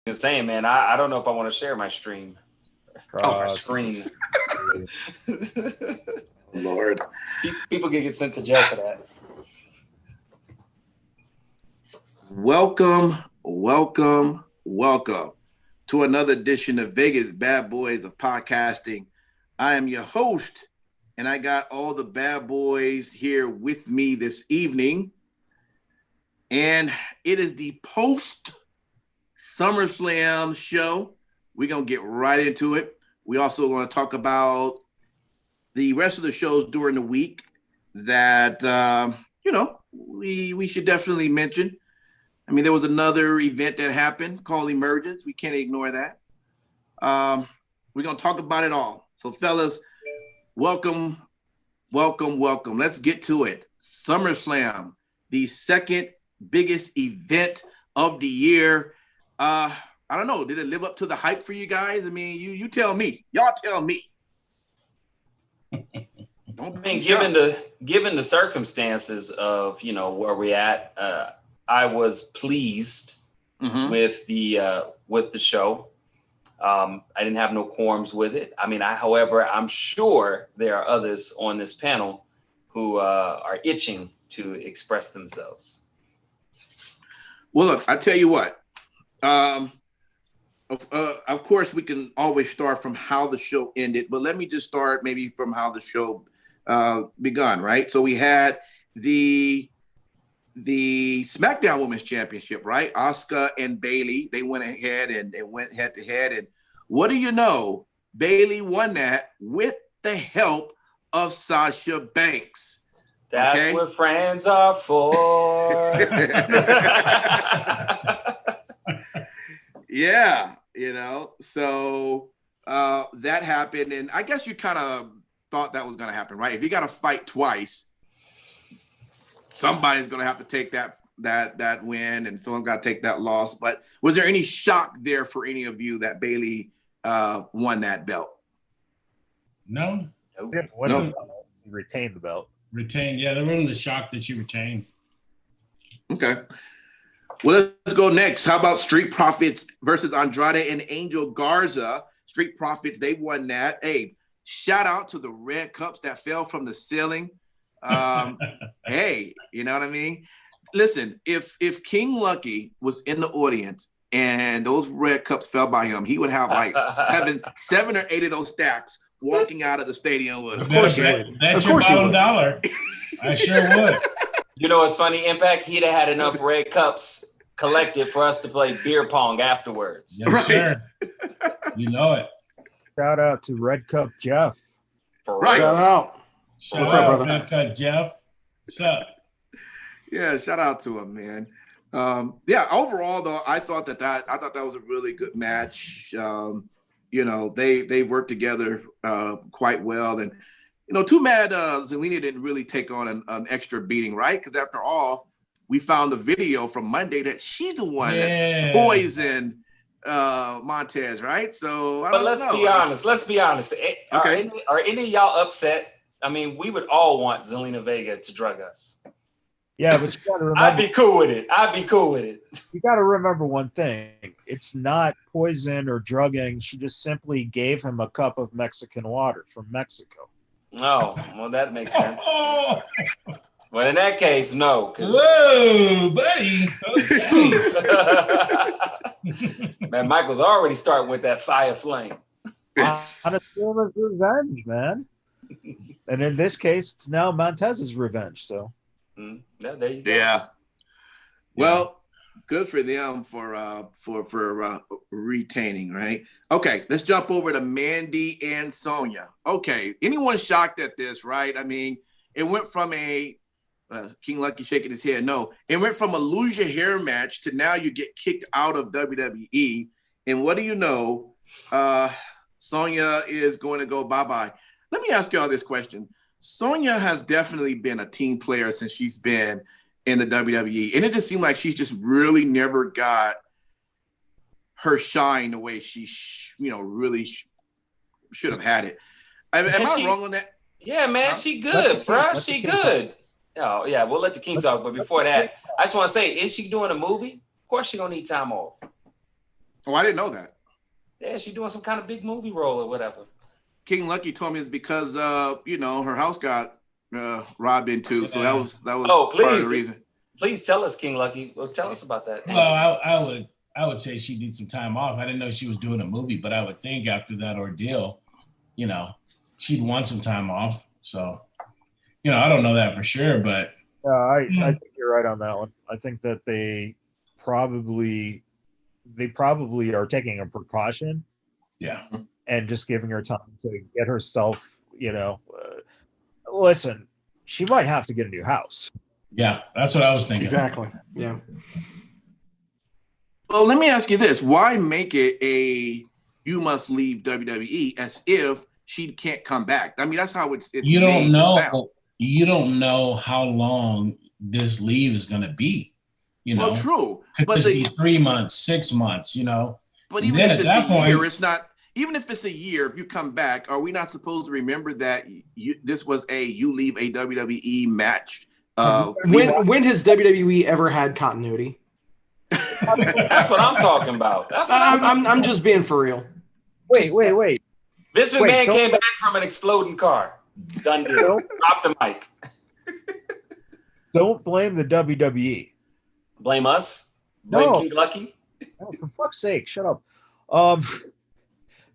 Just saying, man, I don't know if I want to share my stream. My screen. Lord. People can get sent to jail for that. Welcome to another edition of Vegas Bad Boys of Podcasting. I am your host, and I got all the bad boys here with me this evening. And it is the post SummerSlam show. We're going to get right into it. We also want to talk about the rest of the shows during the week that, we should definitely mention. I mean, there was another event that happened called Emergence. We can't ignore that. We're going to talk about it all. So, fellas, welcome. Let's get to it. SummerSlam, the second biggest event of the year. I don't know. Did it live up to the hype for you guys? I mean, you tell me. Y'all tell me. Given the circumstances of where we're at, I was pleased with the show. I didn't have no qualms with it. I mean, however, I'm sure there are others on this panel who are itching to express themselves. Well, look, I tell you what. Of course, we can always start from how the show ended, but let me just start maybe from how the show begun, right? So we had the SmackDown Women's Championship, right? Asuka and Bayley, they went ahead and went head to head. And what do you know? Bayley won that with the help of Sasha Banks. That's what friends are for. Yeah, so that happened. And I guess you kind of thought that was going to happen, right? If you got to fight twice, somebody's going to have to take that win and someone's got to take that loss. But was there any shock there for any of you that Bayley won that belt? No. No. She retained the belt. Retained. Yeah, there wasn't the shock that she retained. Okay. Well, let's go next. How about Street Profits versus Andrade and Angel Garza? Street Profits, they won that. Hey, shout out to the red cups that fell from the ceiling. Hey, you know what I mean? Listen, if King Lucky was in the audience and those red cups fell by him, he would have like seven or eight of those stacks walking out of the stadium with him. Of course he would. That's your bottom dollar. I sure would. You know what's funny, Impact? He'd have had enough red cups collected for us to play beer pong afterwards. Yes, sir. You know it. Shout out to Red Cup Jeff. Right. Shout out. What's up, brother? Red Cup Jeff. What's up? Yeah, shout out to him, man. Overall though, I thought that was a really good match. They've worked together quite well, and too bad Zelina didn't really take on an extra beating, right? Because after all, we found the video from Monday that she's the one that poisoned Montez, right? So, let's be honest. Okay. Are any of y'all upset? I mean, we would all want Zelina Vega to drug us. Yeah, but you gotta remember, I'd be cool with it. You got to remember one thing. It's not poison or drugging. She just simply gave him a cup of Mexican water from Mexico. Oh, well, that makes sense. Well, in that case, no. Whoa, buddy. Okay. Man, Michael's already starting with that fire flame. Honestly, revenge, man. And in this case, it's now Montez's revenge. So, yeah, there you go. Yeah. Well, good for them for retaining, right? Okay, let's jump over to Mandy and Sonya. Okay, anyone shocked at this, right? I mean, it went from a King Lucky shaking his head. No, it went from a lose your hair match to now you get kicked out of WWE. And what do you know? Sonya is going to go bye-bye. Let me ask y'all this question. Sonya has definitely been a team player since she's been in the WWE. And it just seemed like she's just really never got her shine the way she, really should have had it. Am I wrong on that? Yeah, man, she good, bro. She good. Oh, yeah, we'll let the king talk. But before that, I just want to say, is she doing a movie? Of course she's going to need time off. Oh, I didn't know that. Yeah, she's doing some kind of big movie role or whatever. King Lucky told me it's because her house got robbed into, so that was part of the reason. Please tell us, King Lucky. Well, tell us about that. Well, I would say she needs some time off. I didn't know she was doing a movie, but I would think after that ordeal, she'd want some time off. So, I don't know that for sure, but I think you're right on that one. I think that they probably are taking a precaution. Yeah. And just giving her time to get herself, listen, she might have to get a new house. Yeah, that's what I was thinking. Exactly. Yeah. Well, let me ask you this. Why make it a you must leave WWE as if she can't come back? I mean, that's how it's you don't know. You don't know how long this leave is going to be. Well, true. But be 3 months, 6 months, But even if it's a year, it's not. Even if it's a year, if you come back, are we not supposed to remember that this was you leave a WWE match? When has WWE ever had continuity? That's what I'm talking about. I'm just being for real. Wait. Vince McMahon came back from an exploding car. Done deal. Drop the mic. Don't blame the WWE. Blame us? Blame King Lucky? Oh, for fuck's sake, shut up.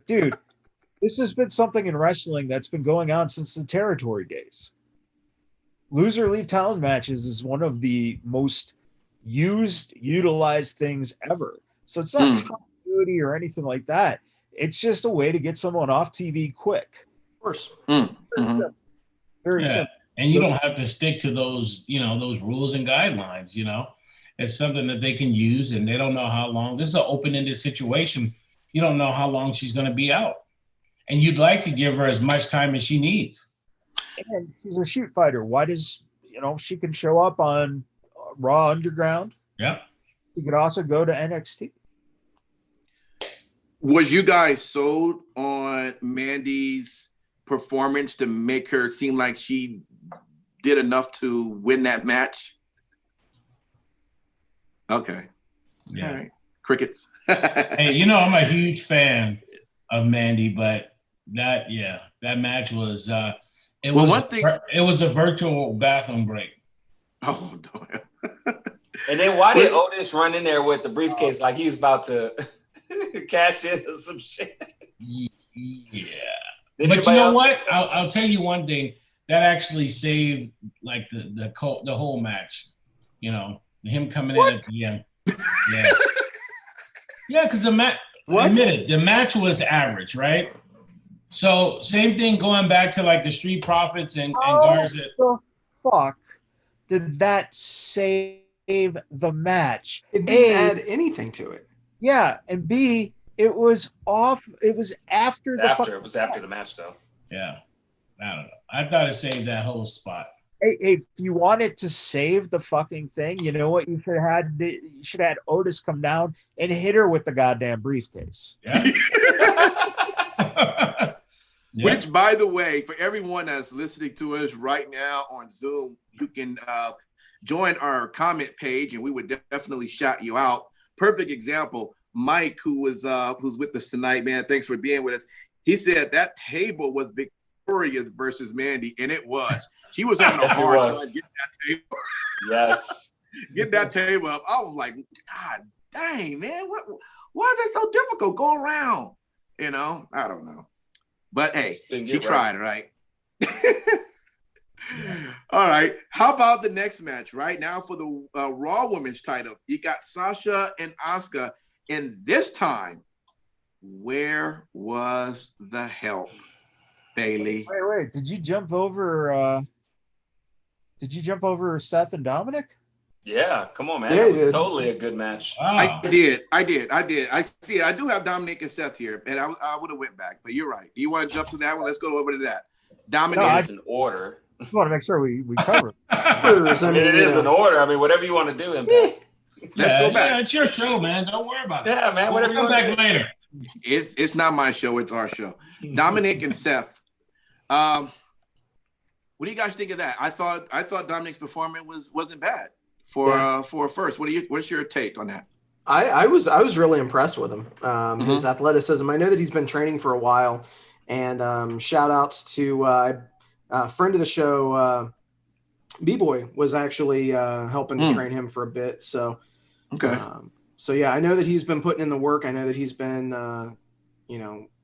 Dude, this has been something in wrestling that's been going on since the territory days. Loser leave town matches is one of the most utilized things ever. So it's not continuity or anything like that. It's just a way to get someone off TV quick. Of course. Very simple. And you don't have to stick to those, those rules and guidelines, It's something that they can use, and they don't know how long. This is an open-ended situation. You don't know how long she's going to be out. And you'd like to give her as much time as she needs. And she's a shoot fighter. Why does, she can show up on Raw Underground. Yeah. She could also go to NXT. Was you guys sold on Mandy's performance to make her seem like she did enough to win that match? Okay. Yeah. All right. Crickets. Hey, I'm a huge fan of Mandy, but that match was it was the virtual bathroom break. Oh no. And then why did Otis run in there with the briefcase like he was about to cash in or some shit? Yeah. But you know what? I'll tell you one thing. That actually saved like the whole match. Him coming in at the end. Yeah. Yeah, because the match was average, right? So same thing going back to like the Street Profits and Garza. The fuck did that save the match? It didn't add anything to it. Yeah, and B, it was off. It was after the after the match though. Yeah, I don't know. I thought it saved that whole spot. Hey, if you wanted to save the fucking thing, you know what you should have had? You should have had Otis come down and hit her with the goddamn briefcase. Yeah. Which, by the way, for everyone that's listening to us right now on Zoom, you can join our comment page, and we would definitely shout you out. Perfect example, Mike, who's with us tonight, man. Thanks for being with us. He said that table was Victoria's versus Mandy, and it was. She was having a hard time getting that table. Yes. Getting that table up. I was like, God dang, man. Why is that so difficult? Go around. I don't know. But hey, she tried, right? All right. How about the next match? Right now for the Raw Women's title, you got Sasha and Asuka. And this time, where was the help, Bailey? Wait. Did you jump over Seth and Dominic? Yeah, come on, man. Yeah, it was totally a good match. Wow. I did. I see. I do have Dominic and Seth here, and I would have went back, but you're right. You want to jump to that one? Let's go over to that. Dominic is in order. I just want to make sure we cover it. It is in order. I mean, whatever you want to do, Impact. Let's go back. Yeah, it's your show, man. Don't worry about it. Yeah, man. Whatever you come want back later. It's not my show. It's our show. Dominic and Seth. What do you guys think of that? I thought Dominic's performance wasn't bad for first. What's your take on that? I was really impressed with him. His athleticism. I know that he's been training for a while, and shout outs to a friend of the show, B-Boy was actually helping to train him for a bit. So, okay. So yeah, I know that he's been putting in the work. I know that he's been,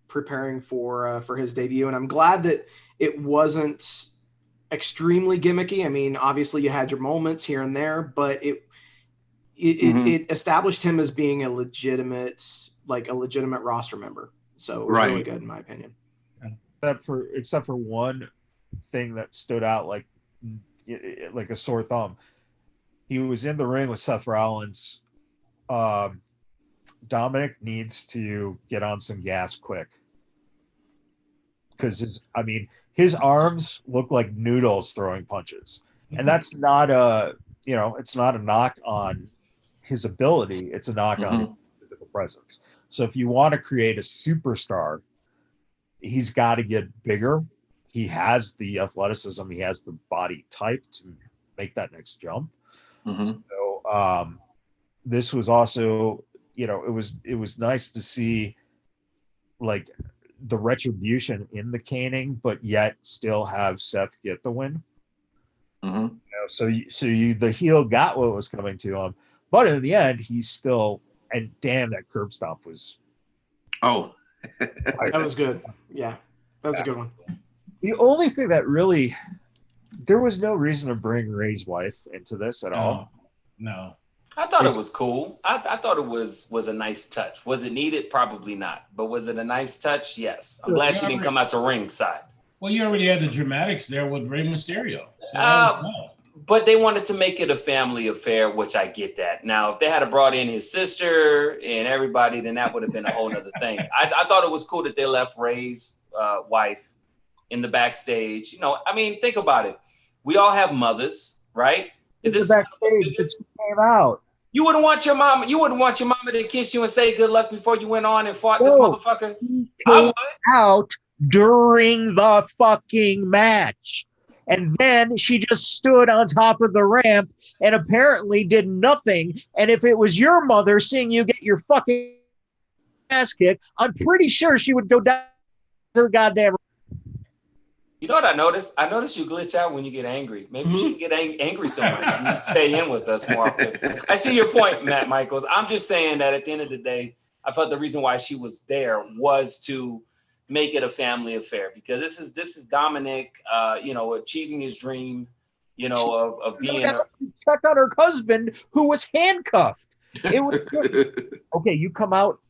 preparing for his debut, and I'm glad that it wasn't extremely gimmicky. I mean, obviously you had your moments here and there, but it established him as being a legitimate roster member. So it was really good in my opinion. Except for one thing that stood out like a sore thumb. He was in the ring with Seth Rollins. Dominic needs to get on some gas quick, because his arms look like noodles throwing punches, and that's not it's not a knock on his ability, it's a knock on his physical presence. So if you want to create a superstar, he's got to get bigger. He has the athleticism, he has the body type to make that next jump. So this was also, it was nice to see like the retribution in the caning, but yet still have Seth get the win. So the heel got what was coming to him, but in the end, he's still, and damn, that curb stomp was. Oh, that was good. Yeah, that was a good one. The only thing that really, there was no reason to bring Ray's wife into this at all. No. I thought it was cool. I thought it was a nice touch. Was it needed? Probably not. But was it a nice touch? Yes. I'm glad she didn't come out to ringside. Well, you already had the dramatics there with Rey Mysterio. So but they wanted to make it a family affair, which I get that. Now, if they had brought in his sister and everybody, then that would have been a whole nother thing. I thought it was cool that they left Ray's wife in the backstage. Think about it. We all have mothers, right? If this backstage just came out, you wouldn't want your mama. You wouldn't want your mama to kiss you and say good luck before you went on and fought this motherfucker. I would. Out during the fucking match, and then she just stood on top of the ramp and apparently did nothing. And if it was your mother seeing you get your fucking ass kicked, I'm pretty sure she would go down to the goddamn. You know what I noticed? I noticed you glitch out when you get angry. Maybe you should get angry so much. You stay in with us more often. I see your point, Matt Michaels. I'm just saying that at the end of the day, I felt the reason why she was there was to make it a family affair, because this is Dominic, achieving his dream, of being. Check on her husband who was handcuffed. It was okay. You come out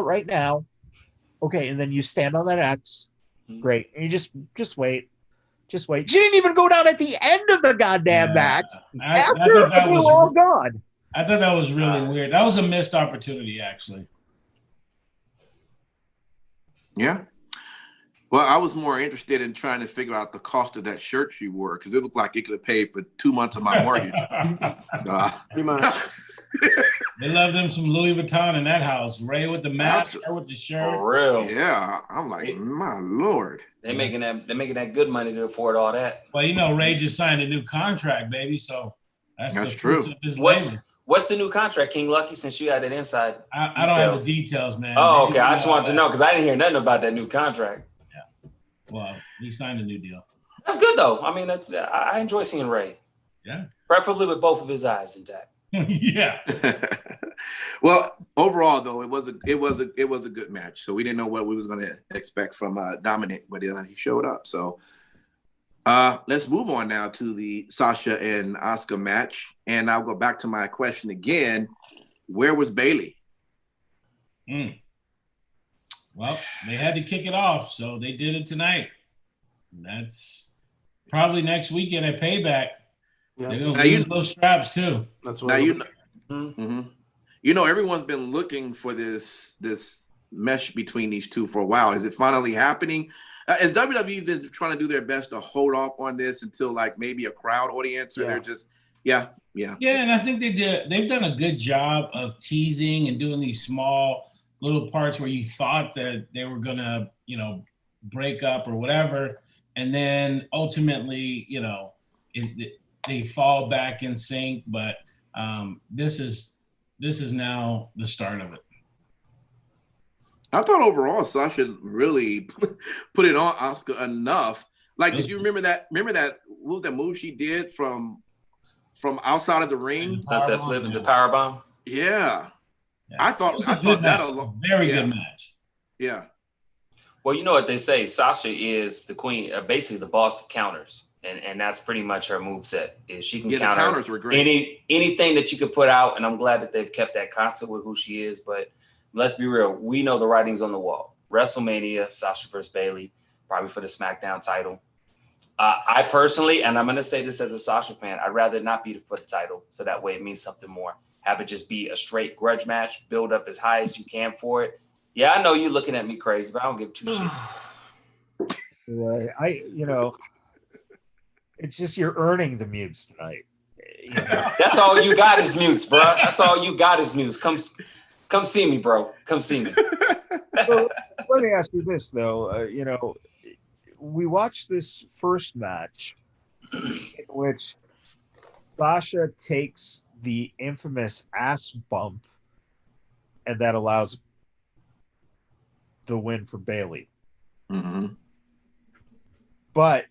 right now. Okay, and then you stand on that X. Great. And you just wait. She didn't even go down at the end of the goddamn match. After they were all gone. I thought that was really weird. That was a missed opportunity, actually. Yeah. Well, I was more interested in trying to figure out the cost of that shirt she wore, because it looked like it could have paid for 2 months of my mortgage. Pretty much. They love them some Louis Vuitton in that house. Ray with the mask, her with the shirt. For real. Yeah, I'm like, my Lord. They're making that good money to afford all that. Well, Ray just signed a new contract, baby. So that's true. What's the new contract, King Lucky? Since you had it inside, I don't have the details, man. Oh, okay. I just wanted to know, because I didn't hear nothing about that new contract. Yeah. Well, he signed a new deal. That's good though. I enjoy seeing Ray. Yeah. Preferably with both of his eyes intact. Yeah. Well, overall though, it was a good match. So we didn't know what we was going to expect from Dominic, but he showed up. So let's move on now to the Sasha and Asuka match, and I'll go back to my question again. Where was Bayley? Well, they had to kick it off, so they did it tonight. That's probably next weekend at Payback. Yeah. They're going to use those straps too. That's what. Now everyone's been looking for this mesh between these two for a while. Is it finally happening? Has WWE been trying to do their best to hold off on this until like maybe a crowd audience, or they're just Yeah, and I think they've done a good job of teasing and doing these small little parts where you thought that they were gonna, break up or whatever, and then ultimately, they fall back in sync. But this is this is now the start of it. I thought overall Sasha really put it on Asuka enough. Like, did you remember that? Remember that? What was that move she did from outside of the ring? Sunset flip and the power bomb. Yeah. Yeah. I thought that alone. Very good match. Yeah. Well, you know what they say. Sasha is the queen, basically the boss of counters, and that's pretty much her moveset. Is she can counter the counters were great. anything that you could put out, and I'm glad that they've kept that constant with who she is. But let's be real, we know the writing's on the wall. WrestleMania, Sasha versus Bayley, probably for the SmackDown title. I personally, and I'm going to say this as a Sasha fan, I'd rather not be for the title, so that way it means something more. Have it just be a straight grudge match, build up as high as you can for it. Yeah, I know you're looking at me crazy, but I don't give two shit. Right. It's just you're earning the mutes tonight. That's all you got is mutes, bro. That's all you got is mutes. Come see me, bro. Come see me. So, let me ask you this, though. We watched this first match in which Sasha takes the infamous ass bump, and that allows the win for Bayley. Mm-hmm. But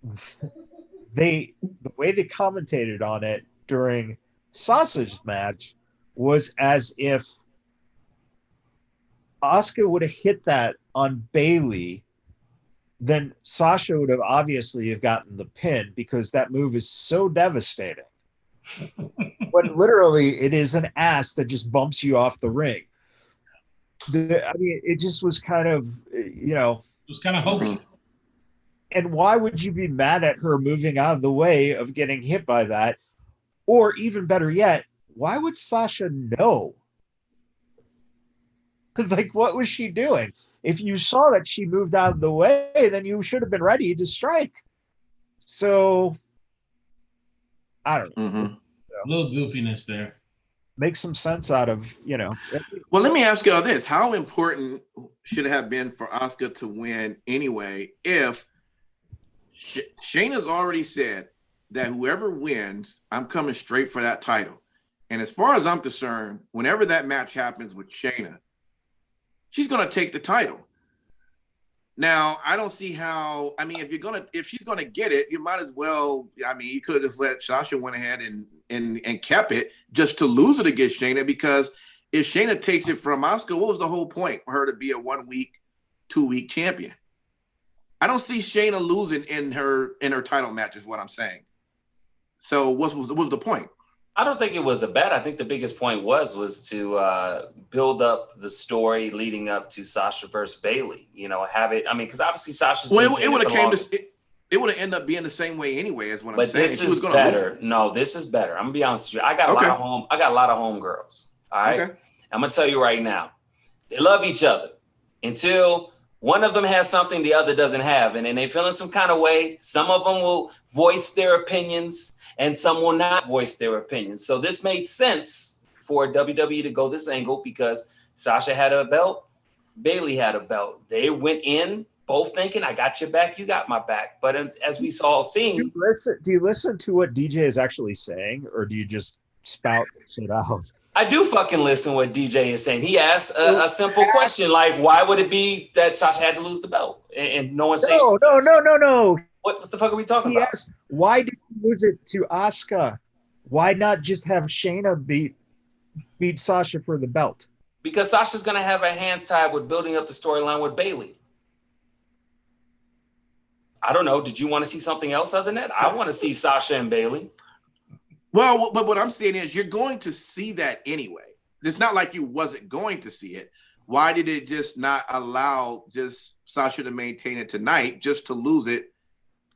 the way they commentated on it during Sasha's match was as if Asuka would have hit that on Bayley, then Sasha would have obviously have gotten the pin because that move is so devastating. But literally, it is an ass that just bumps you off the ring. It just was kind of, It was kind of hokey. And why would you be mad at her moving out of the way of getting hit by that? Or even better yet, why would Sasha know? Because, what was she doing? If you saw that she moved out of the way, then you should have been ready to strike. So, I don't know. Mm-hmm. A little goofiness there. Make some sense out of, Well, let me ask you all this. How important should it have been for Asuka to win anyway if Shayna's already said that whoever wins, I'm coming straight for that title. And as far as I'm concerned, whenever that match happens with Shayna, she's going to take the title. Now, I don't see how, if she's going to get it, you might as well, you could have just let Sasha went ahead and kept it just to lose it against Shayna, because if Shayna takes it from Asuka, what was the whole point for her to be a 1 week, 2 week champion? I don't see Shayna losing in her title match is what I'm saying. So what was the point? I don't think it was a bet. I think the biggest point was to build up the story leading up to Sasha versus Bayley. Have it. Because obviously Sasha's. Well, it would have ended up being the same way anyway. Is what I'm saying. But this is better. No, this is better. I'm gonna be honest with you. I got a lot of home girls. All right. Okay. I'm gonna tell you right now. They love each other until one of them has something the other doesn't have, and then they feel in some kind of way. Some of them will voice their opinions, and some will not voice their opinions. So this made sense for WWE to go this angle because Sasha had a belt, Bayley had a belt. They went in both thinking, I got your back, you got my back. But as we saw, do you listen to what DJ is actually saying, or do you just spout shit out? I do fucking listen what DJ is saying. He asked a simple question, like, why would it be that Sasha had to lose the belt? And no one says No. What the fuck are we talking about? Yes. Why did you lose it to Asuka? Why not just have Shayna beat Sasha for the belt? Because Sasha's going to have her hands tied with building up the storyline with Bayley. I don't know. Did you want to see something else other than that? I want to see Sasha and Bayley. Well, but what I'm saying is you're going to see that anyway. It's not like you wasn't going to see it. Why did it just not allow just Sasha to maintain it tonight just to lose it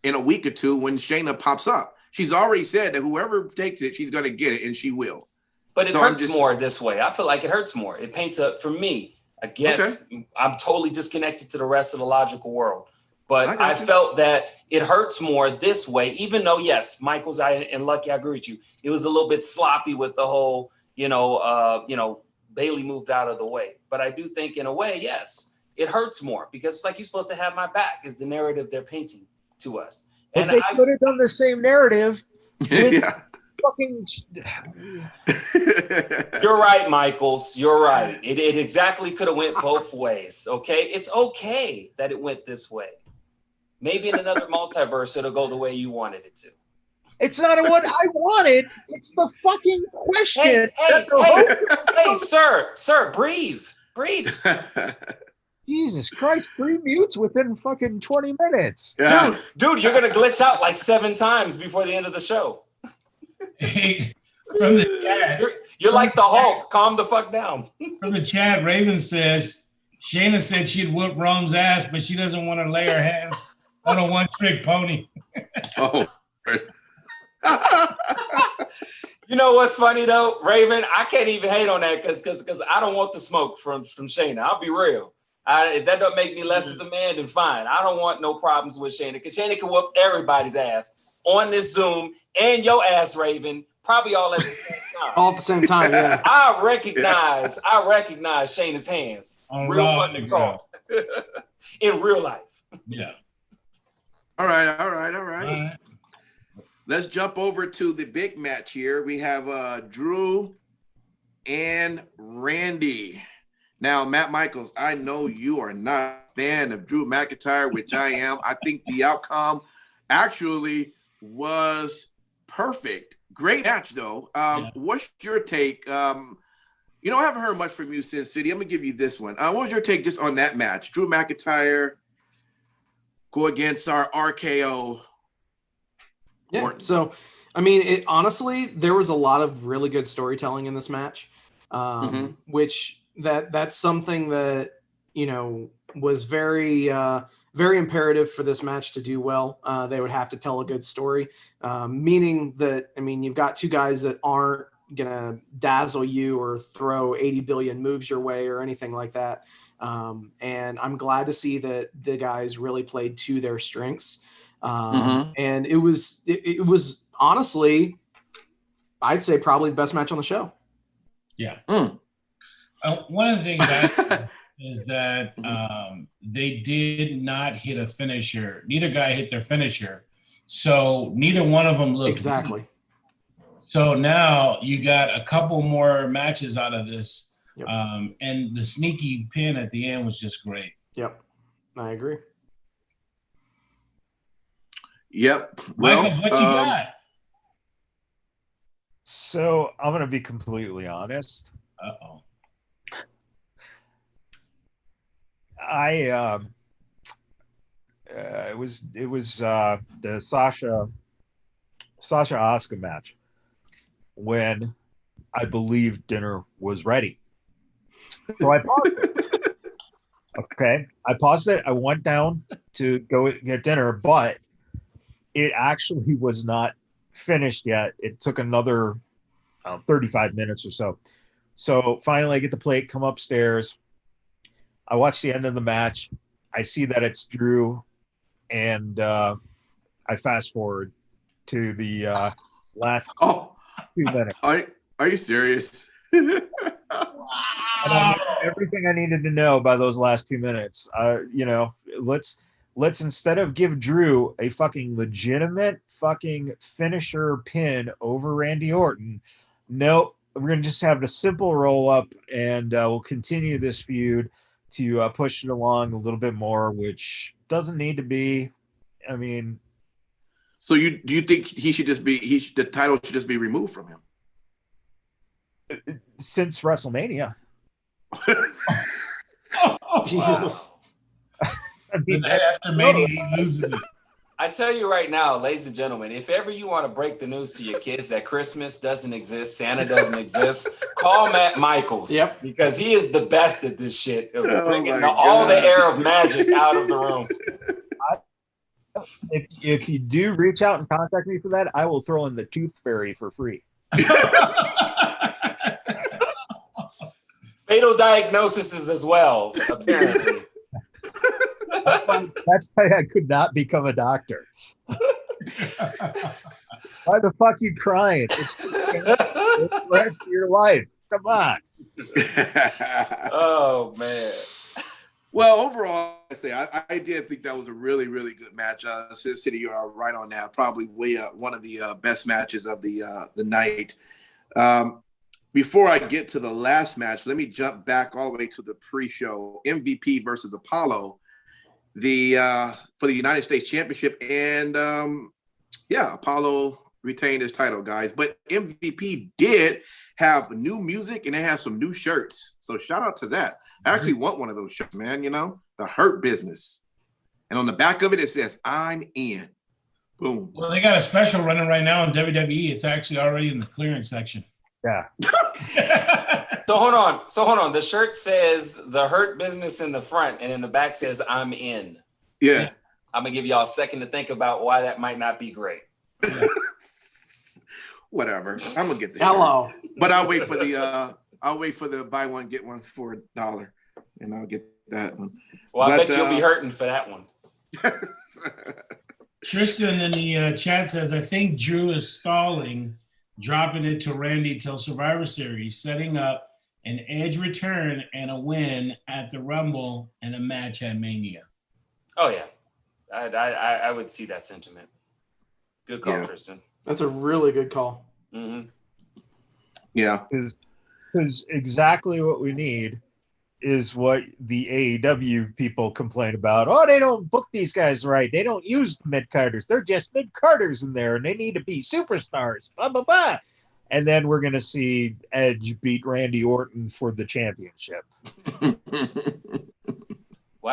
in a week or two when Shayna pops up? She's already said that whoever takes it, she's going to get it, and she will. But it hurts more this way. I feel like it hurts more. It paints for me, I guess, I'm totally disconnected to the rest of the logical world. But I felt that it hurts more this way, even though, yes, Michaels and Lucky, I agree with you. It was a little bit sloppy with the whole, Bayley moved out of the way. But I do think in a way, yes, it hurts more because it's like you're supposed to have my back is the narrative they're painting to us. But they could have done the same narrative with fucking. You're right, Michaels. You're right. It exactly could have went both ways. Okay, it's okay that it went this way. Maybe in another multiverse, it'll go the way you wanted it to. It's not what I wanted. It's the fucking question. Hey, sir, breathe. Jesus Christ, 3 mutes within fucking 20 minutes. Yeah. Dude, you're gonna glitch out like 7 times before the end of the show. Hey, from the chat, you're like the Hulk. Calm the fuck down. From the chat, Raven says Shayna said she'd whoop Rome's ass, but she doesn't want to lay her hands on a one-trick pony. Oh. You know what's funny though, Raven? I can't even hate on that because I don't want the smoke from Shayna. I'll be real. If that don't make me less as a man, then fine. I don't want no problems with Shayna because Shayna can whoop everybody's ass on this Zoom and your ass, Raven, probably all at the same time. All at the same time, yeah. I recognize Shayna's hands. On real Raw fucking talk. In real life. Yeah. All right. Let's jump over to the big match here. We have Drew and Randy. Now, Matt Michaels, I know you are not a fan of Drew McIntyre, which I am. I think the outcome actually was perfect. Great match, though. What's your take? I haven't heard much from you, Sin City. I'm going to give you this one. What was your take just on that match? Drew McIntyre go against our RKO. Yeah. So, I mean, honestly, there was a lot of really good storytelling in this match, which that's something that, was very, very imperative for this match to do well. They would have to tell a good story, meaning that, I mean, you've got two guys that aren't going to dazzle you or throw 80 billion moves your way or anything like that. And I'm glad to see that the guys really played to their strengths. And it was honestly, I'd say probably the best match on the show. Yeah. One of the things is that they did not hit a finisher. Neither guy hit their finisher. So neither one of them looked exactly. Good. So now you got a couple more matches out of this. Yep. And the sneaky pin at the end was just great. Yep. I agree. Yep. Michael, what you got? So I'm going to be completely honest. Uh-oh. It was the Sasha Asuka match when I believed dinner was ready. So I paused it. Okay. I paused it. I went down to go get dinner, but it actually was not finished yet. It took another 35 minutes or so. So finally I get the plate, come upstairs. I watch the end of the match. I see that it's Drew, and I fast forward to the last 2 minutes. Are you serious? Wow. Everything I needed to know by those last 2 minutes. Let's instead of give Drew a fucking legitimate fucking finisher pin over Randy Orton, no, we're gonna just have a simple roll up, and we'll continue this feud to push it along a little bit more, which doesn't need to be. I mean, so do you think he should just be? The title should just be removed from him since WrestleMania. Jesus. I mean, after Mania, he loses it. I tell you right now, ladies and gentlemen, if ever you want to break the news to your kids that Christmas doesn't exist, Santa doesn't exist, call Matt Michaels. Yep. Because he is the best at this shit. Bringing all the air of magic out of the room. If you do reach out and contact me for that, I will throw in the Tooth Fairy for free. Fatal diagnoses as well, apparently. That's why I could not become a doctor. Why the fuck you crying? It's the rest of your life. Come on. Oh man. Well, overall, I did think that was a really, really good match. City, you are right on that. Probably one of the best matches of the night. Before I get to the last match, let me jump back all the way to the pre-show. MVP versus Apollo, for the United States Championship, and Apollo retained his title, guys. But MVP did have new music and they have some new shirts. So shout out to that. I actually want one of those shirts, man. You know, the Hurt Business, and on the back of it, it says "I'm in." Boom. Well, they got a special running right now in WWE. It's actually already in the clearance section. Yeah. So hold on. The shirt says "The Hurt Business" in the front, and in the back says "I'm in." Yeah. I'm gonna give y'all a second to think about why that might not be great. Whatever. I'm gonna get the Hello. shirt. But I'll wait for the buy one get one for $1, and I'll get that one. Well, I bet you'll be hurting for that one. Tristan in the chat says, I think Drew is stalling, dropping it to Randy till Survivor Series, setting up an Edge return and a win at the Rumble and a match at Mania. Oh yeah, I would see that sentiment. Good call, Tristan. That's a really good call. Mm-hmm. Yeah, because exactly what we need is what the AEW people complain about. Oh, they don't book these guys right. They don't use the mid-carders. They're just mid-carders in there, and they need to be superstars. Blah, blah, blah. And then we're going to see Edge beat Randy Orton for the championship. Well,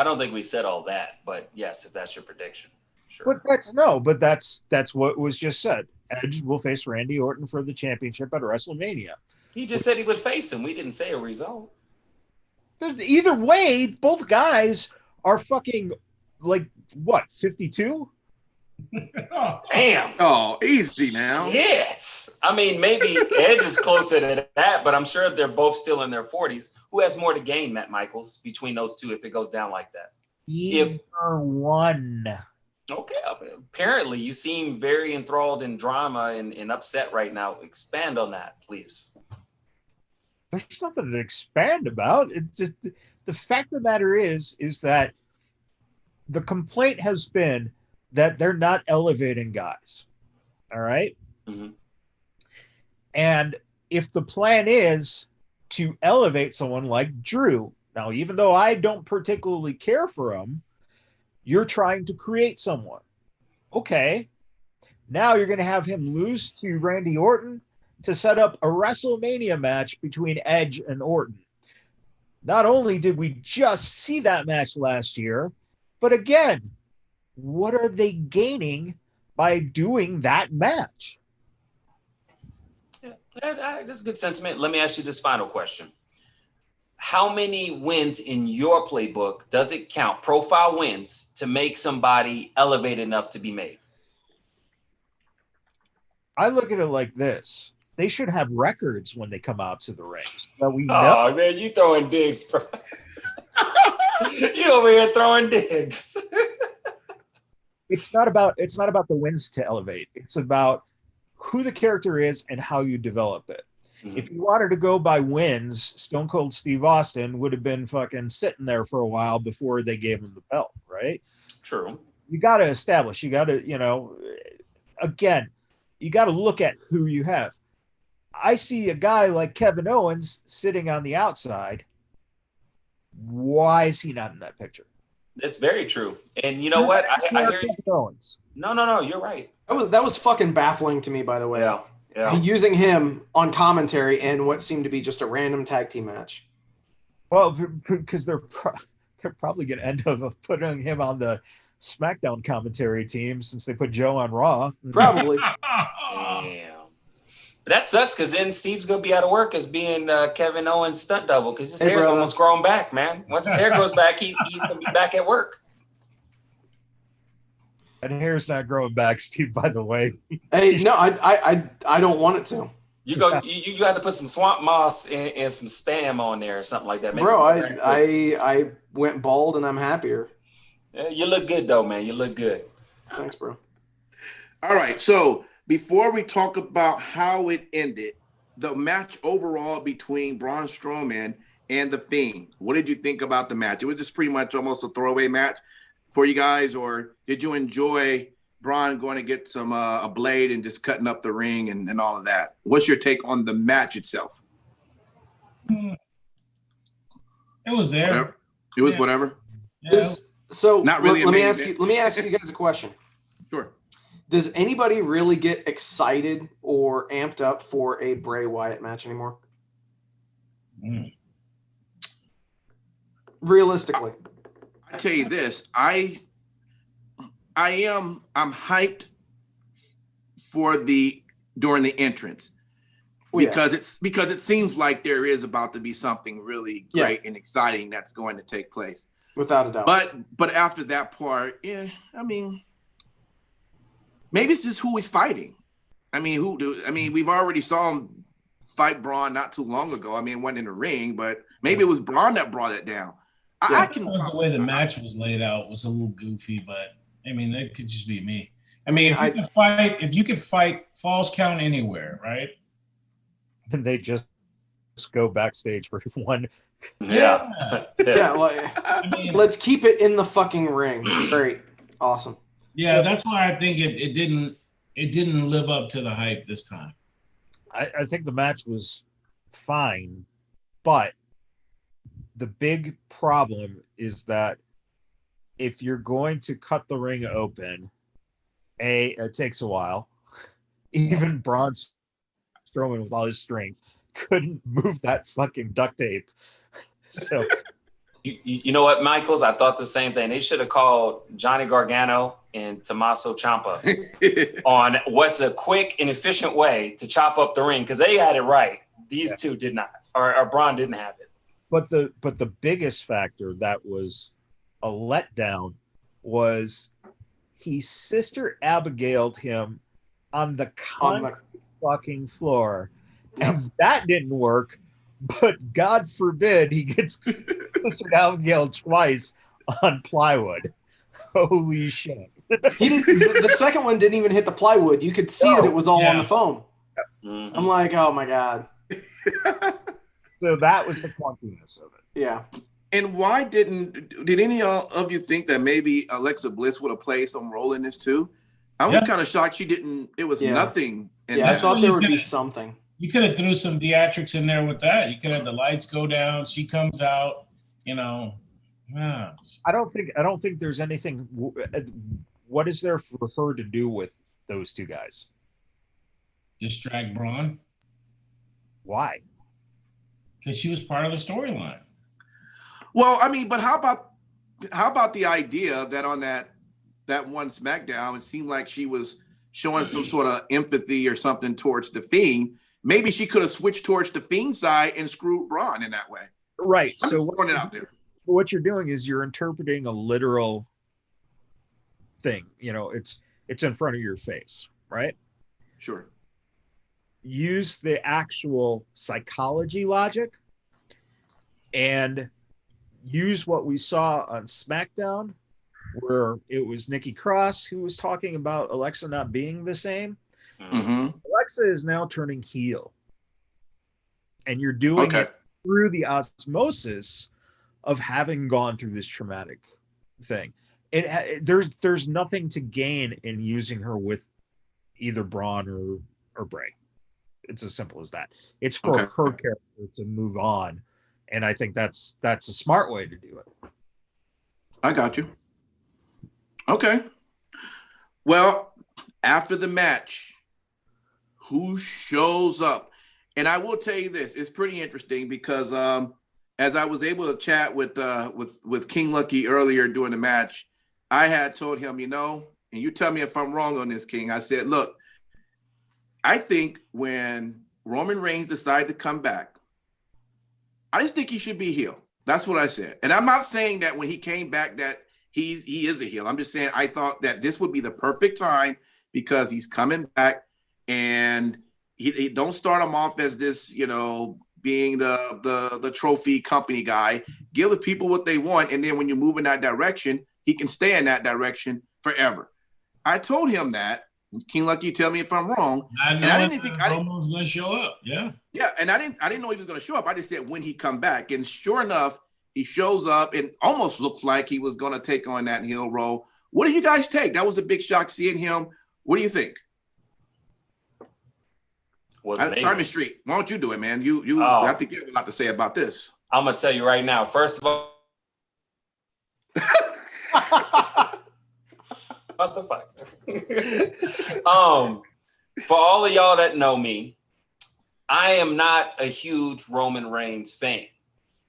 I don't think we said all that, but yes, if that's your prediction, sure. But that's what was just said. Edge will face Randy Orton for the championship at WrestleMania. He just said he would face him. We didn't say a result. Either way, both guys are fucking, like, what, 52? Damn. Oh, easy now. Shit. I mean, maybe Edge is closer to that, but I'm sure they're both still in their 40s. Who has more to gain, Matt Michaels, between those two if it goes down like that? Either one. Okay. Apparently, you seem very enthralled in drama and upset right now. Expand on that, please. There's nothing to expand about. It's just the fact of the matter is that the complaint has been that they're not elevating guys. All right. Mm-hmm. And if the plan is to elevate someone like Drew, now, even though I don't particularly care for him, you're trying to create someone. Okay. Now you're going to have him lose to Randy Orton to set up a WrestleMania match between Edge and Orton. Not only did we just see that match last year, but again, what are they gaining by doing that match? Yeah, that's a good sentiment. Let me ask you this final question. How many wins in your playbook does it count, profile wins, to make somebody elevated enough to be made? I look at it like this. They should have records when they come out to the ring so that we know. Oh, man, you throwing digs, bro. You over here throwing digs. It's not about the wins to elevate. It's about who the character is and how you develop it. Mm-hmm. If you wanted to go by wins, Stone Cold Steve Austin would have been fucking sitting there for a while before they gave him the belt, right? True. You got to establish. You got to, again, you got to look at who you have. I see a guy like Kevin Owens sitting on the outside. Why is he not in that picture? That's very true. And you know what? I hear you. Owens. No, you're right. That was fucking baffling to me, by the way. Yeah. Using him on commentary in what seemed to be just a random tag team match. Well, because they're probably going to end up putting him on the SmackDown commentary team since they put Joe on Raw. Probably. Damn. That sucks because then Steve's going to be out of work as being Kevin Owens' stunt double because his hair's almost grown back, man. Once his hair grows back, he's going to be back at work. That hair's not growing back, Steve, by the way. Hey, no, I don't want it to. You have to put some swamp moss and some Spam on there or something like that. Bro, I went bald and I'm happier. Yeah, you look good though, man. You look good. Thanks, bro. All right, so before we talk about how it ended, the match overall between Braun Strowman and The Fiend. What did you think about the match? It was just pretty much almost a throwaway match for you guys, or did you enjoy Braun going to get some a blade and just cutting up the ring and all of that? What's your take on the match itself? It was there. Whatever. It was whatever. Yeah. So not really. Let me ask you guys a question. Sure. Does anybody really get excited or amped up for a Bray Wyatt match anymore? Realistically, I tell you this, I'm hyped for during the entrance because it seems like there is about to be something really great and exciting that's going to take place. Without a doubt. But after that part, I mean, maybe it's just who he's fighting. I mean, we've already saw him fight Braun not too long ago. I mean, it wasn't in the ring, but maybe it was Braun that brought it down. I can the way the match was laid out was a little goofy, but I mean, that could just be me. I mean, if you could fight Falls Count anywhere, right? And they just go backstage for one. Yeah. Let's keep it in the fucking ring. Great. Awesome. Yeah, that's why I think it didn't live up to the hype this time. I think the match was fine, but the big problem is that if you're going to cut the ring open, it takes a while. Even Braun Strowman with all his strength couldn't move that fucking duct tape. So you know what, Michaels? I thought the same thing. They should have called Johnny Gargano and Tommaso Ciampa on what's a quick and efficient way to chop up the ring, because they had it right. These two did not, or Braun didn't have it. But the biggest factor that was a letdown was he Sister Abigail'd him on the fucking floor, and that didn't work. But God forbid he gets Sister Abigail twice on plywood. Holy shit! The second one didn't even hit the plywood. You could see that it was all on the foam. Mm-hmm. I'm like, oh my God. So that was the clunkiness of it. Yeah. And why did any of you think that maybe Alexa Bliss would have played some role in this too? I was kind of shocked she didn't. It was nothing. And I thought there would be something. You could have threw some theatrics in there with that. You could have the lights go down. She comes out. I don't think there's anything. What is there for her to do with those two guys? Distract Braun. Why? Because she was part of the storyline. Well, I mean, but how about the idea that on that one SmackDown, it seemed like she was showing some sort of empathy or something towards the Fiend. Maybe she could have switched towards the Fiend side and screwed Braun in that way. Right. I'm just throwing it out there. What you're doing is you're interpreting a literal thing. It's in front of your face, right? Sure. Use the actual psychology logic and use what we saw on SmackDown, where it was Nikki Cross who was talking about Alexa not being the same. Mm-hmm. Alexa is now turning heel, and you're doing it through the osmosis of having gone through this traumatic thing. There's nothing to gain in using her with either Braun or Bray. It's as simple as that. It's for her character to move on, and I think that's a smart way to do it. I got you. Okay. Well, after the match, who shows up? And I will tell you this, it's pretty interesting because as I was able to chat with King Lucky earlier during the match, I had told him, and you tell me if I'm wrong on this, King. I said, look, I think when Roman Reigns decided to come back, I just think he should be heel. That's what I said. And I'm not saying that when he came back that he is a heel. I'm just saying I thought that this would be the perfect time because he's coming back, and he don't start him off as this, being the trophy company guy. Give the people what they want, and then when you move in that direction, he can stay in that direction forever. I told him that, King Lucky, tell me if I'm wrong. And I didn't think Roman was going to show up. Yeah. Yeah, and I didn't know he was going to show up. I just said when he come back, and sure enough, he shows up and almost looks like he was going to take on that heel role. What do you guys take? That was a big shock seeing him. What do you think? Simon Street, why don't you do it, man? You have to give a lot to say about this. I'm gonna tell you right now. First of all, motherfucker. For all of y'all that know me, I am not a huge Roman Reigns fan,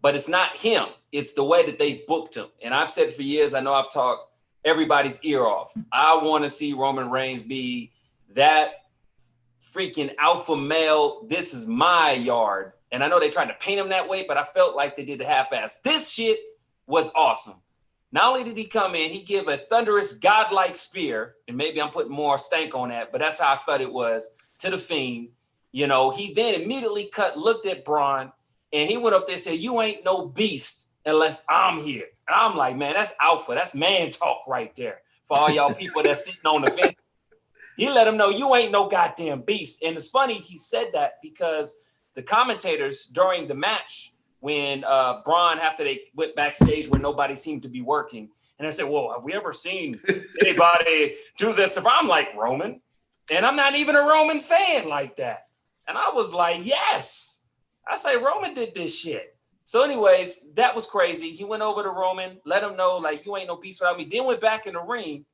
but it's not him. It's the way that they've booked him. And I've said for years, I know I've talked everybody's ear off. I want to see Roman Reigns be that freaking alpha male. This is my yard. And I know they tried to paint him that way, but I felt like they did the half-ass. This shit was awesome. Not only did he come in, he gave a thunderous godlike spear, and maybe I'm putting more stank on that, but that's how I felt it was, to the Fiend. You know, he then immediately looked at Braun, and he went up there and said, "You ain't no beast unless I'm here." And I'm like, man, that's alpha. That's man talk right there. For all y'all people that's sitting on the fence. He let him know you ain't no goddamn beast. And it's funny he said that because the commentators during the match, when Braun, after they went backstage where nobody seemed to be working, and I said, well, have we ever seen anybody do this? I'm like, Roman? And I'm not even a Roman fan like that. And I was like, yes. I say, Roman did this shit. So anyways, that was crazy. He went over to Roman, let him know, like, you ain't no beast without me. Then went back in the ring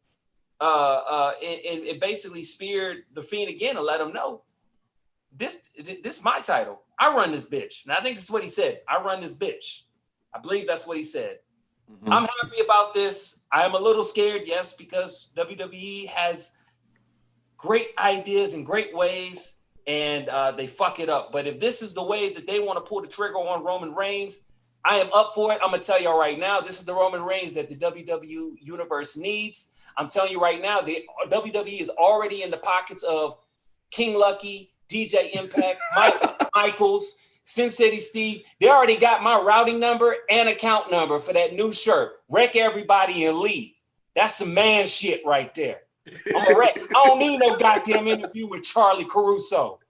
and basically speared the Fiend again and let him know, this is my title. I run this bitch. And I think that's what he said. I run this bitch. I believe that's what he said. Mm-hmm. I'm happy about this. I am a little scared, yes, because WWE has great ideas and great ways, and they fuck it up. But if this is the way that they want to pull the trigger on Roman Reigns, I am up for it. I'm going to tell y'all right now, this is the Roman Reigns that the WWE universe needs. I'm telling you right now, the WWE is already in the pockets of King Lucky, DJ Impact, Mike Michaels, Sin City Steve. They already got my routing number and account number for that new shirt. Wreck everybody and leave. That's some man shit right there. I'm a wreck. I don't need no goddamn interview with Charlie Caruso.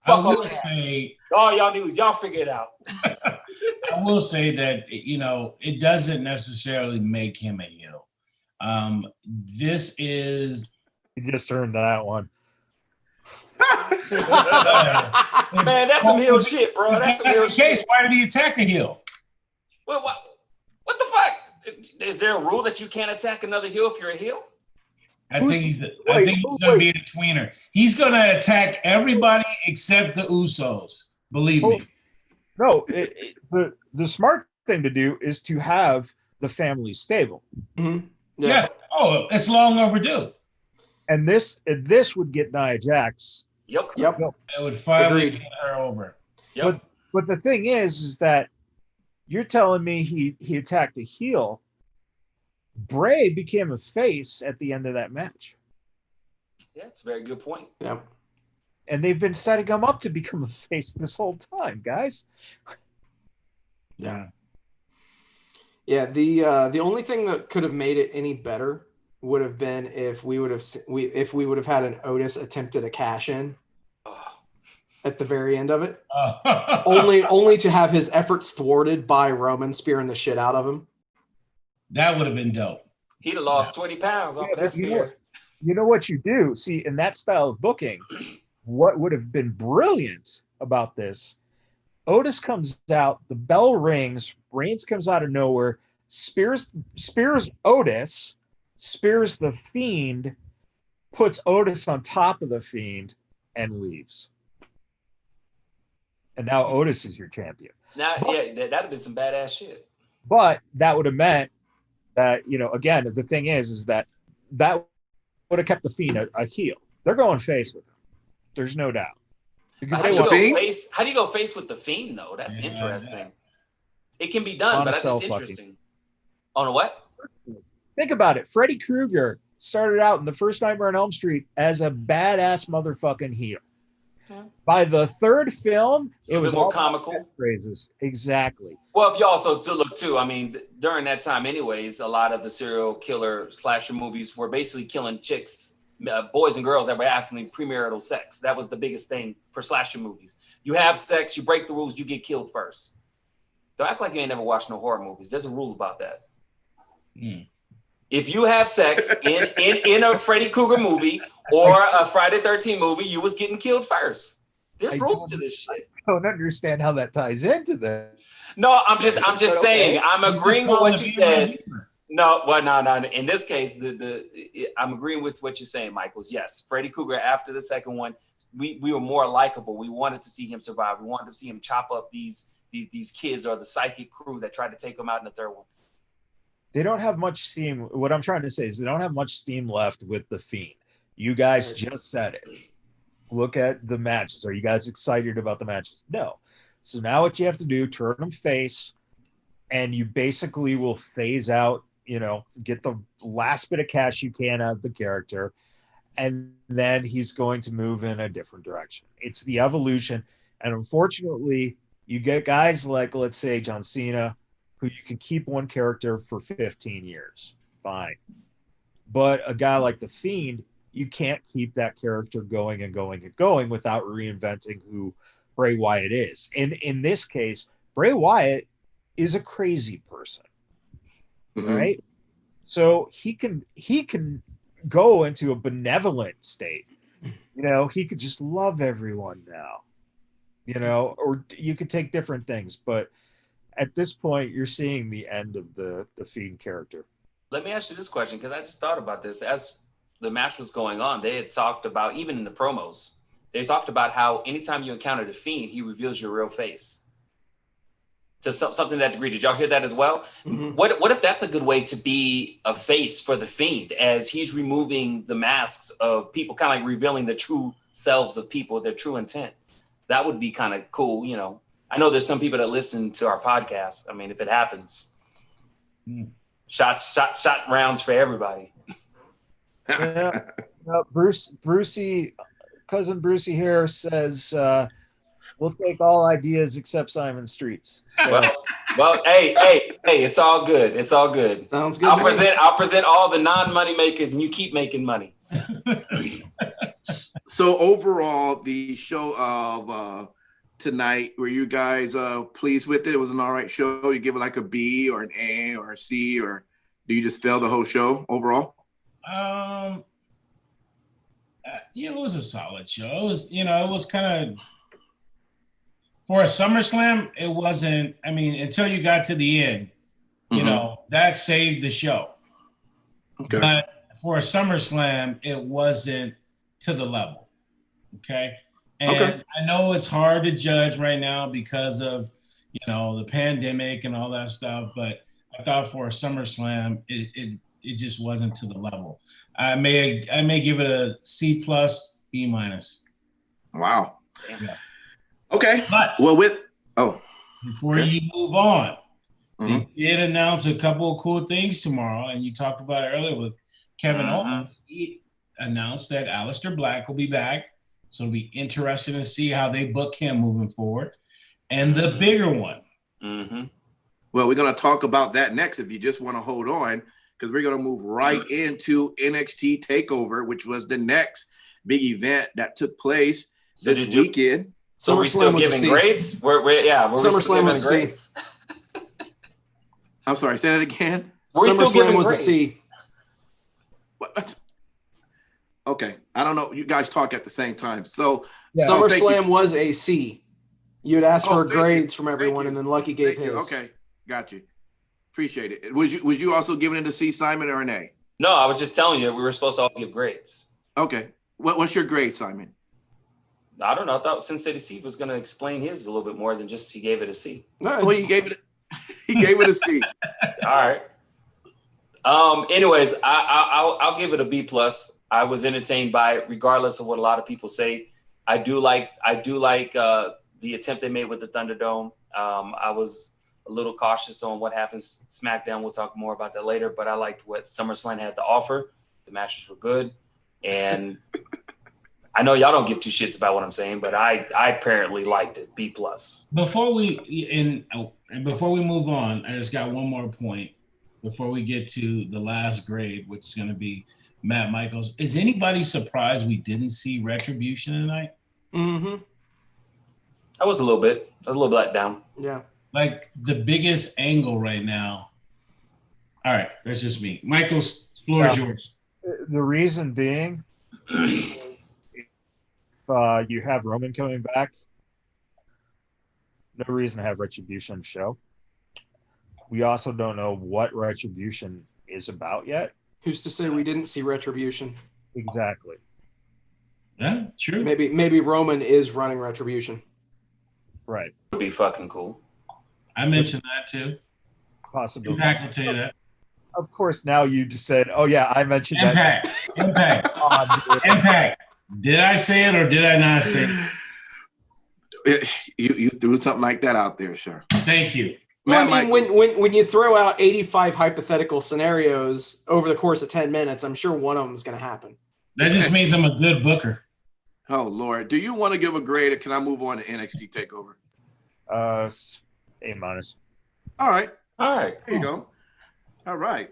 Fuck, I will say, all y'all do is y'all figure it out. I will say that, you know, it doesn't necessarily make him a heel. This is. You just earned that one. Man, that's some heel shit, bro. That's some heel shit. Why did he attack a heel? Well, what the fuck? Is there a rule that you can't attack another heel if you're a heel? I think he's going to be the tweener. He's going to attack everybody except the Usos. Believe me. No, the smart thing to do is to have the family stable. Mm-hmm. Yeah. Oh, it's long overdue. And this would get Nia Jax. Yep. It would finally get her over. Yep. But the thing is that you're telling me he attacked a heel. Bray became a face at the end of that match. Yeah, it's a very good point. Yeah. And they've been setting him up to become a face this whole time, guys. Yeah. Yeah, the only thing that could have made it any better would have been if we would have had an Otis attempted a cash in at the very end of it. Only to have his efforts thwarted by Roman spearing the shit out of him. That would have been dope. He'd have lost 20 pounds off of that spear. You know what you do? See, in that style of booking, what would have been brilliant about this, Otis comes out, the bell rings, Reigns comes out of nowhere, spears Otis, spears the Fiend, puts Otis on top of the Fiend, and leaves. And now Otis is your champion. That'd have been some badass shit. But that would have meant that, you know, again, the thing is that would have kept the Fiend a heel. They're going face with him. There's no doubt. Because how do you go face with the Fiend, though? That's interesting. Yeah. It can be done, but that's interesting. On a what? Think about it. Freddy Krueger started out in the first Nightmare on Elm Street as a badass motherfucking heel. Okay. By the third film, it was more comical. Phrases. Exactly. Well, if you also look too, I mean, during that time anyways, a lot of the serial killer slasher movies were basically killing chicks boys and girls that were having premarital sex. That was the biggest thing for slasher movies. You have sex, you break the rules, you get killed first. Don't act like you ain't never watched no horror movies. There's a rule about that. If you have sex in a Freddy Krueger movie or a Friday 13 movie, you was getting killed first. There's rules to this shit. I don't understand how that ties into that. No, I'm just saying. I'm agreeing with what you said. No. In this case, I'm agreeing with what you're saying, Michaels. Yes, Freddy Krueger after the second one, we were more likable. We wanted to see him survive. We wanted to see him chop up these kids or the psychic crew that tried to take him out in the third one. They don't have much steam. What I'm trying to say is they don't have much steam left with The Fiend. You guys just said it. Look at the matches. Are you guys excited about the matches? No. So now what you have to do, turn them face, and you basically will phase out, get the last bit of cash you can out of the character, and then he's going to move in a different direction. It's the evolution. And unfortunately, you get guys like, let's say, John Cena, who you can keep one character for 15 years. Fine. But a guy like The Fiend, you can't keep that character going and going and going without reinventing who Bray Wyatt is. And in this case, Bray Wyatt is a crazy person, right? So he can go into a benevolent state. He could just love everyone now, or you could take different things. But at this point, you're seeing the end of the Fiend character. Let me ask you this question, because I just thought about this. As the match was going on, they had talked about, even in the promos, they talked about how anytime you encounter the Fiend, he reveals your real face. To something to that degree. Did y'all hear that as well? Mm-hmm. What if that's a good way to be a face for the Fiend, as he's removing the masks of people, kind of like revealing the true selves of people, their true intent? That would be kind of cool, I know there's some people that listen to our podcast. I mean, if it happens, shot rounds for everybody. Cousin Brucey here says, we'll take all ideas except Simon Street's. So. Well, hey, it's all good. It's all good. Sounds good. I'll present all the non-money makers, and you keep making money. So overall, the show of tonight, were you guys pleased with it? It was an all right show. You give it like a B or an A or a C, or do you just fail the whole show overall? It was a solid show. It was, it was kind of, for a SummerSlam, it wasn't, until you got to the end, that saved the show. Okay. But for a SummerSlam, it wasn't to the level. Okay. And I know it's hard to judge right now because of, the pandemic and all that stuff, but I thought for a SummerSlam, it just wasn't to the level. I may give it a C+, B-. Wow. Yeah. Okay. But before you move on, they did announce a couple of cool things tomorrow, and you talked about it earlier with Kevin Owens. He announced that Aleister Black will be back. So it'll be interesting to see how they book him moving forward. And the bigger one. Well, we're going to talk about that next if you just want to hold on, because we're going to move right into NXT TakeOver, which was the next big event that took place this weekend. So we're still giving grades? We're SummerSlam was grades. I'm sorry, say that again. We're still giving was grades. A C. What? Okay, I don't know. You guys talk at the same time. So SummerSlam was a C. You'd ask for grades from everyone, and then Lucky gave his. Okay, got you. Appreciate it. Was you also giving it a C, Simon, or an A? No, I was just telling you we were supposed to all give grades. Okay. What's your grade, Simon? I don't know. I thought Sin City Steve was going to explain his a little bit more than just he gave it a C. Well, he gave it a C. All right. Anyways, I'll give it a B+. I was entertained by it, regardless of what a lot of people say. I do like the attempt they made with the Thunderdome. I was a little cautious on what happens SmackDown. We'll talk more about that later, but I liked what SummerSlam had to offer. The matches were good, and I know y'all don't give two shits about what I'm saying, but I apparently liked it. B+. Before we move on, I just got one more point. before we get to the last grade, which is going to be Matt Michaels. Is anybody surprised we didn't see Retribution tonight? Mm-hmm. I was a little bit let down. Yeah. Like the biggest angle right now. All right, that's just me. Michaels, floor is yours. The reason being, if you have Roman coming back, no reason to have Retribution show. We also don't know what Retribution is about yet. Who's to say we didn't see Retribution? Exactly. Yeah, true. Maybe Roman is running Retribution. Right. Would be fucking cool. I mentioned that too. Possibly. Impact will tell you that. Of course, now you just said, "Oh yeah, I mentioned Impact. that." Impact. Impact. Did I say it or did I not say it? You threw something like that out there, sure. Thank you. Well, I mean, when you throw out 85 hypothetical scenarios over the course of 10 minutes, I'm sure one of them is going to happen. That just means I'm a good booker. Oh Lord, do you want to give a grade, or can I move on to NXT Takeover? A-. All right. There you go. All right.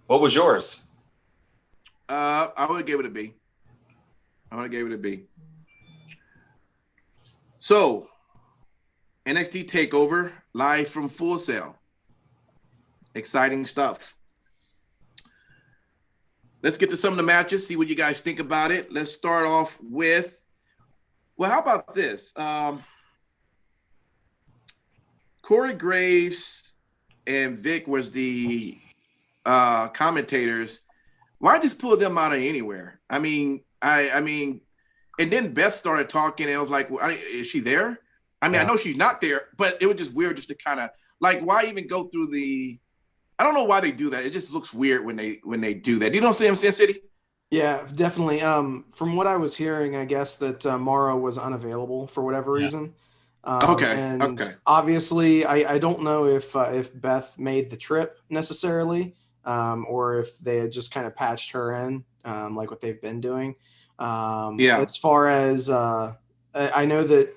What was yours? I would give it a B. So, NXT Takeover live from Full Sail. Exciting stuff. Let's get to some of the matches, see what you guys think about it. Let's start off with, well, how about this? Corey Graves and Vic was the commentators. Why just pull them out of anywhere? I mean, and then Beth started talking, and I was like, well, is she there? I mean, I know she's not there, but it was just weird just to kind of, like, why even go through the, I don't know why they do that. It just looks weird when they do that. You know what I'm saying, Sin City? Yeah, definitely. From what I was hearing, I guess that Mara was unavailable for whatever reason. And obviously, I don't know if Beth made the trip necessarily, or if they had just kind of patched her in, like what they've been doing. As far as I know that,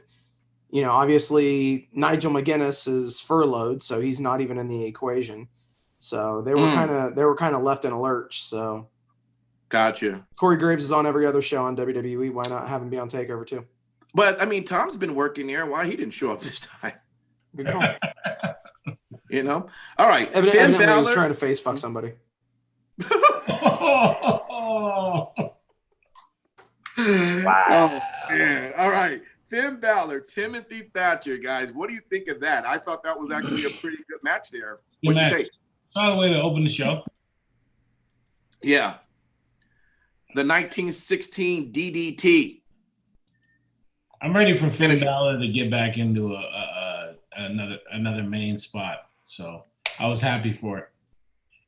you know, obviously Nigel McGuinness is furloughed, so he's not even in the equation. So they were kind of left in a lurch. So, gotcha. Corey Graves is on every other show on WWE. Why not have him be on Takeover too? But I mean, Tom's been working there. Why he didn't show up this time? Good call. You know. All right. Evidently, he was trying to face fuck somebody. Wow. Oh, man. All right. Finn Balor, Timothy Thatcher, guys. What do you think of that? I thought that was actually a pretty good match there. What'd you take? Solid way to open the show. Yeah. The 1916 DDT. I'm ready for Finn Balor to get back into another main spot. So I was happy for it.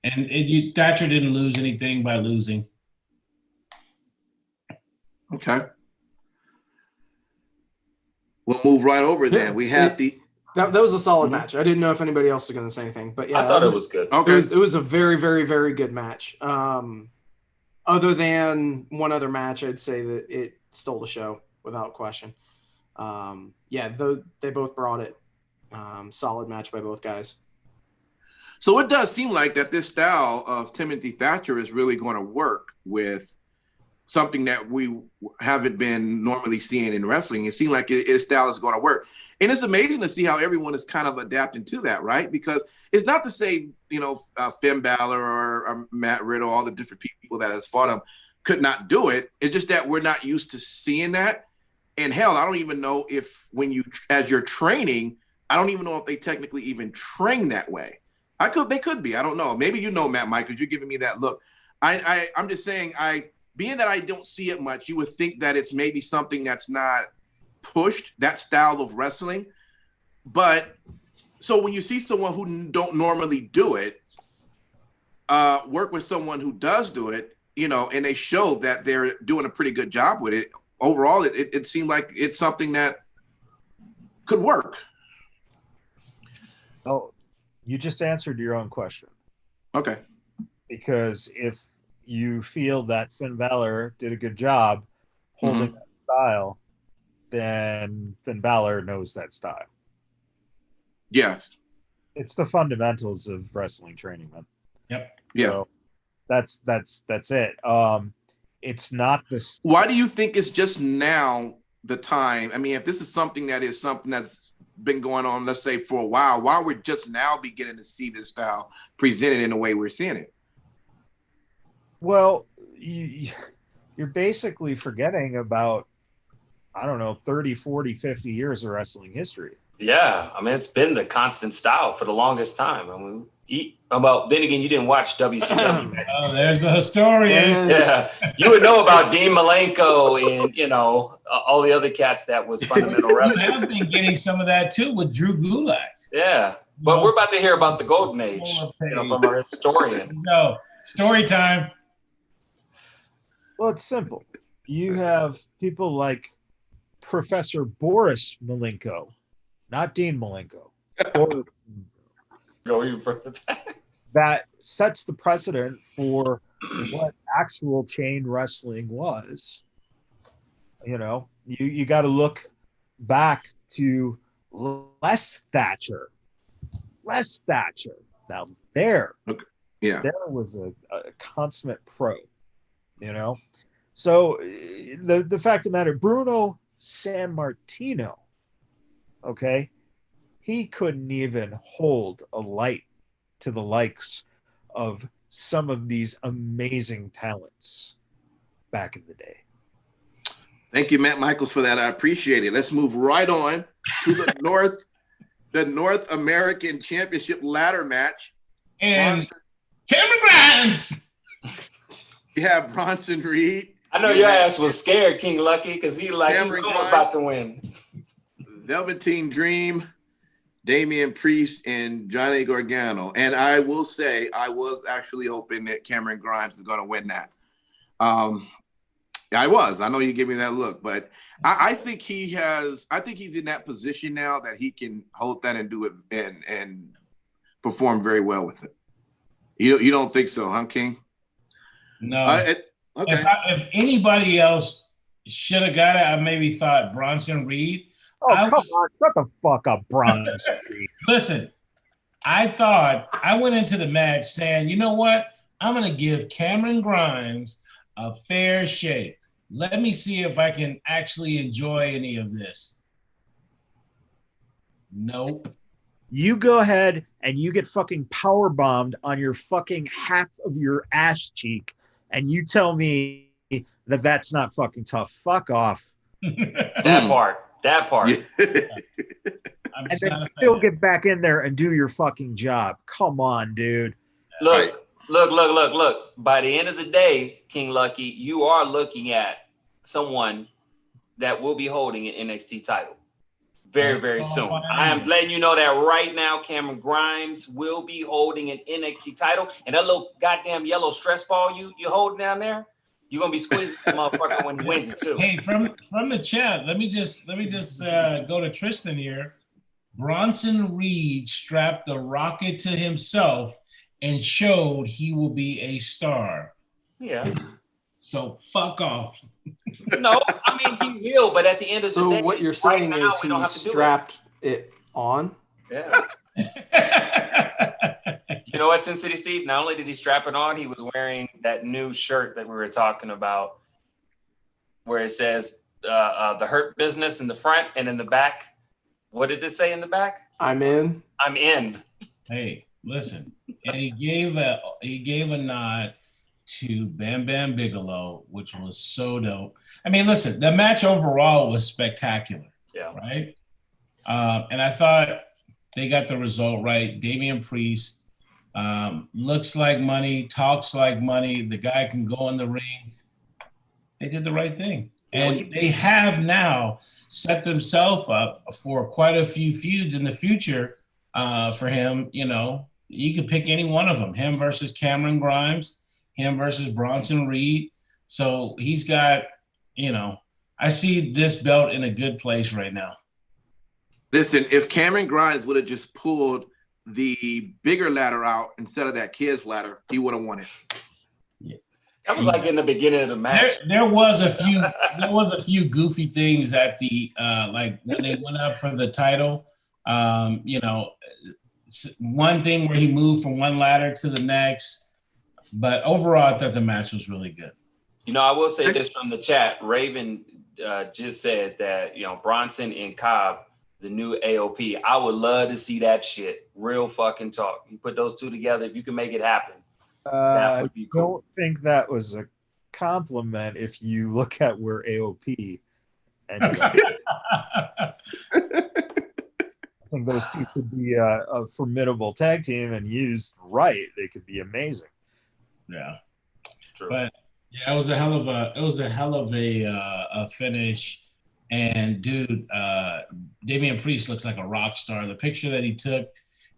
And Thatcher didn't lose anything by losing. Okay. We'll move right over then. We have that was a solid match. I didn't know if anybody else was going to say anything, but yeah, I thought it was good. Okay. It was a very, very, very good match. Other than one other match, I'd say that it stole the show without question. They both brought it. Solid match by both guys. So it does seem like that this style of Timothy Thatcher is really going to work with something that we haven't been normally seeing in wrestling. It seems like his style is going to work. And it's amazing to see how everyone is kind of adapting to that, right? Because it's not to say, you know, Finn Balor or Matt Riddle, all the different people that has fought him could not do it. It's just that we're not used to seeing that. And hell, I don't even know if as you're training, I don't even know if they technically even train that way. They could be. I don't know. Maybe you know, Matt Mike, because you're giving me that look. I'm just saying, being that I don't see it much, you would think that it's maybe something that's not pushed, that style of wrestling. But so when you see someone who don't normally do it, work with someone who does do it, you know, and they show that they're doing a pretty good job with it, overall, it seemed like it's something that could work. Oh, you just answered your own question. Okay. Because if you feel that Finn Balor did a good job holding that style, then Finn Balor knows that style. Yes. It's the fundamentals of wrestling training, man. Yep. Yeah. So that's it. It's not this. Why do you think it's just now the time? I mean, if this is something that's been going on, let's say for a while, why we're just now beginning to see this style presented in the way we're seeing it? Well, you're basically forgetting about, I don't know, 30, 40, 50 years of wrestling history. Yeah, I mean, it's been the constant style for the longest time. I mean, then again, you didn't watch WCW. Oh, there's the historian. Yeah, you would know about Dean Malenko and all the other cats that was fundamental wrestling. You have been getting some of that too with Drew Gulak. Yeah, but we're about to hear about the golden age, from our historian. No, story time. Well, it's simple. You have people like Professor Boris Malenko, not Dean Malenko. Go even further back. That sets the precedent for what actual chain wrestling was. You got to look back to Les Thatcher. Now there was a consummate pro. So the fact of the matter, Bruno Sammartino, okay, he couldn't even hold a light to the likes of some of these amazing talents back in the day. Thank you, Matt Michaels, for that. I appreciate it. Let's move right on to the North American Championship ladder match. And Cameron Grimes. You have Bronson Reed. I know your ass was scared, King Lucky, because he was almost about to win. Velveteen Dream, Damian Priest, and Johnny Gargano. And I will say, I was actually hoping that Cameron Grimes is going to win that. I was. I know you gave me that look, but I think he's in that position now that he can hold that and do it and perform very well with it. You don't think so, huh, King? No. Okay. If anybody else should have got it, I maybe thought Bronson Reed. Oh, come on. Shut the fuck up, Bronson Reed. Listen, I went into the match saying, you know what? I'm going to give Cameron Grimes a fair shake. Let me see if I can actually enjoy any of this. Nope. You go ahead and you get fucking power bombed on your fucking half of your ass cheek, and you tell me that that's not fucking tough. Fuck off. That part. Yeah. And then still get back in there and do your fucking job. Come on, dude. Look. By the end of the day, King Lucky, you are looking at someone that will be holding an NXT title very, very soon. I am letting you know that right now. Cameron Grimes will be holding an NXT title, and that little goddamn yellow stress ball you holding down there, you're gonna be squeezing the motherfucker when he wins it too. Hey, from the chat, let me just go to Tristan here. Bronson Reed strapped the rocket to himself and showed he will be a star. Yeah. So fuck off. No, I mean he will, but at the end of the day, so what you're saying right now, is he strapped it on? Yeah. You know what, Sin City Steve? Not only did he strap it on, he was wearing that new shirt that we were talking about, where it says the Hurt Business in the front and in the back. What did this say in the back? I'm in. I'm in. Hey, listen, and he gave a nod to Bam Bam Bigelow, which was so dope. I mean, listen, the match overall was spectacular. Yeah. Right. And I thought they got the result right. Damian Priest looks like money, talks like money. The guy can go in the ring. They did the right thing. And they have now set themselves up for quite a few feuds in the future for him. You know, you could pick any one of them, him versus Cameron Grimes, him versus Bronson Reed. So he's got, I see this belt in a good place right now. Listen, if Cameron Grimes would have just pulled the bigger ladder out instead of that kid's ladder, he would have won it. That was like in the beginning of the match. There was a few goofy things at the like when they went up for the title. one thing where he moved from one ladder to the next. But overall, I thought the match was really good. You know, I will say this from the chat. Raven just said that, you know, Bronson and Cobb, the new AOP. I would love to see that shit. Real fucking talk. You put those two together, if you can make it happen, that would be cool. I don't think that was a compliment if you look at where AOP ended up. I think those two could be a formidable tag team, and used right, they could be amazing. Yeah, True. But yeah, it was a hell of a finish. And dude, Damian Priest looks like a rock star. The picture that he took,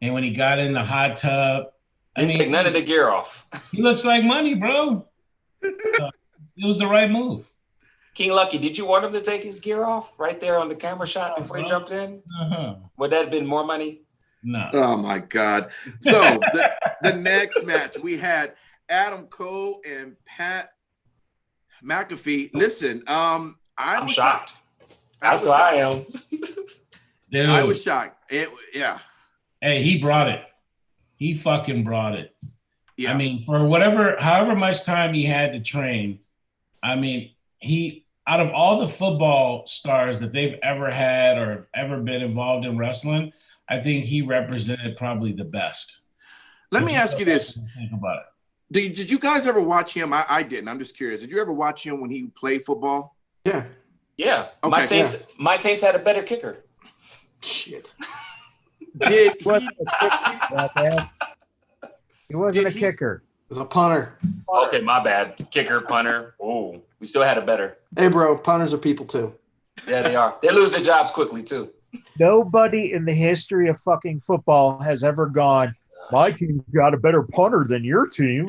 and when he got in the hot tub, Didn't take none of the gear off. He looks like money, bro. It was the right move. King Lucky, did you want him to take his gear off right there on the camera shot before he jumped in? Would that have been more money? No. Oh my God. So the next match, we had Adam Cole and Pat McAfee. Listen, I'm shocked. That's who I am. Dude, I was shocked. Yeah. Hey, he brought it. He fucking brought it. Yeah. I mean, for however much time he had to train, I mean, he, out of all the football stars that they've ever had or ever been involved in wrestling, I think he represented probably the best. Let me ask you this. Think about it. Did you guys ever watch him? I didn't. I'm just curious. Did you ever watch him when he played football? Yeah. Yeah. Okay. My Saints had a better kicker. Shit. Did he wasn't a kicker. It was a punter. Okay, my bad. Kicker, punter. Oh, we still had a better. Hey, bro, punters are people too. Yeah, they are. They lose their jobs quickly too. Nobody in the history of fucking football has ever gone, my team got a better punter than your team.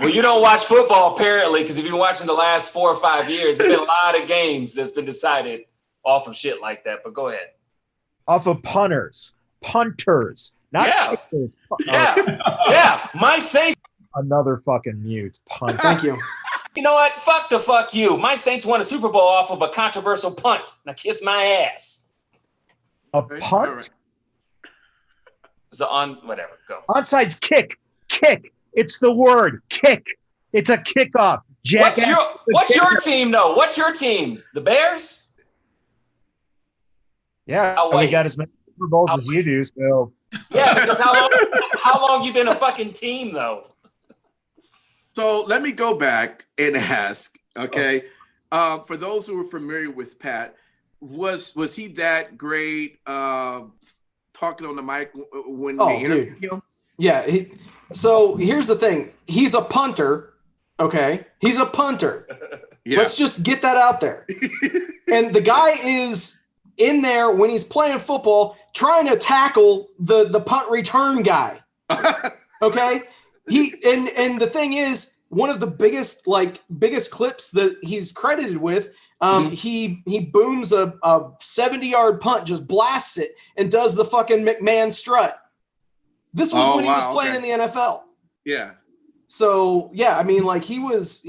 Well, you don't watch football apparently, because if you've been watching the last 4 or 5 years, there's been a lot of games that's been decided off of shit like that. But go ahead. Off of punters, not kickers. Yeah. My Saints. Another fucking mute punt. Thank you. You know what? Fuck you. My Saints won a Super Bowl off of a controversial punt. Now kiss my ass. A punt? Right. It's whatever. Go. Onside's kick. It's the word kick. It's a kickoff. What's your team though? What's your team? The Bears? Yeah, we got as many Super Bowls as you do. So yeah, because how long you been a fucking team though? So let me go back and ask. Okay, for those who are familiar with Pat, was he that great talking on the mic when they interviewed him? Yeah. So here's the thing. He's a punter. Okay. He's a punter. Yeah. Let's just get that out there. And the guy is in there when he's playing football, trying to tackle the punt return guy. Okay. And the thing is, one of the biggest clips that he's credited with, he booms a 70-yard punt, just blasts it, and does the fucking McMahon strut. This was when he was playing in the NFL. Yeah. So yeah, I mean, like he was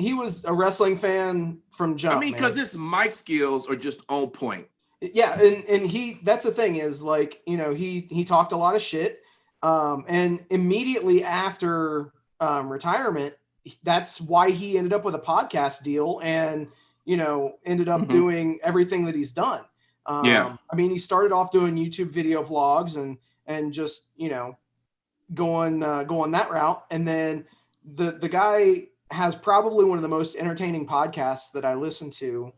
a wrestling fan from jump. I mean, because his mic skills are just on point. Yeah, and that's the thing is, like, you know, he talked a lot of shit, and immediately after retirement, that's why he ended up with a podcast deal and, you know, ended up doing everything that he's done. I mean, he started off doing YouTube video vlogs and just, you know, going that route. And then the guy has probably one of the most entertaining podcasts that I listen to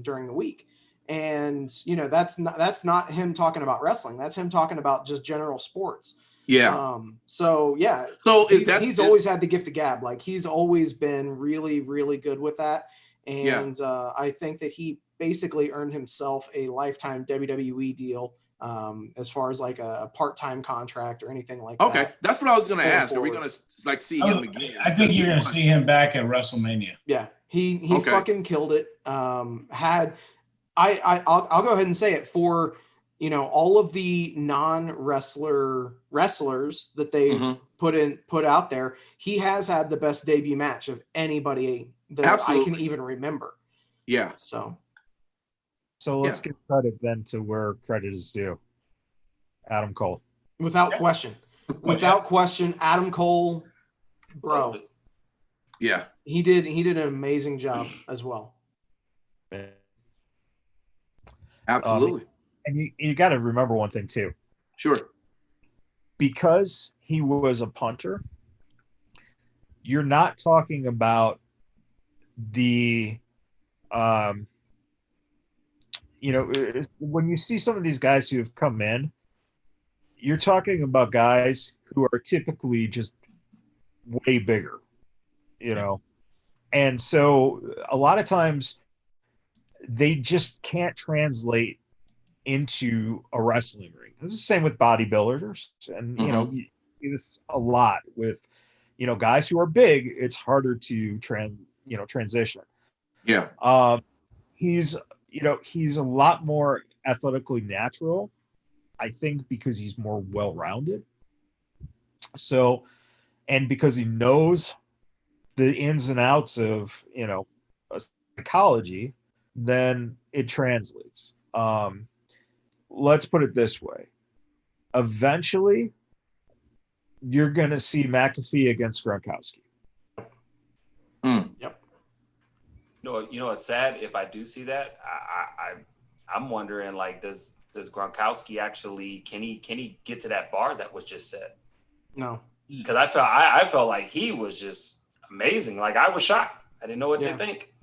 during the week. And, you know, that's not him talking about wrestling. That's him talking about just general sports. Yeah. So yeah. So he's always had the gift of gab. Like he's always been really, really good with that. And I think that he basically earned himself a lifetime WWE deal, as far as like a part-time contract or anything like that. Okay. That's what I was going to ask. Are we going to like see him again? I think you're going to see him back at WrestleMania. Yeah. He fucking killed it. I'll go ahead and say it for, you know, all of the wrestlers that they've put out there. He has had the best debut match of anybody that I can even remember. Yeah. So let's give credit then to where credit is due. Adam Cole. Without question. Without question, Adam Cole, bro. Yeah. He did an amazing job as well. Absolutely. And you got to remember one thing too. Sure. Because he was a punter, you're not talking about the when you see some of these guys who have come in, you're talking about guys who are typically just way bigger, and so a lot of times they just can't translate into a wrestling ring. This is the same with bodybuilders, and you see this a lot with guys who are big. It's harder to transition. Yeah. He's a lot more athletically natural, I think, because he's more well-rounded. So, and because he knows the ins and outs of psychology, then it translates. Let's put it this way. Eventually, you're going to see McAfee against Gronkowski. Yep. You know what's sad? If I do see that, I'm wondering, like, does Gronkowski actually can he get to that bar that was just set? No. Because I felt like he was just amazing. Like, I was shocked. I didn't know what to think.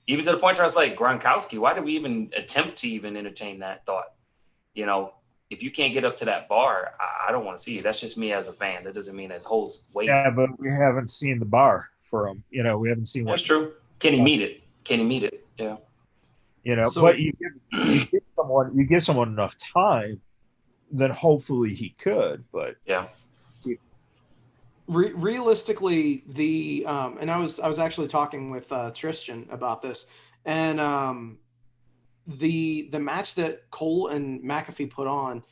Even to the point where I was like, Gronkowski, why did we even attempt to even entertain that thought? If you can't get up to that bar, I don't want to see it. That's just me as a fan. That doesn't mean it holds weight. Yeah, but we haven't seen the bar for him. We haven't seen. That's true. Can he meet it? Yeah. But you give someone enough time, then hopefully he could. But yeah. Realistically, and I was actually talking with Tristan about this, and the match that Cole and McAfee put on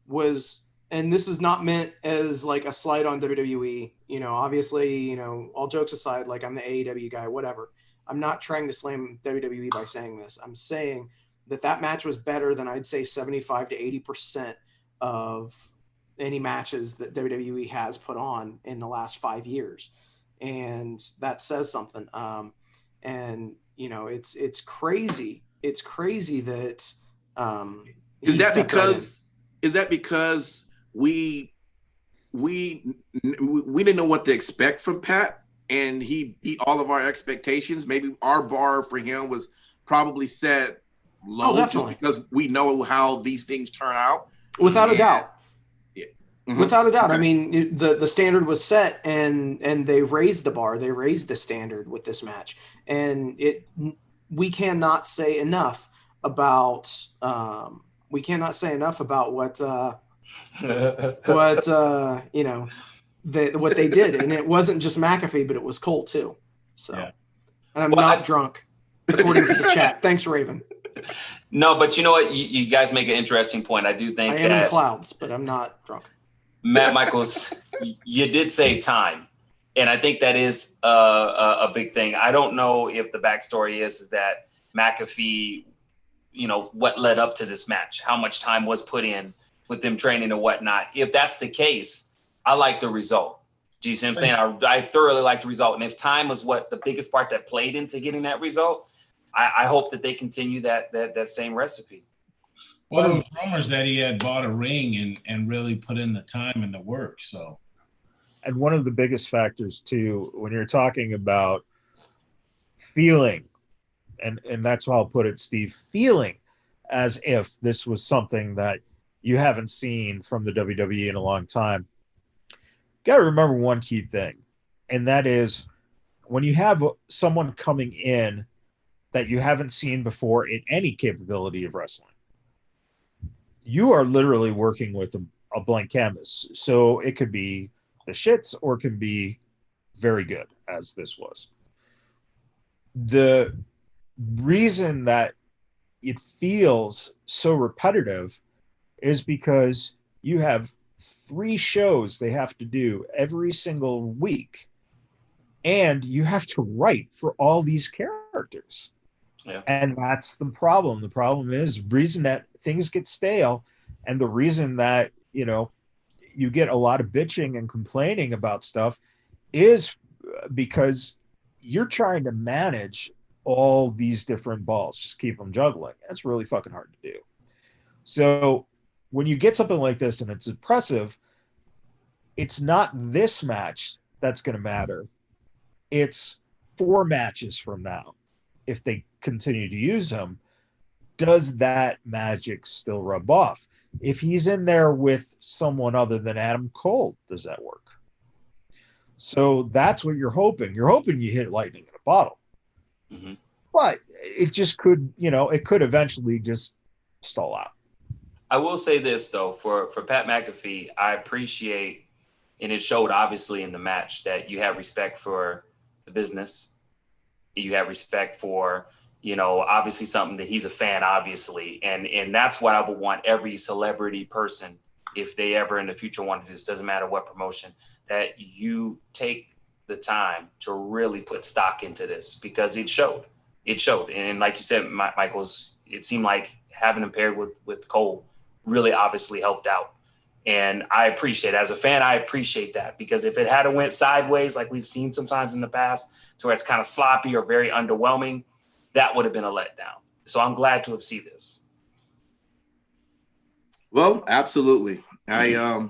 was, and this is not meant as like a slight on WWE, obviously, all jokes aside, like I'm the AEW guy, whatever. I'm not trying to slam WWE by saying this. I'm saying that match was better than I'd say 75 to 80% of any matches that WWE has put on in the last 5 years. And that says something. It's crazy. It's crazy that is that because we didn't know what to expect from Pat, and he beat all of our expectations? Maybe our bar for him was probably set low, just because we know how these things turn out. Without a doubt. Yeah. Mm-hmm. Without a doubt. Okay. I mean, the standard was set, and they raised the bar. They raised the standard with this match, and we cannot say enough about what what they did. And it wasn't just McAfee, but it was Cole too. So, and I'm not drunk, according to the chat. Thanks, Raven. No, but you know what? You guys make an interesting point. I do think I am in the clouds, but I'm not drunk. Matt Michaels, you did say time. And I think that is a big thing. I don't know if the backstory is that McAfee, what led up to this match, how much time was put in with them training and whatnot. If that's the case, I like the result. Do you see what I'm saying? I thoroughly like the result. And if time was what the biggest part that played into getting that result, I hope that they continue that same recipe. Well, there was rumors that he had bought a ring and really put in the time and the work. So, and one of the biggest factors too, when you're talking about feeling, and that's how I'll put it, Steve, feeling as if this was something that you haven't seen from the WWE in a long time. Got to remember one key thing, and that is when you have someone coming in that you haven't seen before in any capability of wrestling, you are literally working with a blank canvas. So it could be the shits or it can be very good, as this was. The reason that it feels so repetitive is because you have 3 shows they have to do every single week, and you have to write for all these characters. Yeah. And that's the problem. The problem is reason that things get stale, and the reason that you get a lot of bitching and complaining about stuff is because you're trying to manage all these different balls, just keep them juggling. That's really fucking hard to do. So when you get something like this and it's impressive, it's not this match that's going to matter. It's 4 matches from now. If they continue to use him, does that magic still rub off? If he's in there with someone other than Adam Cole, does that work? So that's what you're hoping. You're hoping you hit lightning in a bottle. Mm-hmm. But it just could, it could eventually just stall out. I will say this, though, for Pat McAfee, I appreciate, and it showed obviously in the match, that you have respect for the business. You have respect for, obviously something that he's a fan, obviously. And that's what I would want every celebrity person, if they ever in the future want to do this, doesn't matter what promotion, that you take the time to really put stock into this, because it showed. It showed. And like you said, Michael's, it seemed like having him paired with Cole really obviously helped out. And I appreciate, as a fan, I appreciate that, because if it had went sideways, like we've seen sometimes in the past, to where it's kind of sloppy or very underwhelming, that would have been a letdown. So I'm glad to have seen this. Well, absolutely. I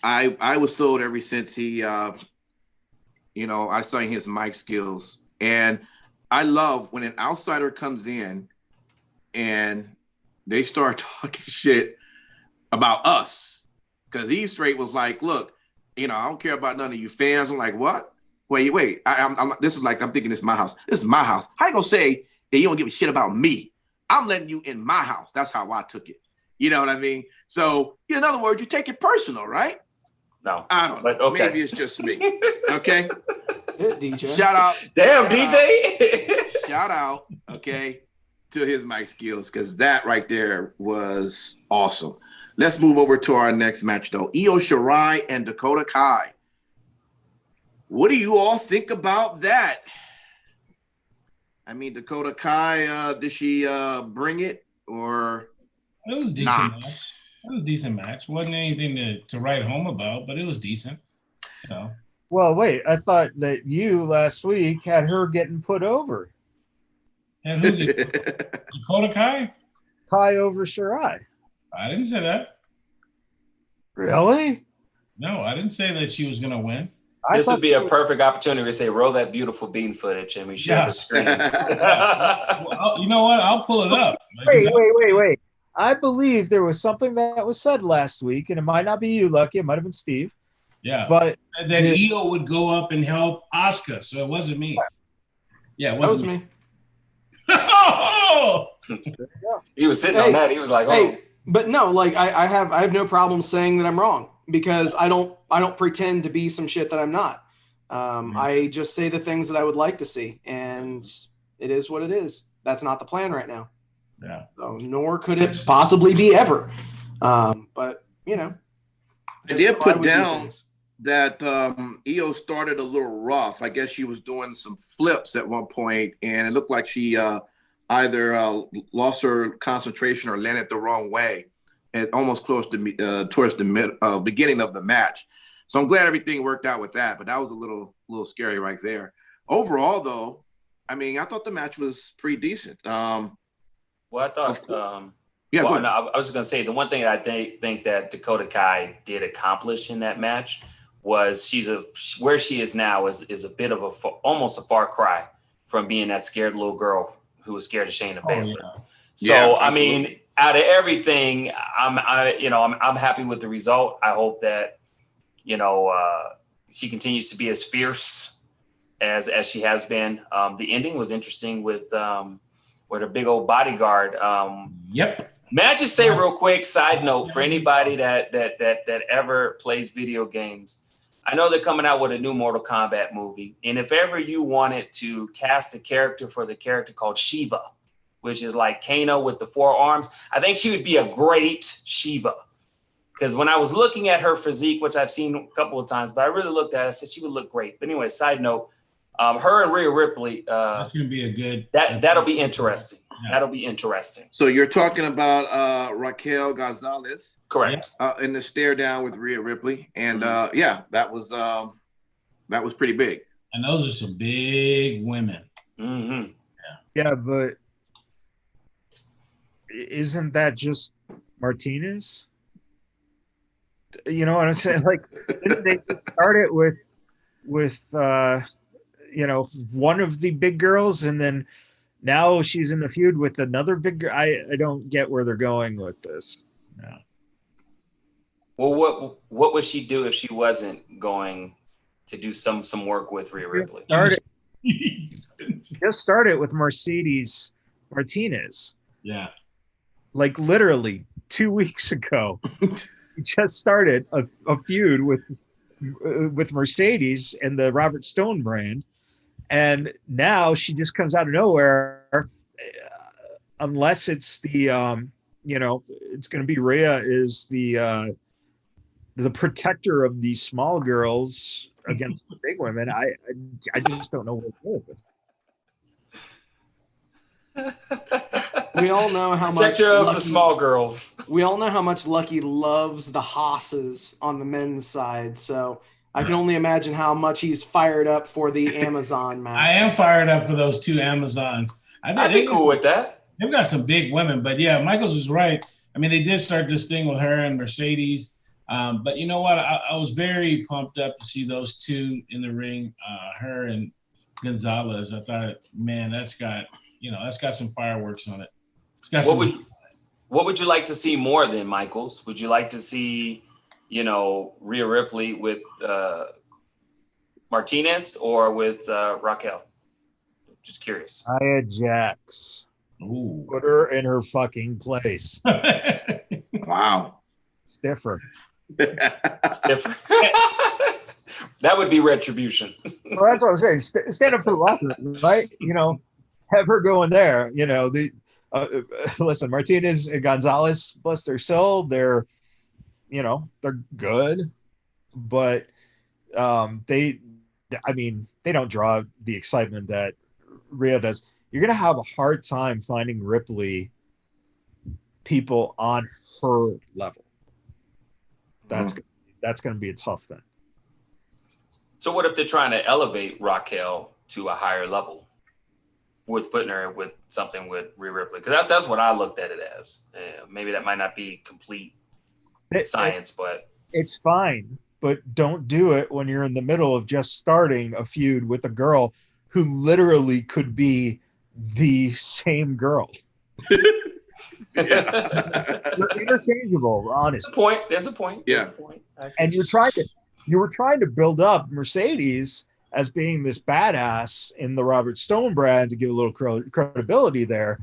was sold ever since he, I saw his mic skills, and I love when an outsider comes in and they start talking shit about us, because he straight was like, look, I don't care about none of you fans. I'm like, what? Wait. I'm thinking this is my house. This is my house. How you gonna say that you don't give a shit about me? I'm letting you in my house. That's how I took it. You know what I mean? So in other words, you take it personal, right? No, I don't know. But okay. Maybe it's just me. Okay. DJ. Shout out. Damn, DJ. Shout out, okay, to his mic skills, because that right there was awesome. Let's move over to our next match, though. Io Shirai and Dakota Kai. What do you all think about that? I mean, Dakota Kai, did she bring it, or it was decent not? Match. It was a decent match. Wasn't anything to write home about, but it was decent. Well, wait. I thought that you last week had her getting put over. And who Dakota Kai? Kai over Shirai. I didn't say that. Really? No, I didn't say that she was going to win. This would be a perfect opportunity to say, roll that beautiful bean footage, and we share the screen. Well, you know what? I'll pull it up. Wait. I believe there was something that was said last week, and it might not be you, Lucky. It might have been Steve. Yeah. But then Io would go up and help Asuka, so it wasn't me. Yeah, it wasn't me. He was sitting on that. He was like, "Oh." But no, like I have no problem saying that I'm wrong, because I don't pretend to be some shit that I'm not. I just say the things that I would like to see, and it is what it is. That's not the plan right now. Yeah. So, nor could it possibly be ever. But I did put down that Io started a little rough. I guess she was doing some flips at one point, and it looked like she either lost her concentration or landed the wrong way, and almost close to towards the beginning of the match. So I'm glad everything worked out with that, but that was a little scary right there. Overall, though, I mean, I thought the match was pretty decent. Well, I thought. No, I was just gonna say the one thing that I think that Dakota Kai did accomplish in that match was where she is now is a bit of almost a far cry from being that scared little girl who was scared of Shayna Baszler. Yeah. So I mean, out of everything, I'm happy with the result. I hope that she continues to be as fierce as she has been. The ending was interesting with her big old bodyguard. Yep. May I just say real quick, side note, for anybody that ever plays video games, I know they're coming out with a new Mortal Kombat movie. And if ever you wanted to cast a character for the character called Shiva, which is like Kano with the 4 arms, I think she would be a great Shiva. Because when I was looking at her physique, which I've seen a couple of times, but I really looked at it, I said she would look great. But anyway, side note, her and Rhea Ripley. That's going to be a good. That'll be interesting. That'll be interesting. So you're talking about Raquel Gonzalez. Correct. In the stare down with Rhea Ripley. And that was pretty big. And those are some big women. Mm-hmm. Yeah, but isn't that just Martinez? You know what I'm saying? Like, didn't they start it with one of the big girls, and then now she's in the feud with another big girl? I don't get where they're going with this. No. Well, what would she do if she wasn't going to do some work with Rhea Ripley? Just started with Mercedes Martinez. Yeah. Like literally 2 weeks ago. He just started a feud with Mercedes and the Robert Stone brand, and now she just comes out of nowhere. Unless it's the it's going to be Rhea is the protector of the small girls against the big women. I just don't know what to do with it. We all know how much Protector of the small girls. We all know how much Lucky loves the hosses on the men's side, so I can only imagine how much he's fired up for the Amazon match. I am fired up for those two Amazons. I'd be cool with that. They've got some big women, but yeah, Michaels is right. I mean, they did start this thing with her and Mercedes, but you know what? I was very pumped up to see those two in the ring, her and Gonzalez. I thought, man, that's got some fireworks on it. What would you like to see more than Michaels? Would you like to see, Rhea Ripley with Martinez or with Raquel? Just curious. Nia Jax. Ooh. Put her in her fucking place. Wow. It's different. It's different. That would be retribution. Well, that's what I'm saying. Stand up for the locker room, right? Have her go in there. Listen, Martinez and Gonzalez, bless their soul, they're good, but they don't draw the excitement that Rhea does. You're gonna have a hard time finding Ripley people on her level. That's gonna be a tough thing. So what if they're trying to elevate Raquel to a higher level with putting her with something with Rhea Ripley? Because that's what I looked at it as. Maybe that might not be complete science, but it's fine. But don't do it when you're in the middle of just starting a feud with a girl who literally could be the same girl. They're interchangeable, honestly. There's a point. Yeah. And you were trying to build up Mercedes as being this badass in the Robert Stone brand to give a little credibility there.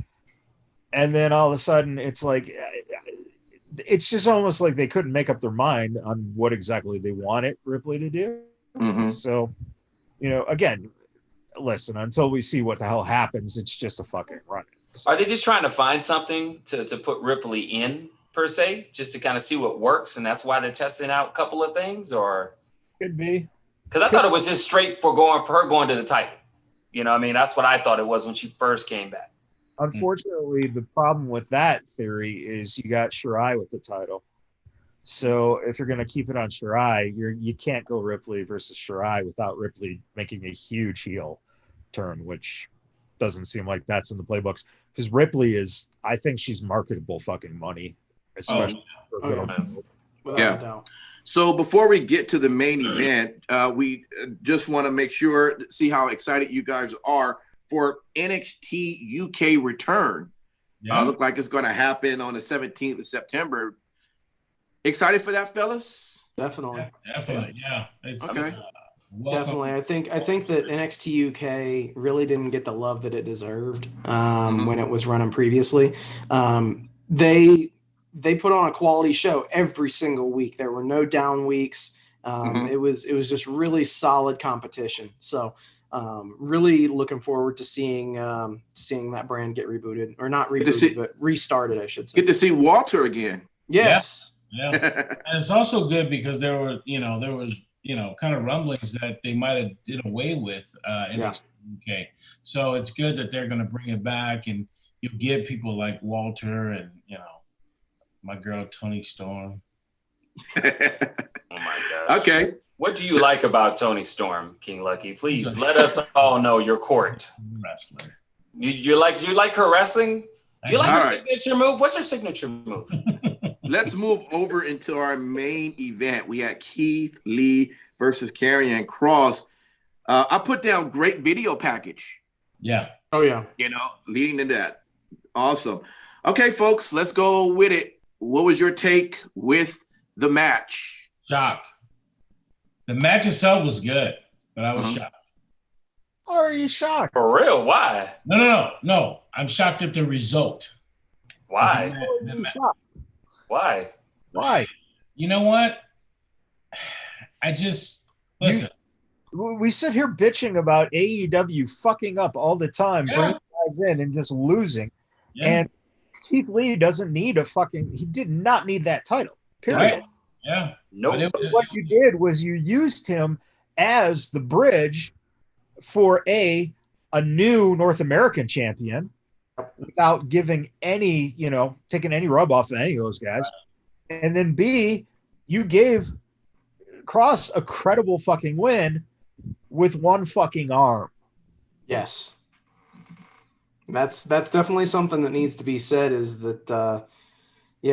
And then all of a sudden it's like, it's just almost like they couldn't make up their mind on what exactly they wanted Ripley to do. Mm-hmm. So, again, listen, until we see what the hell happens, it's just a fucking run. Are they just trying to find something to put Ripley in, per se, just to kind of see what works, and that's why they're testing out a couple of things? Or could be, because I thought it was just straight for her going to the title. That's what I thought it was when she first came back. Unfortunately, the problem with that theory is you got Shirai with the title. So if you're going to keep it on Shirai, you can't go Ripley versus Shirai without Ripley making a huge heel turn, which doesn't seem like that's in the playbooks. Because Ripley I think she's marketable fucking money, especially for a without a doubt. So before we get to the main event, we just want to make sure, see how excited you guys are for NXT UK return. Yeah. Look like it's going to happen on the 17th of September. Excited for that, fellas? Definitely. Definitely, yeah. Okay. Definitely. I think that NXT UK really didn't get the love that it deserved when it was running previously. They put on a quality show every single week. There were no down weeks. It was just really solid competition. So really looking forward to seeing that brand get rebooted, or not rebooted, but restarted, I should say. Get to see Walter again. Yes. Yeah. And it's also good because there was kind of rumblings that they might have did away with NXT UK. So it's good that they're going to bring it back and you get people like Walter and, my girl Tony Storm. Oh my gosh. Okay. What do you like about Tony Storm, King Lucky? Please let us all know your court. Wrestler. You like her wrestling? Do you like her All right. signature move? What's her signature move? Let's move over into our main event. We had Keith Lee versus Karrion Kross. I put down great video package. Yeah. Oh, yeah. Leading to that. Awesome. Okay, folks, let's go with it. What was your take with the match? Shocked. The match itself was good, but I was shocked. Are you shocked? For real? Why? No. I'm shocked at the result. Why? Why? Why? You know what? Listen. We sit here bitching about AEW fucking up all the time, bringing guys in and just losing. Yeah. And Keith Lee he did not need that title, period. Right. Yeah. Nope. What you did was you used him as the bridge for a new North American champion without giving any, taking any rub off of any of those guys. And then B, you gave Kross a credible fucking win with one fucking arm. Yes. That's definitely something that needs to be said, is that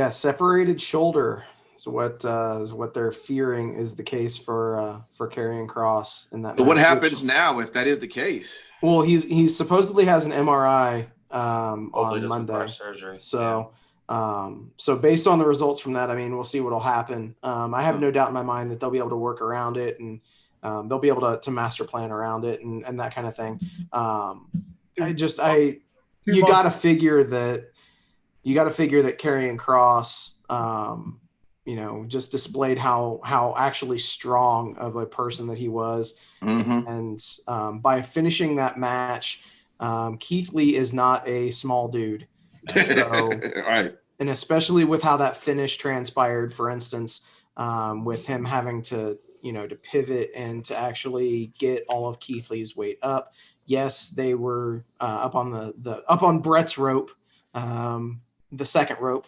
separated shoulder is what they're fearing is the case for Karrion Kross in that match. What happens now if that is the case? Well, he supposedly has an MRI on Monday. Surgery. So so based on the results from that, I mean, we'll see what'll happen. I have no doubt in my mind that they'll be able to work around it, and they'll be able to master plan around it and that kind of thing. You got to figure that Karrion Kross, just displayed how actually strong of a person that he was. And by finishing that match, Keith Lee is not a small dude. So, right. And especially with how that finish transpired, for instance, with him having to pivot and to actually get all of Keith Lee's weight up. Yes, they were up on Brett's rope, the second rope,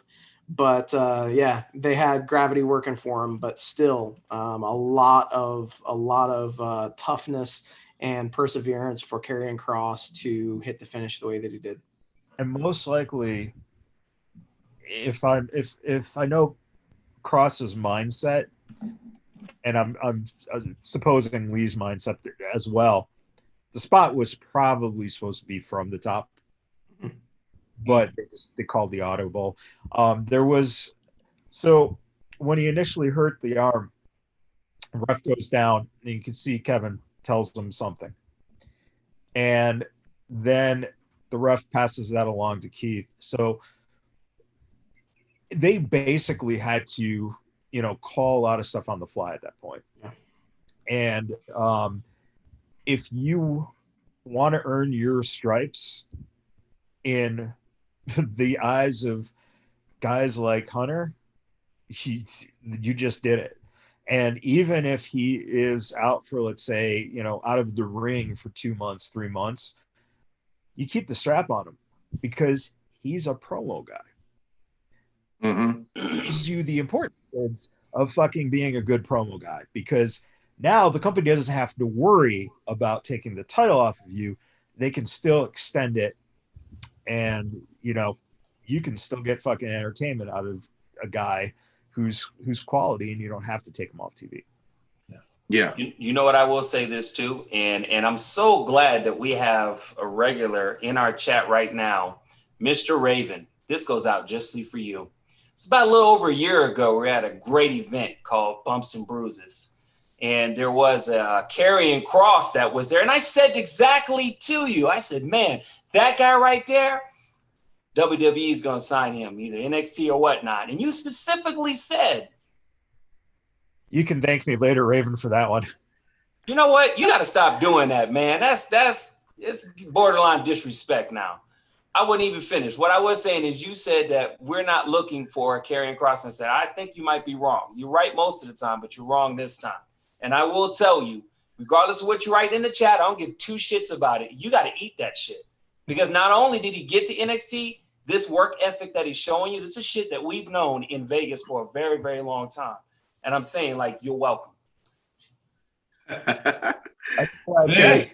but they had gravity working for him. But still, a lot of toughness and perseverance for Karrion Kross to hit the finish the way that he did. And most likely, if I know Kross's mindset, and I'm supposing Lee's mindset as well, the spot was probably supposed to be from the top, but they called the audible. So when he initially hurt the arm, the ref goes down, and you can see Kevin tells him something, and then the ref passes that along to Keith. So they basically had to, call a lot of stuff on the fly at that point. Yeah. And if you want to earn your stripes in the eyes of guys like Hunter, you just did it. And even if he is out for, let's say, out of the ring for 2 months, 3 months, you keep the strap on him because he's a promo guy. Gives you the importance of fucking being a good promo guy, because now the company doesn't have to worry about taking the title off of you. They can still extend it, and you can still get fucking entertainment out of a guy who's quality, and you don't have to take him off TV. Yeah. You know what, I will say this too, and I'm so glad that we have a regular in our chat right now, Mr. Raven. This goes out justly for you. It's about a little over a year ago, we had a great event called Bumps and Bruises. And there was a Karrion Kross that was there. And I said exactly to you, I said, man, that guy right there, WWE is going to sign him, either NXT or whatnot. And you specifically said. You can thank me later, Raven, for that one. You know what? You got to stop doing that, man. It's borderline disrespect now. I wouldn't even finish. What I was saying is you said that we're not looking for Karrion Kross, and I said, I think you might be wrong. You're right most of the time, but you're wrong this time. And I will tell you, regardless of what you write in the chat, I don't give two shits about it. You got to eat that shit. Because not only did he get to NXT, this work ethic that he's showing you, this is shit that we've known in Vegas for a very, very long time. And I'm saying, like, you're welcome. Okay. I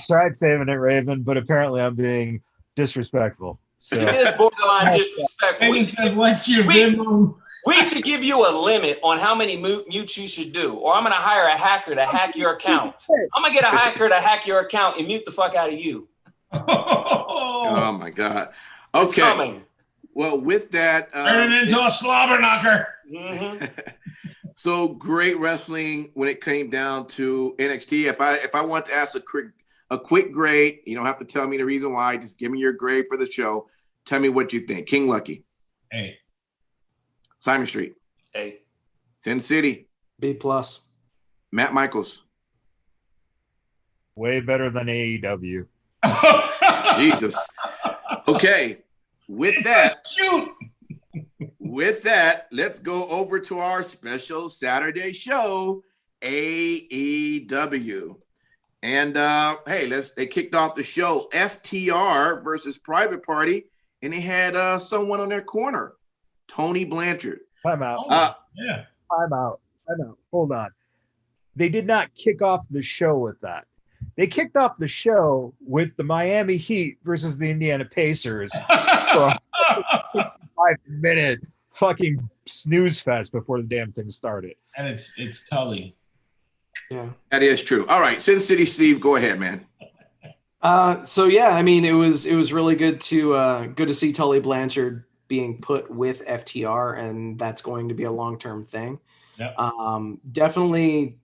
tried saving it, Raven, but apparently I'm being disrespectful. So It is borderline disrespectful. Raven said, "What's your Venmo?" We should give you a limit on how many mutes you should do, or I'm going to hire a hacker to hack your account. I'm going to get a hacker to hack your account and mute the fuck out of you. Oh my God. It's Okay. coming. Well, with that, Turn it into a slobber knocker. Mm-hmm. So great wrestling when it came down to NXT. If I want to ask a quick grade, you don't have to tell me the reason why. Just give me your grade for the show. Tell me what you think. King Lucky. Hey. Simon Street. A. Sin City. B+. Matt Michaels. way better than AEW. Jesus. Okay. With that, shoot. With that, let's go over to our special Saturday show, AEW. And hey, they kicked off the show, FTR versus Private Party, and they had someone on their corner, Tony Blanchard. Time out. Yeah. Time out. Hold on. They did not kick off the show with that. They kicked off the show with the Miami Heat versus the Indiana Pacers for a 5-minute fucking snooze fest before the damn thing started. And it's Tully. Yeah, That is true. All right, Sin City Steve, go ahead, man. So yeah, I mean, it was really good to see Tully Blanchard being put with FTR, and that's going to be a long-term thing. Yep. Definitely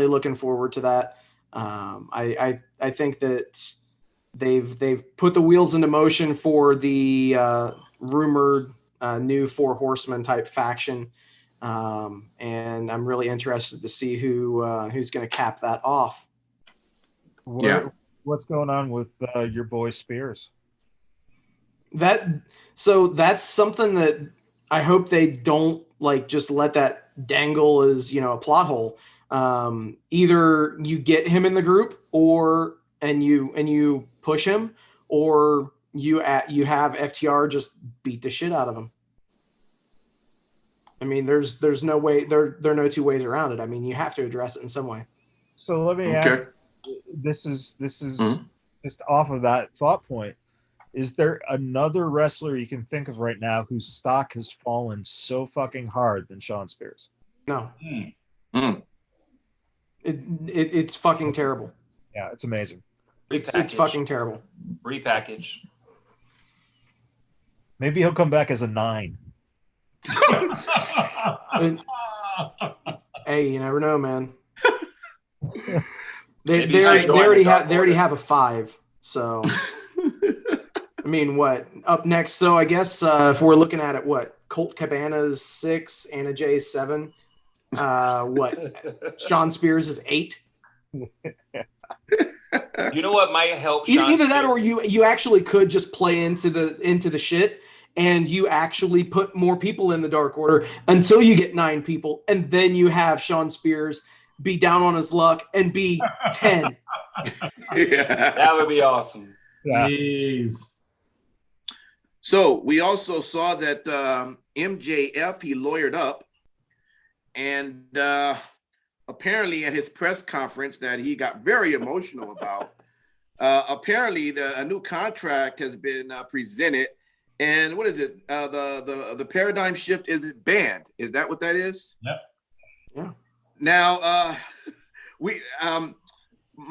looking forward to that. I think that they've put the wheels into motion for the rumored new Four Horsemen type faction, and I'm really interested to see who's going to cap that off. What's going on with your boy Spears? That's something that I hope they don't just let that dangle as a plot hole. Either you get him in the group, and you push him, or you have FTR just beat the shit out of him. I mean, there's no way there are no two ways around it. I mean, you have to address it in some way. So let me ask. This is just off of that thought point. Is there another wrestler you can think of right now whose stock has fallen so fucking hard than Sean Spears? No. It's fucking terrible. Yeah, it's amazing. It's fucking terrible. Repackage. Maybe he'll come back as a 9. Hey, you never know, man. They already have a 5. So I mean, what up next? So I guess if we're looking at it, what Colt Cabana's 6, Anna Jay's 7. What Sean Spears is 8. You know what might help Sean either that, Spears? or you actually could just play into the shit, and you actually put more people in the Dark Order until you get 9 people, and then you have Sean Spears be down on his luck and be 10. That would be awesome. Yeah. Jeez. So we also saw that MJF, he lawyered up, and apparently at his press conference that he got very emotional about, apparently a new contract has been presented. And what is it? The paradigm shift isn't banned. Is that what that is? Yep. Yeah. Now we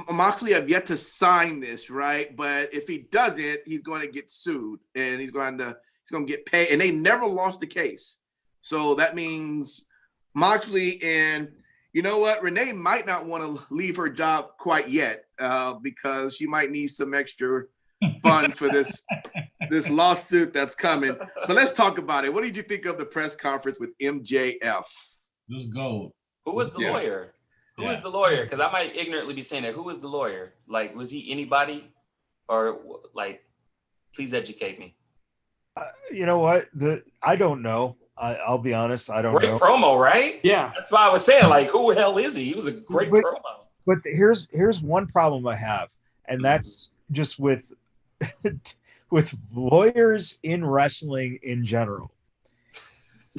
Moxley have yet to sign this, right? But if he doesn't, he's going to get sued, and he's going to get paid. And they never lost the case, so that means Moxley, and you know what, Renee might not want to leave her job quite yet because she might need some extra funds for this lawsuit that's coming. But let's talk about it. What did you think of the press conference with MJF? Let's go. Who was the lawyer? Who was the lawyer? Because I might ignorantly be saying that. Who was the lawyer? Like, was he anybody? Or, like, please educate me. You know what? I don't know. I'll be honest. I don't know. Great promo, right? Yeah. That's why I was saying, like, who the hell is he? He was a great promo. But here's one problem I have, and that's just with with lawyers in wrestling in general.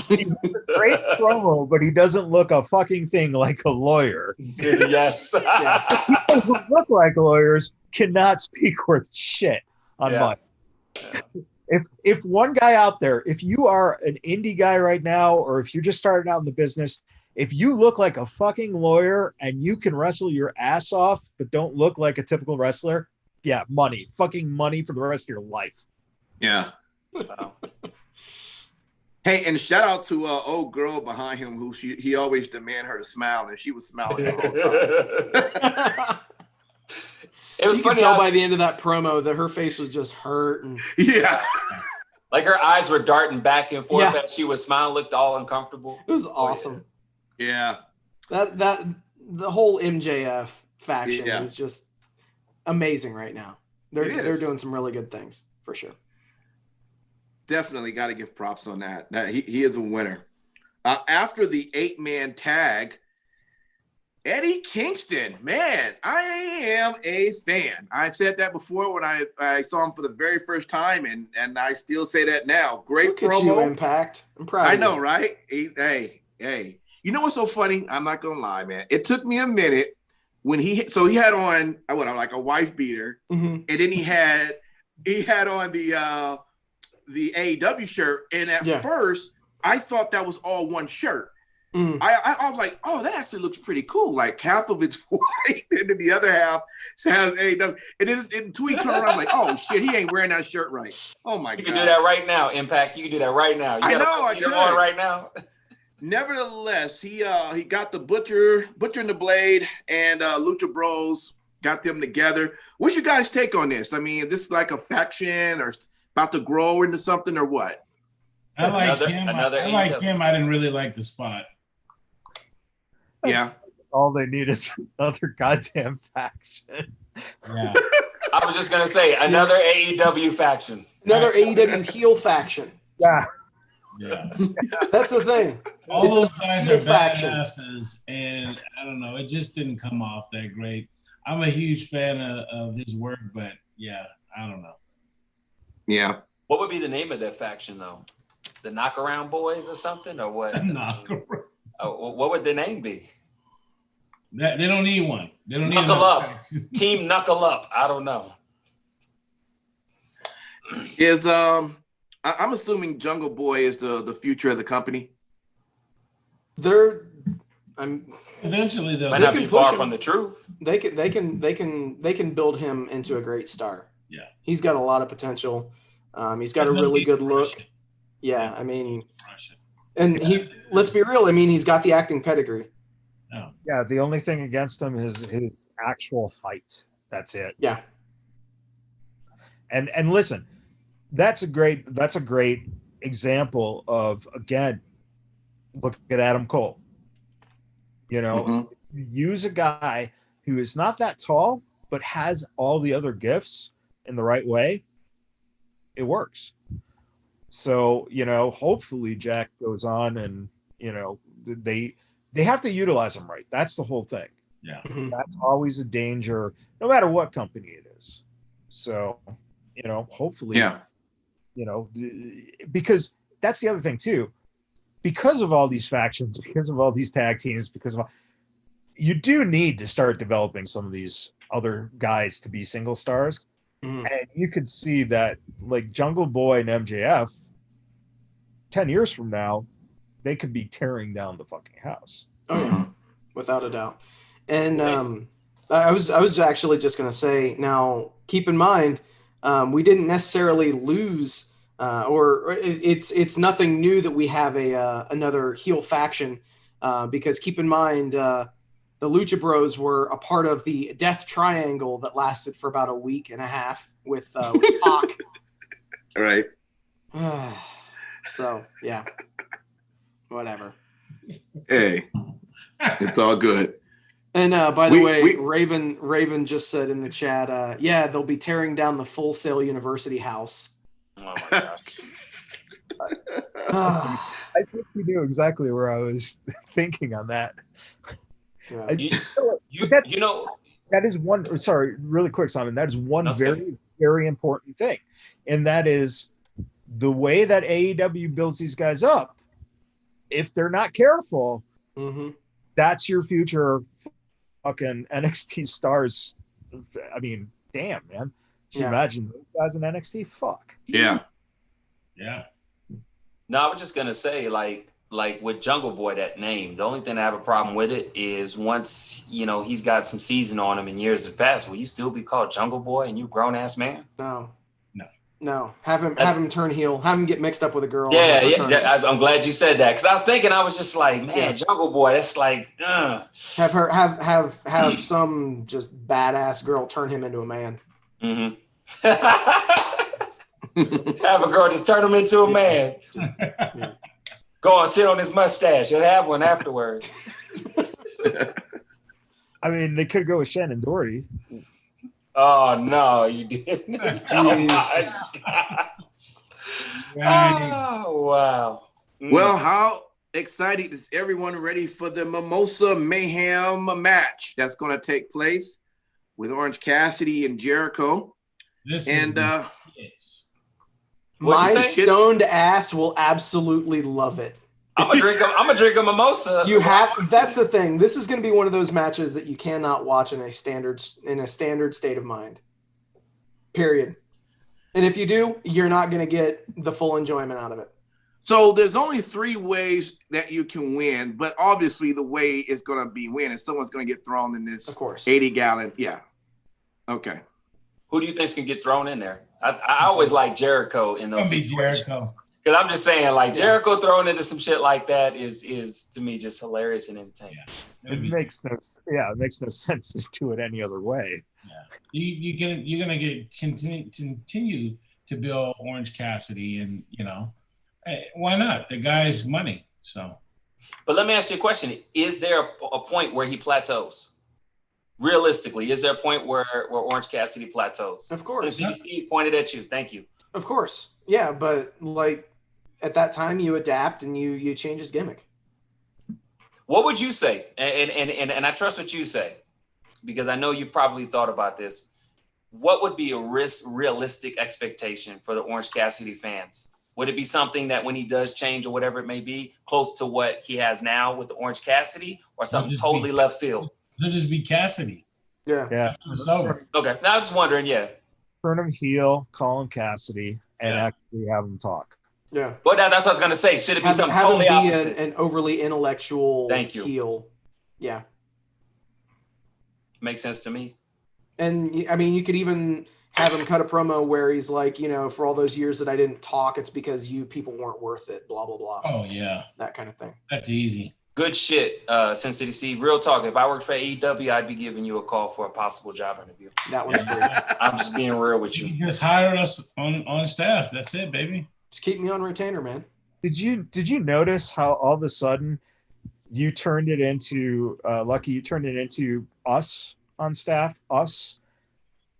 He has a great promo, but he doesn't look a fucking thing like a lawyer. Yes. People who look like lawyers cannot speak worth shit on mic. Yeah. If one guy out there, if you are an indie guy right now, or if you're just starting out in the business, if you look like a fucking lawyer and you can wrestle your ass off, but don't look like a typical wrestler, yeah, fucking money for the rest of your life. Yeah. Wow. Hey, and shout out to old girl behind him who he always demand her to smile, and she was smiling the whole time. It was funny. Tell by the end of that promo that her face was just hurt. And yeah. Like her eyes were darting back and forth as she was smiling, looked all uncomfortable. It was awesome. Yeah. That the whole MJF faction is just amazing right now. They're doing some really good things for sure. Definitely got to give props on that. That he is a winner. After the 8-man tag, Eddie Kingston, man, I am a fan. I've said that before when I saw him for the very first time, and I still say that now. Great Look promo. At you, Impact. I'm proud. I know, right? Hey. You know what's so funny? I'm not gonna lie, man. It took me a minute when he had on like a wife beater, and then he had on the AEW shirt, and at first I thought that was all one shirt. I was like, oh, that actually looks pretty cool. Like half of it's white, and then the other half has AEW. And then Tweet turned around, I was like, oh shit, he ain't wearing that shirt right. Oh my god, you can do that right now, Impact. You can do that right now. I know, I could on right now. Nevertheless, he got the Butcher and the Blade and Lucha Bros got them together. What's your guys' take on this? I mean, is this like a faction or about to grow into something or what? I like him. I like him. I didn't really like the spot. Yeah. All they need is another goddamn faction. Yeah. I was just gonna say another AEW faction. Another AEW heel faction. Yeah. Yeah. That's the thing. All those guys are badasses, and I don't know. It just didn't come off that great. I'm a huge fan of his work, but yeah, I don't know. Yeah. What would be the name of that faction, though? The Knockaround Boys or something, or what? Knockaround. What would the name be? They don't need one. They don't Knuckle need Up. Team Knuckle Up. I don't know. Is I'm assuming Jungle Boy is the future of the company. Eventually they'll might not be far from the truth. They can build him into a great star. Yeah, he's got a lot of potential. He's got a really good look. Yeah, I mean, and let's be real. I mean, he's got the acting pedigree. Oh. Yeah, the only thing against him is his actual height. That's it. Yeah. And listen, that's a great example of, again, look at Adam Cole. You know, use a guy who is not that tall but has all the other gifts in the right way, it works. So, you know, hopefully Jack goes on and, you know, they have to utilize him right. That's the whole thing. Yeah. That's always a danger, no matter what company it is. So, you know, hopefully, you know, because that's the other thing too. Because of all these factions, because of all these tag teams, you do need to start developing some of these other guys to be single stars. And you could see that, like Jungle Boy and MJF, 10 years from now, they could be tearing down the fucking house. Oh yeah, without a doubt. And I was actually just gonna say, now keep in mind, we didn't necessarily lose, or it's nothing new that we have another heel faction, because keep in mind, the Lucha Bros were a part of the Death Triangle that lasted for about a week and a half with Pac. Right. So yeah, whatever. Hey, it's all good. And by the way, Raven just said in the chat, yeah, they'll be tearing down the Full Sail University house. Oh my gosh. I think you knew exactly where I was thinking on that. Yeah. You know, that is one. Sorry, really quick, Simon. That is one very, very important thing, and that is the way that AEW builds these guys up. If they're not careful, that's your future fucking NXT stars. I mean, damn, man. Can you imagine those guys in NXT? Fuck. Yeah. No, I was just gonna say, like with Jungle Boy, that name. The only thing I have a problem with it is once he's got some season on him and years have passed, will you still be called Jungle Boy and you grown ass man? No. Have him turn heel. Have him get mixed up with a girl. Yeah. I'm glad you said that because I was thinking, I was just like, man, Jungle Boy. That's like, have her have some just badass girl turn him into a man. Mm-hmm. Have a girl just turn him into a man. Go and sit on his mustache. You'll have one afterwards. I mean, they could go with Shannon Doherty. Oh no, you didn't. Oh my gosh. Oh wow. Well, how excited is everyone ready for the Mimosa Mayhem match that's going to take place with Orange Cassidy and Jericho? My stoned ass will absolutely love it. I'm gonna drink a mimosa. That's the thing. This is going to be one of those matches that you cannot watch in a standard state of mind. Period. And if you do, you're not going to get the full enjoyment out of it. So there's only 3 ways that you can win, but obviously the way is going to be win, and someone's going to get thrown in this 80-gallon. Yeah. Okay. Who do you think's going to get thrown in there? I always like Jericho in those situations. Because I'm just saying, like, Jericho thrown into some shit like that is to me just hilarious and entertaining. It makes no sense to do it any other way. Yeah. You're gonna continue to build Orange Cassidy, and why not? The guy's money. So, but let me ask you a question: is there a point where he plateaus? Realistically, is there a point where Orange Cassidy plateaus? Of course. CDC pointed at you. Thank you. Of course. Yeah, but like at that time you adapt and you change his gimmick. What would you say? And I trust what you say because I know you've probably thought about this. What would be a realistic expectation for the Orange Cassidy fans? Would it be something that when he does change or whatever it may be, close to what he has now with the Orange Cassidy, or something totally left field? He'll just be Cassidy. Yeah. It's over. Okay. Now I'm just wondering, turn him heel, call him Cassidy, and actually have him talk. Yeah. Well, that's what I was going to say. Should it be something totally opposite? An overly intellectual heel. Yeah. Makes sense to me. And, I mean, you could even have him cut a promo where he's like, for all those years that I didn't talk, it's because you people weren't worth it, blah, blah, blah. Oh, yeah. That kind of thing. That's easy. Good shit, Sin City Steve. Real talk. If I worked for AEW, I'd be giving you a call for a possible job interview. That one's free. I'm just being real with you. You just hire us on staff. That's it, baby. Just keep me on retainer, man. Did you notice how all of a sudden you turned it into Lucky? You turned it into us on staff. Us.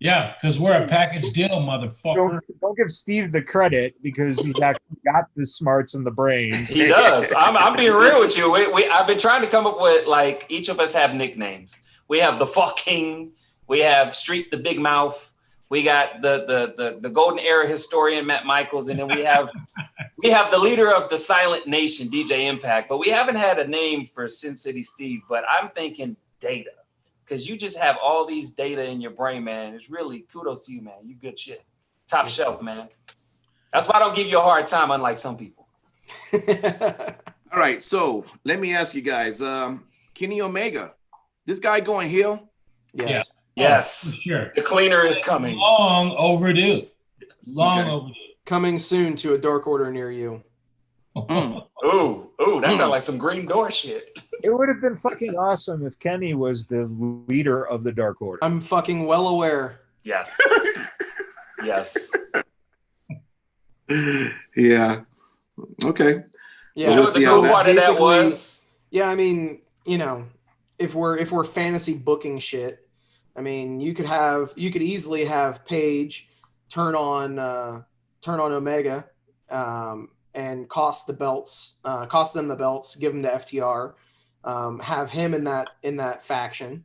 Yeah, because we're a package deal, motherfucker. Don't give Steve the credit because he's actually got the smarts and the brains. He does. I'm being real with you. I've been trying to come up with, like, each of us have nicknames. We have the fucking. We have Street the Big Mouth. We got the Golden Era historian Matt Michaels, and then we have the leader of the Silent Nation DJ Impact. But we haven't had a name for Sin City Steve. But I'm thinking Data. Because you just have all these data in your brain, man. It's really kudos to you, man. You good shit. Top shelf, man. That's why I don't give you a hard time, unlike some people. All right, so let me ask you guys. Kenny Omega, this guy going heel? Yes. Yeah. Yes. Oh, sure. The cleaner is coming. Long overdue. Overdue. Coming soon to a Dark Order near you. Ooh, that sounds like some Green Door shit. It would have been fucking awesome if Kenny was the leader of the Dark Order. I'm fucking well aware. Yes. Yes. Yeah. Okay. Yeah. You know what the cool part of that was? Yeah, I mean, if we're fantasy booking shit, I mean, you could easily have Paige turn on Omega, and cost them the belts, give them to FTR, have him in that faction,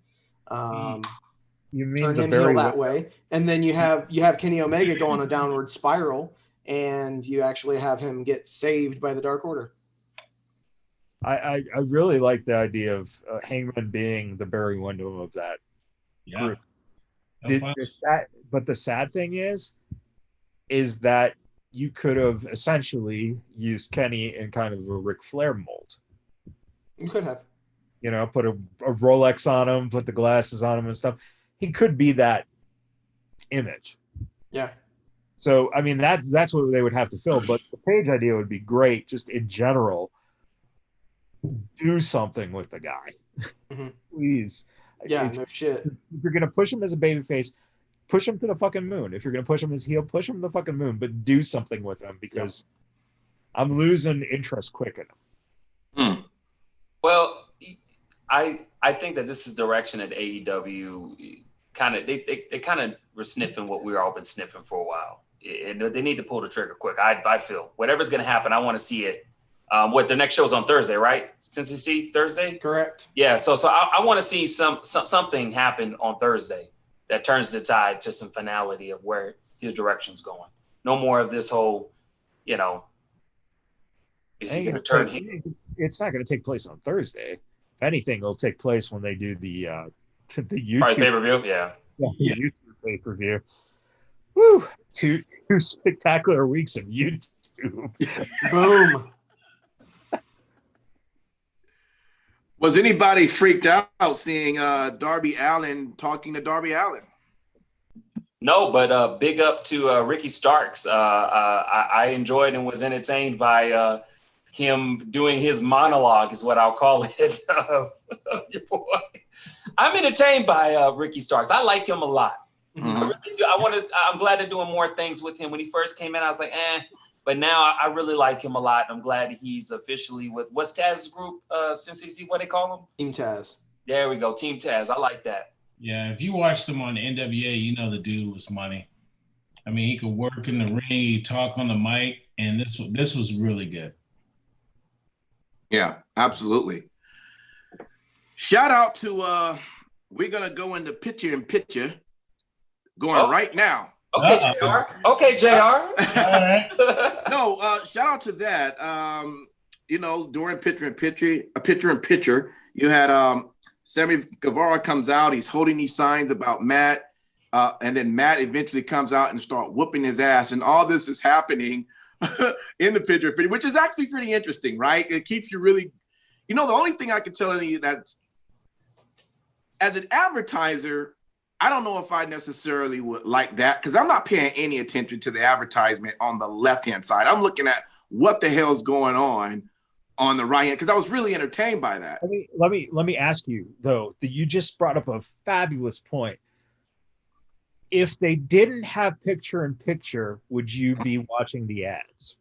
You mean turn the him heel Barry that way, and then you have Kenny Omega go on a downward spiral, and you actually have him get saved by the Dark Order. I really like the idea of Hangman being the Barry Windham of that group. But the sad thing is that you could have essentially used Kenny in kind of a Ric Flair mold. You could have. You know, put a Rolex on him, put the glasses on him and stuff. He could be that image. Yeah. So, I mean, that's what they would have to fill. But the Page idea would be great, just in general. Do something with the guy. Mm-hmm. Please. Yeah, no shit. If you're going to push him as a babyface, push him to the fucking moon. If you're going to push him as heel, push him to the fucking moon. But do something with him, because I'm losing interest quick in him. Well, I think that this is direction that AEW kind of they kind of were sniffing what we've all been sniffing for a while, and they need to pull the trigger quick. I feel whatever's going to happen, I want to see it. What their next show's on Thursday, right? Cincinnati Thursday, correct? Yeah. So I want to see something happen on Thursday that turns the tide to some finality of where his direction's going. No more of this whole, you know, is he going to turn? It's not going to take place on Thursday. If anything, it'll take place when they do the YouTube pay-per-view. Yeah, YouTube pay-per-view. Woo! Two spectacular weeks of YouTube. Boom. Was anybody freaked out seeing Darby Allin talking to Darby Allin? No, but big up to Ricky Starks. I enjoyed and was entertained by him doing his monologue, is what I'll call it. Your boy. I'm entertained by Ricky Starks. I like him a lot. Mm-hmm. I really do. I'm glad they're doing more things with him. When he first came in, I was like, but now I really like him a lot. I'm glad he's officially with what's Taz's group? Since he's what they call him? Team Taz. There we go, Team Taz. I like that. Yeah, if you watched him on the NWA, you know the dude was money. I mean, he could work in the ring, he talk on the mic, and this was really good. Yeah, absolutely. Shout out to we're gonna go into picture in picture going right now. Okay, JR. Okay, JR. All right. No, shout out to that. You know, during picture in picture, you had Sammy Guevara comes out. He's holding these signs about Matt, and then Matt eventually comes out and start whooping his ass. And all this is happening in the picture, which is actually pretty interesting, right? It keeps you really, you know, the only thing I can tell you that as an advertiser, I don't know if I necessarily would like that, because I'm not paying any attention to the advertisement on the left-hand side. I'm looking at what the hell's going on the right hand, because I was really entertained by that. Let me ask you, though, that you just brought up a fabulous point. If they didn't have picture in picture, would you be watching the ads?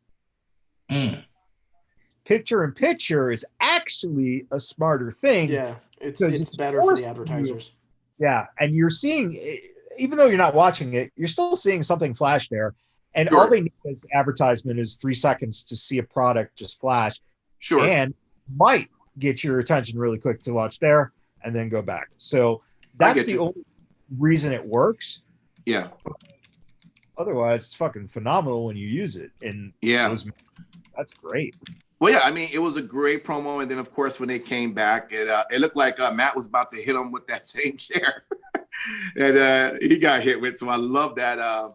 Picture in picture is actually a smarter thing. Yeah, it's better for the advertisers. Yeah, and you're seeing, even though you're not watching it, you're still seeing something flash there. And all they need is advertisement is 3 seconds to see a product just flash. Sure. And might get your attention really quick to watch there and then go back. So that's the only reason it works. Yeah. Otherwise, it's fucking phenomenal when you use it. And that's great. Well, yeah, I mean, it was a great promo. And then, of course, when they came back, it looked like Matt was about to hit him with that same chair. And he got hit with. So I love that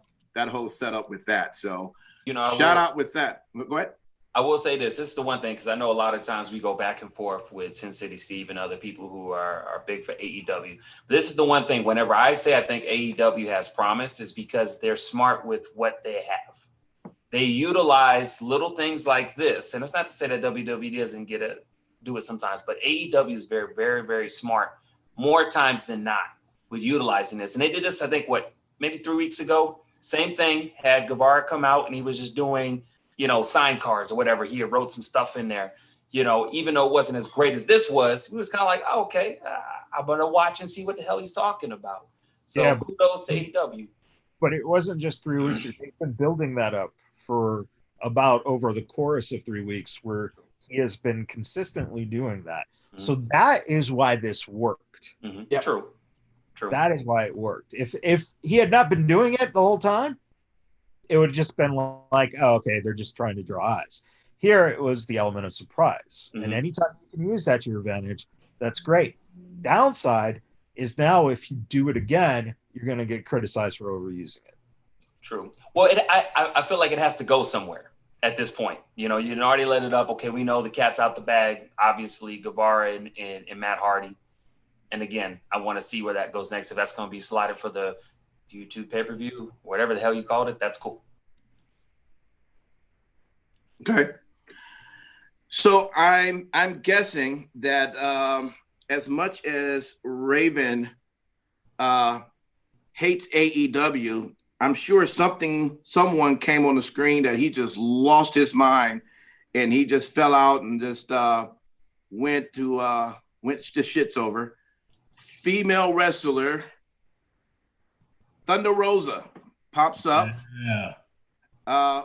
whole setup with that. So, shout out with that. Go ahead. I will say this is the one thing, because I know a lot of times we go back and forth with Sin City Steve and other people who are big for AEW. This is the one thing, whenever I say I think AEW has promise, is because they're smart with what they have. They utilize little things like this. And it's not to say that WWE doesn't do it sometimes, but AEW is very, very, very smart more times than not with utilizing this. And they did this, I think, maybe 3 weeks ago? Same thing, had Guevara come out and he was just doing sign cards or whatever. He wrote some stuff in there, even though it wasn't as great as this was, he was kind of like, oh, okay, I'm going to watch and see what the hell he's talking about. So kudos to AEW. But it wasn't just 3 weeks. They've been building that up for about over the course of 3 weeks, where he has been consistently doing that. Mm-hmm. So that is why this worked. Mm-hmm. Yep. True. True. That is why it worked. If he had not been doing it the whole time, it would have just been like, oh, okay, they're just trying to draw eyes. Here, it was the element of surprise. Mm-hmm. And anytime you can use that to your advantage, that's great. Downside is now if you do it again, you're going to get criticized for overusing it. True. Well, I feel like it has to go somewhere at this point. You know, you already let it up. Okay, we know the cat's out the bag. Obviously, Guevara and Matt Hardy. And again, I want to see where that goes next. If that's going to be slotted for the YouTube pay-per-view, whatever the hell you called it, that's cool. Okay. So I'm guessing that as much as Raven hates AEW, I'm sure someone came on the screen that he just lost his mind and he just fell out and just went to shits over. Female wrestler Thunder Rosa pops up. Yeah.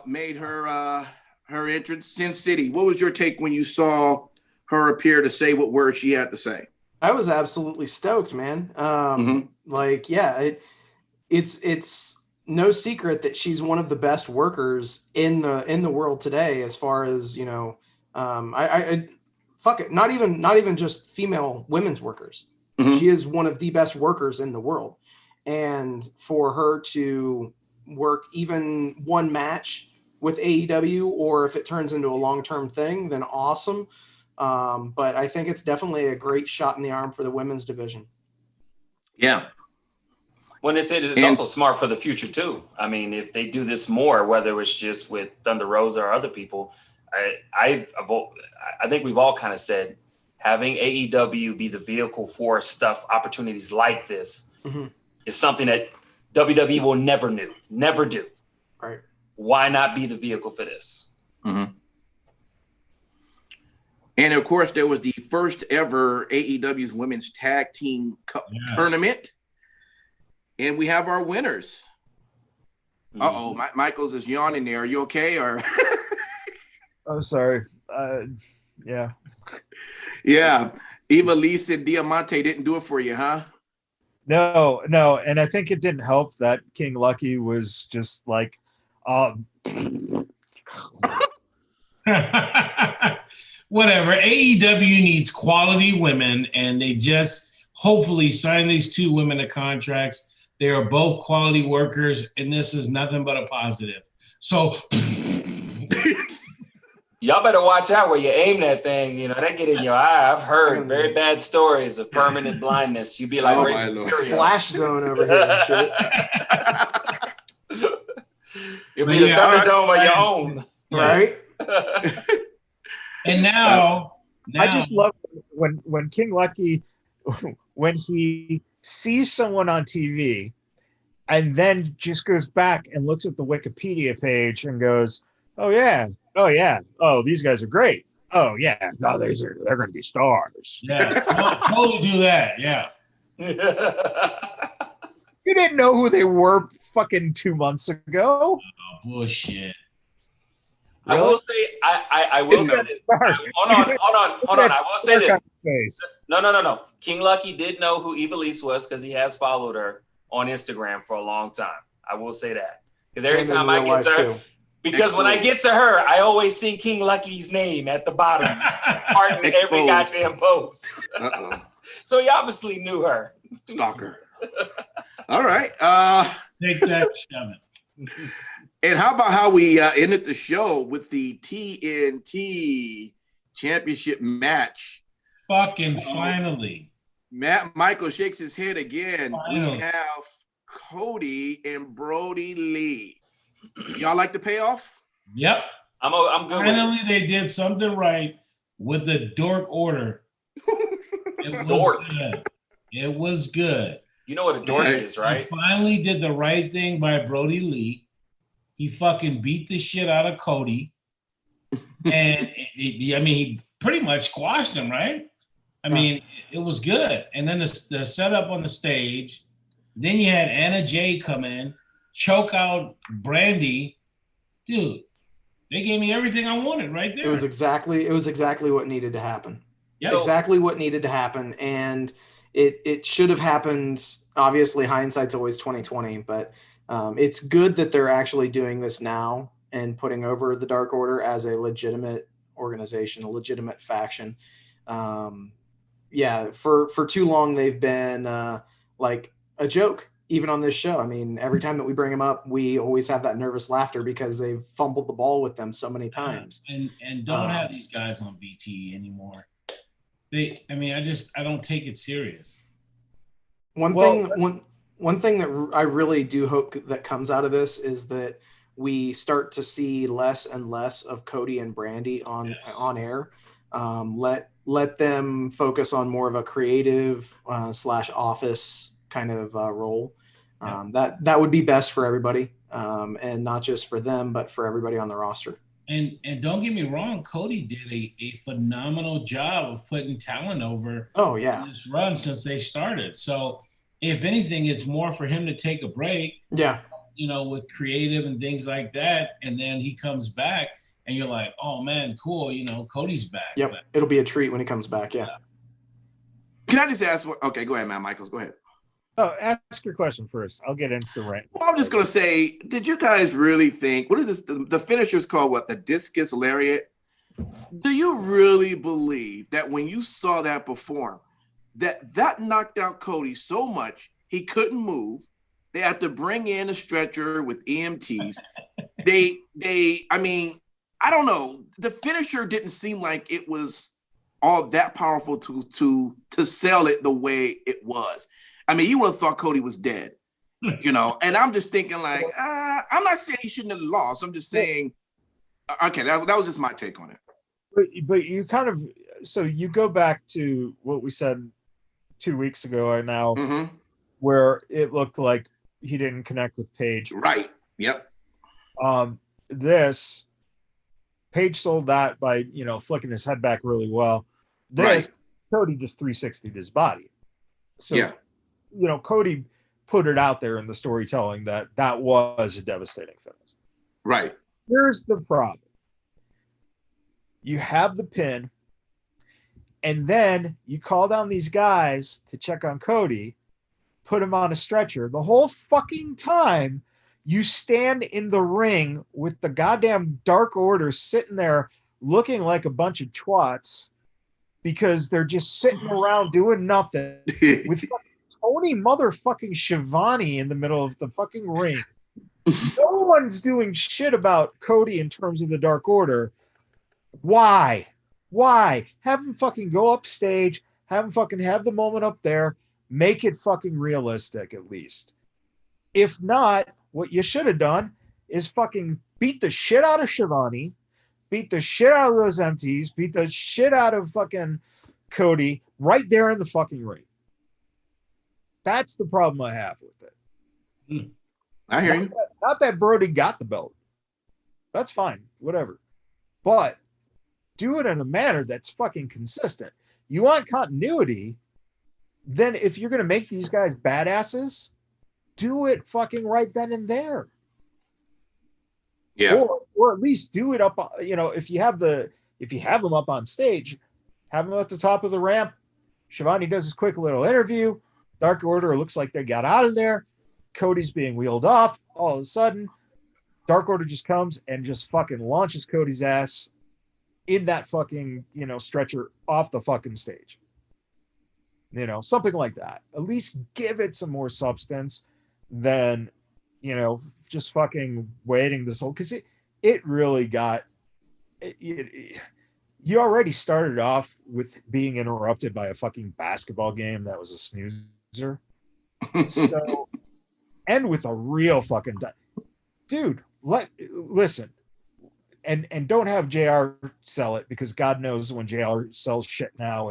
Made her entrance. Sin City. What was your take when you saw her appear to say what words she had to say? I was absolutely stoked, man. Like, yeah, it's no secret that she's one of the best workers in the world today, as far as, you know, fuck it. Not even just female women's workers. Mm-hmm. She is one of the best workers in the world. And for her to work even one match with AEW, or if it turns into a long-term thing, then awesome. But I think it's definitely a great shot in the arm for the women's division. Yeah. When it's also smart for the future too. I mean, if they do this more, whether it's just with Thunder Rosa or other people, I think we've all kind of said having AEW be the vehicle for opportunities like this mm-hmm. is something that WWE will never do. Right. Why not be the vehicle for this? Mm-hmm. And of course, there was the first ever AEW's Women's Tag Team Tournament. And we have our winners. Uh-oh, Michaels is yawning there. Are you okay? Or I'm sorry. Yeah. Yeah. Ivelisse and Diamante didn't do it for you, huh? No. And I think it didn't help that King Lucky was just like, whatever. AEW needs quality women, and they just hopefully sign these two women to contracts. They are both quality workers, and this is nothing but a positive. So y'all better watch out where you aim that thing. You know, that get in your eye. I've heard very bad stories of permanent blindness. You'd be like, Splash Zone over here and shit. You'll be the Thunderdome of your own. Right? And now I just love when King Lucky, when he sees someone on TV and then just goes back and looks at the Wikipedia page and goes, oh, these guys are great. Oh, yeah. No, they're going to be stars. Yeah, totally do that. Yeah. You didn't know who they were fucking 2 months ago. Oh, bullshit. Really? I will say, I will say this. Hold on. I will say this. No. King Lucky did know who Ivelisse was because he has followed her on Instagram for a long time. I will say that. Because every time I get to her, because when I get to her, I always see King Lucky's name at the bottom, part in every goddamn post. So he obviously knew her. Stalker. All right. Take that, shove it. And how about how we ended the show with the TNT Championship match? Fucking finally. Michael shakes his head again. Finally. We have Cody and Brody Lee. Y'all like the payoff? Yep. I'm good. Finally, they did something right with the Dork Order. It was good. It was good. You know what a dork is, right? He finally did the right thing by Brody Lee. He fucking beat the shit out of Cody. And, he pretty much squashed him, right? I mean, it was good. And then the setup on the stage. Then you had Anna Jay come in, choke out Brandy. Dude, they gave me everything I wanted right there. It was exactly what needed to happen. Yep. Exactly what needed to happen. And it should have happened. Obviously, hindsight's always 2020, but it's good that they're actually doing this now and putting over the Dark Order as a legitimate organization, a legitimate faction. Yeah, for too long they've been like a joke, even on this show. I mean, every time that we bring them up, we always have that nervous laughter because they've fumbled the ball with them so many times. And don't have these guys on BT anymore. I don't take it serious. One thing that I really do hope that comes out of this is that we start to see less and less of Cody and Brandy on air. Let them focus on more of a creative / office kind of role. That would be best for everybody, and not just for them, but for everybody on the roster. And don't get me wrong, Cody did a phenomenal job of putting talent over. Oh yeah, in this run since they started. So if anything, it's more for him to take a break. Yeah, with creative and things like that, and then he comes back, and you're like, oh man, cool. Cody's back. Yep, it'll be a treat when he comes back. Yeah. Can I just ask? Okay, go ahead, man. Michaels, go ahead. Oh, ask your question first. I'll get into rant. Well, I'm just gonna say, did you guys really think what is this? The finisher's called what? The discus lariat. Do you really believe that when you saw that perform, that knocked out Cody so much he couldn't move? They had to bring in a stretcher with EMTs. I mean, I don't know. The finisher didn't seem like it was all that powerful to sell it the way it was. I mean, you would have thought Cody was dead, and I'm just thinking like, I'm not saying he shouldn't have lost. I'm just saying, okay, that was just my take on it. But you kind of, so you go back to what we said 2 weeks ago or now, where it looked like he didn't connect with Paige. Right. Yep. This, Paige sold that by, flicking his head back really well. This, Cody just 360'd his body. So, yeah. Cody put it out there in the storytelling that was a devastating finish. Right. Here's the problem. You have the pin, and then you call down these guys to check on Cody, put him on a stretcher. The whole fucking time you stand in the ring with the goddamn Dark Order sitting there looking like a bunch of twats because they're just sitting around doing nothing with Tony motherfucking Schiavone in the middle of the fucking ring. No one's doing shit about Cody in terms of the Dark Order. Why? Have him fucking go upstage, have him fucking have the moment up there, make it fucking realistic at least. If not, what you should have done is fucking beat the shit out of Schiavone, beat the shit out of those MTs, beat the shit out of fucking Cody right there in the fucking ring. That's the problem I have with it. I hear you. Not that Brody got the belt. That's fine. Whatever. But do it in a manner that's fucking consistent. You want continuity, then if you're going to make these guys badasses, do it fucking right then and there. Yeah. Or at least do it up, if you have them up on stage, have them at the top of the ramp. Schiavone does his quick little interview. Dark Order looks like they got out of there. Cody's being wheeled off. All of a sudden, Dark Order just comes and just fucking launches Cody's ass in that fucking, stretcher off the fucking stage. Something like that. At least give it some more substance than, just fucking waiting this whole, because it really got, you already started off with being interrupted by a fucking basketball game that was a snoozer. So, and with a real fucking dude, listen, and don't have JR sell it, because God knows when JR sells shit now,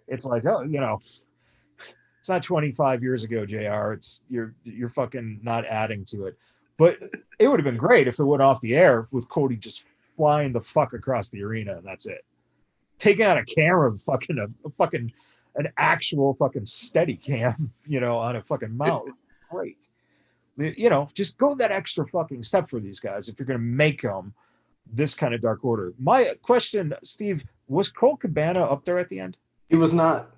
it's like, it's not 25 years ago, JR. It's you're fucking not adding to it. But it would have been great if it went off the air with Cody just flying the fuck across the arena, and that's it. Taking out a camera, fucking an actual fucking steady cam, on a fucking mount. Great. Just go that extra fucking step for these guys if you're going to make them this kind of Dark Order. My question, Steve, was Colt Cabana up there at the end? He was not.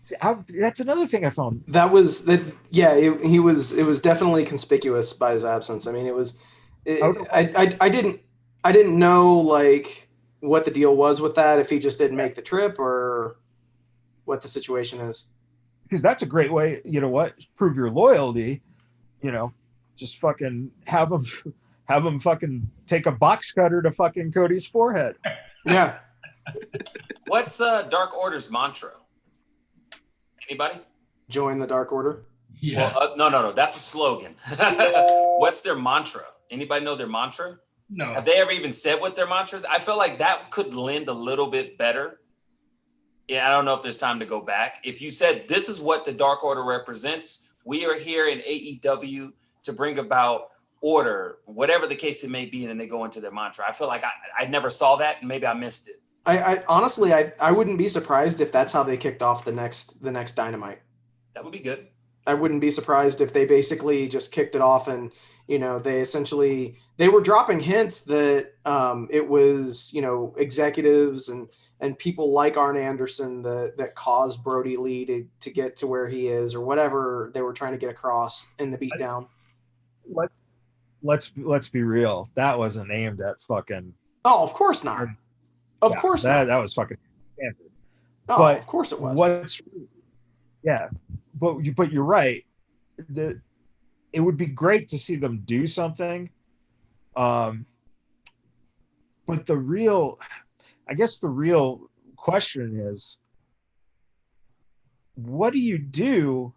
See, that's another thing I found. That was that. Yeah, he was. It was definitely conspicuous by his absence. I mean, it was. I didn't know like what the deal was with that. If he just didn't make the trip or what the situation is. Because that's a great way. You know what? Prove your loyalty. You know, just fucking have him fucking take a box cutter to fucking Cody's forehead. Yeah. What's Dark Order's mantra? Anybody? Join the Dark Order. Yeah. Well, no. That's a slogan. What's their mantra? Anybody know their mantra? No. Have they ever even said what their mantra is? I feel like that could lend a little bit better. Yeah, I don't know if there's time to go back. If you said this is what the Dark Order represents, we are here in AEW to bring about order, whatever the case it may be, and then they go into their mantra. I feel like I never saw that, and maybe I missed it. I honestly I wouldn't be surprised if that's how they kicked off the next Dynamite. That would be good. I wouldn't be surprised if they basically just kicked it off and, you know, they were dropping hints that it was, you know, executives and people like Arn Anderson that caused Brody Lee to get to where he is or whatever they were trying to get across in the beatdown. Let's be real. That wasn't aimed at fucking. Oh, of course not. Of course not. That was fucking Stanford. Oh, but of course it was. But you're right. It would be great to see them do something. But the real question is, what do you do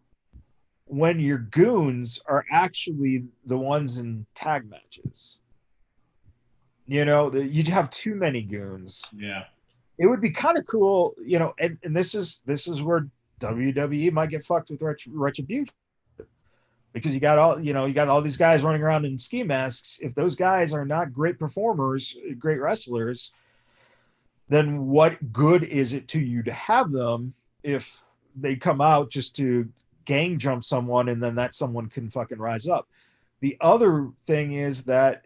when your goons are actually the ones in tag matches? You know, you'd have too many goons. Yeah. It would be kind of cool, you know, and this is where WWE might get fucked with retribution. Because you got all these guys running around in ski masks. If those guys are not great performers, great wrestlers, then what good is it to you to have them if they come out just to gang jump someone and then that someone can fucking rise up? The other thing is that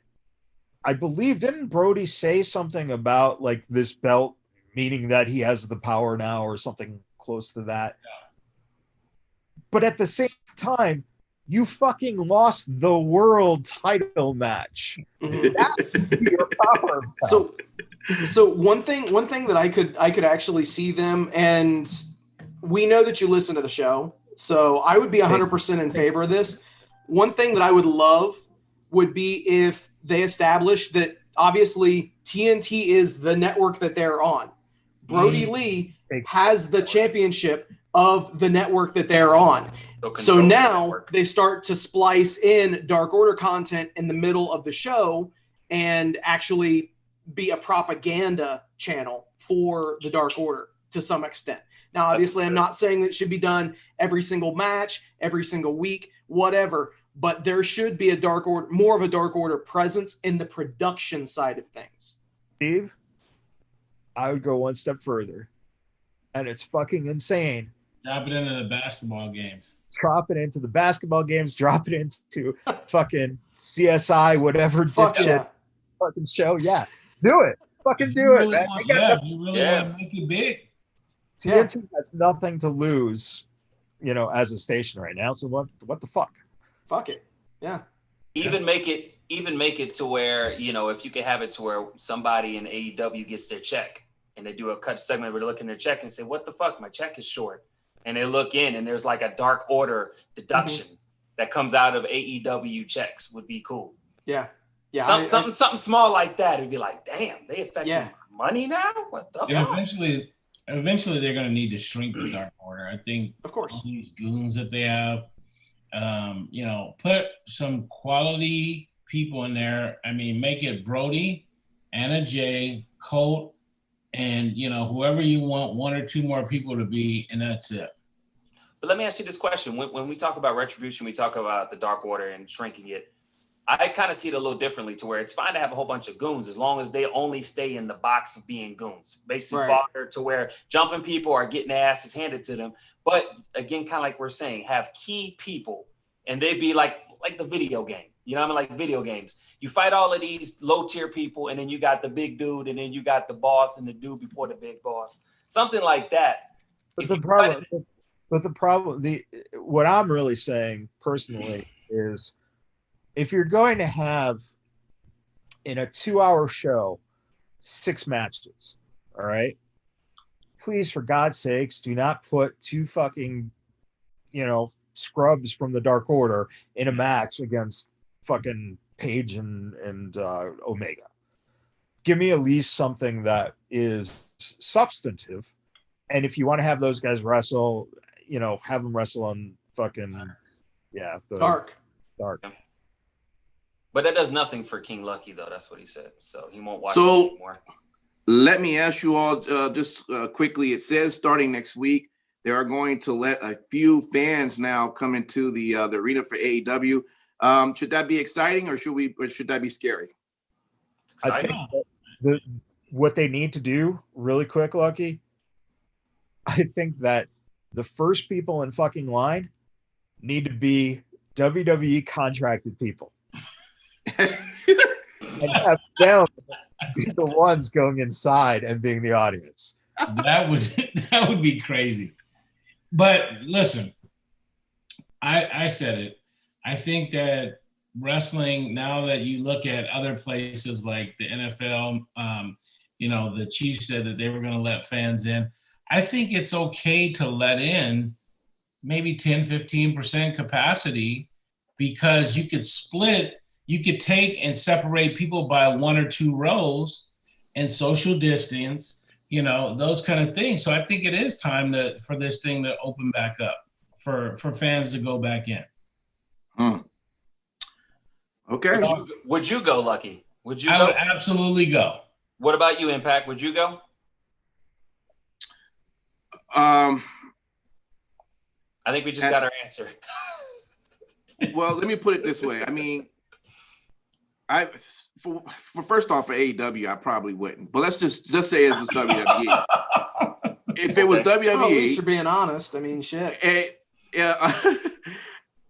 I believe, didn't Brody say something about like this belt, meaning that he has the power now or something close to that? Yeah. But at the same time, you fucking lost the world title match. That would be your power belt. So one thing that I could actually see them, and we know that you listen to the show, so I would be 100% in favor of this. One thing that I would love would be if they established that obviously TNT is the network that they're on. Brody Lee has the championship of the network that they're on. So now they start to splice in Dark Order content in the middle of the show and actually be a propaganda channel for the Dark Order to some extent. Now, obviously, I'm not saying that it should be done every single match, every single week, whatever, but there should be more of a Dark Order presence in the production side of things. Steve, I would go one step further, and it's fucking insane. Drop it into the basketball games. Drop it into the basketball games. Drop it into fucking CSI, whatever dipshit fucking show. Yeah, do it. Fucking do it, man. You really want to make it big. TNT has nothing to lose, you know, as a station right now. So what the fuck? Fuck it. Yeah. Even make it to where, you know, if you can have it to where somebody in AEW gets their check and they do a cut segment where they look in their check and say, what the fuck? My check is short. And they look in and there's like a Dark Order deduction that comes out of AEW checks would be cool. Yeah. Yeah. Something small like that. It'd be like, damn, they affecting my money now? What the fuck? Eventually they're going to need to shrink the Dark Order. I think, of course, all these goons that they have, you know, put some quality people in there. I mean, make it Brody, Anna Jay, Colt, and, you know, whoever you want, one or two more people to be, and that's it. But let me ask you this question. When we talk about retribution, we talk about the Dark Order and shrinking it. I kind of see it a little differently to where it's fine to have a whole bunch of goons as long as they only stay in the box of being goons. Basically, fodder to where jumping people are getting their asses handed to them. But again, kind of like we're saying, have key people and they be like the video game. You know what I mean? Like video games. You fight all of these low tier people and then you got the big dude and then you got the boss and the dude before the big boss. Something like that. But But the problem, what I'm really saying personally is, if you're going to have in a 2-hour show 6 matches, all right, please, for God's sakes, do not put 2 fucking, scrubs from the Dark Order in a match against fucking Page and Omega. Give me at least something that is substantive. And if you want to have those guys wrestle, have them wrestle on fucking, Dark. But that does nothing for King Lucky, though. That's what he said. So he won't watch it anymore. Let me ask you all just quickly. It says starting next week, they are going to let a few fans now come into the arena for AEW. Should that be exciting, or should that be scary? Exciting. I think what they need to do really quick, Lucky, I think that the first people in fucking line need to be WWE contracted people. And have them be the ones going inside and being the audience. That would be crazy. But listen, I said it. I think that wrestling, now that you look at other places like the NFL, the Chiefs said that they were going to let fans in. I think it's okay to let in maybe 10, 15% capacity, because you could take and separate people by 1 or 2 rows and social distance, those kind of things. So I think it is time for this thing to open back up for fans to go back in. Okay. Would you go, Lucky? Would you I go? would absolutely go. What about you, Impact? Would you go? I think we just got our answer. Well, let me put it this way. I mean, for first off, for AEW, I probably wouldn't. But let's just say it was WWE. If it was WWE, at least you're being honest. I mean, shit.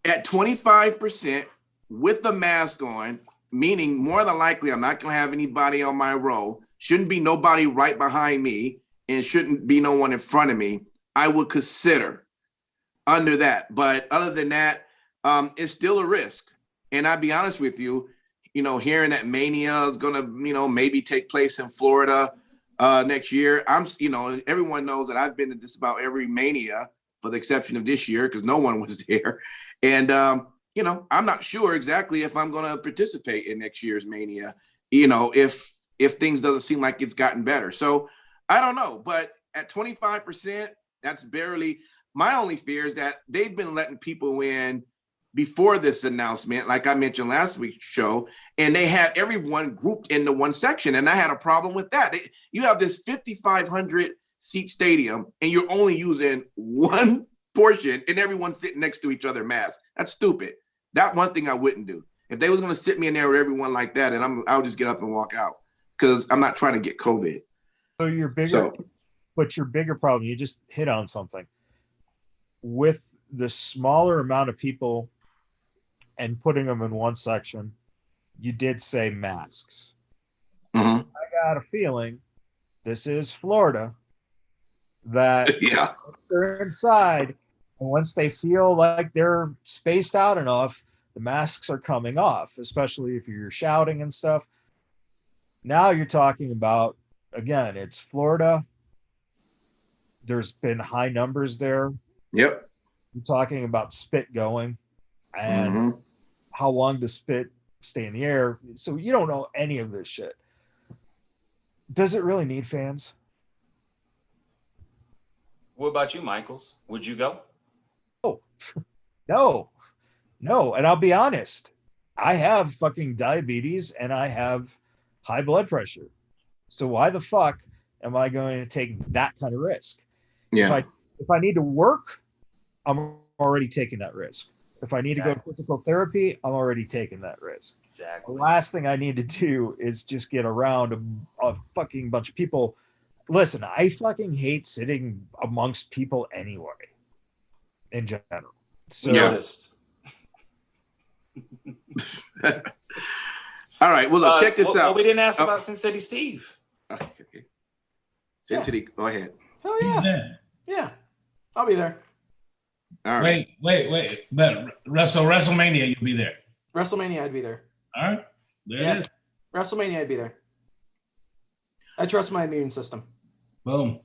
At 25% with the mask on, meaning more than likely I'm not going to have anybody on my row. Shouldn't be nobody right behind me, and shouldn't be no one in front of me. I would consider under that. But other than that, it's still a risk. And I'll be honest with you, hearing that Mania is going to, maybe take place in Florida next year. Everyone knows that I've been to just about every Mania, for the exception of this year, because no one was there. And, I'm not sure exactly if I'm going to participate in next year's Mania, if things doesn't seem like it's gotten better. So I don't know. But at 25%, that's barely. My only fear is that they've been letting people in before this announcement, like I mentioned last week's show, and they had everyone grouped into one section, and I had a problem with that. You have this 5,500 seat stadium, and you're only using one portion, and everyone's sitting next to each other masked. That's stupid. That one thing I wouldn't do. If they was going to sit me in there with everyone like that, and I'll just get up and walk out, because I'm not trying to get COVID. So your bigger problem, you just hit on something. With the smaller amount of people and putting them in one section, you did say masks. Mm-hmm. I got a feeling this is Florida, that once they're inside and once they feel like they're spaced out enough, the masks are coming off, especially if you're shouting and stuff. Now you're talking about, again, it's Florida. There's been high numbers there. Yep. You're talking about spit going, and how long does spit stay in the air? So you don't know any of this shit. Does it really need fans? What about you, Michaels? Would you go? Oh, no. And I'll be honest, I have fucking diabetes and I have high blood pressure. So why the fuck am I going to take that kind of risk? Yeah. If I need to work, I'm already taking that risk. If I need to go to physical therapy, I'm already taking that risk. Exactly. The last thing I need to do is just get around a fucking bunch of people. Listen, I fucking hate sitting amongst people anyway, in general. So, Noticed. All right. Well, look, check this out. We didn't ask about Sin City Steve. Sin City, go ahead. Hell yeah. Yeah. I'll be there. All right. Wait. But WrestleMania, you'll be there. WrestleMania, I'd be there. All right. There it is. WrestleMania, I'd be there. I trust my immune system. Boom.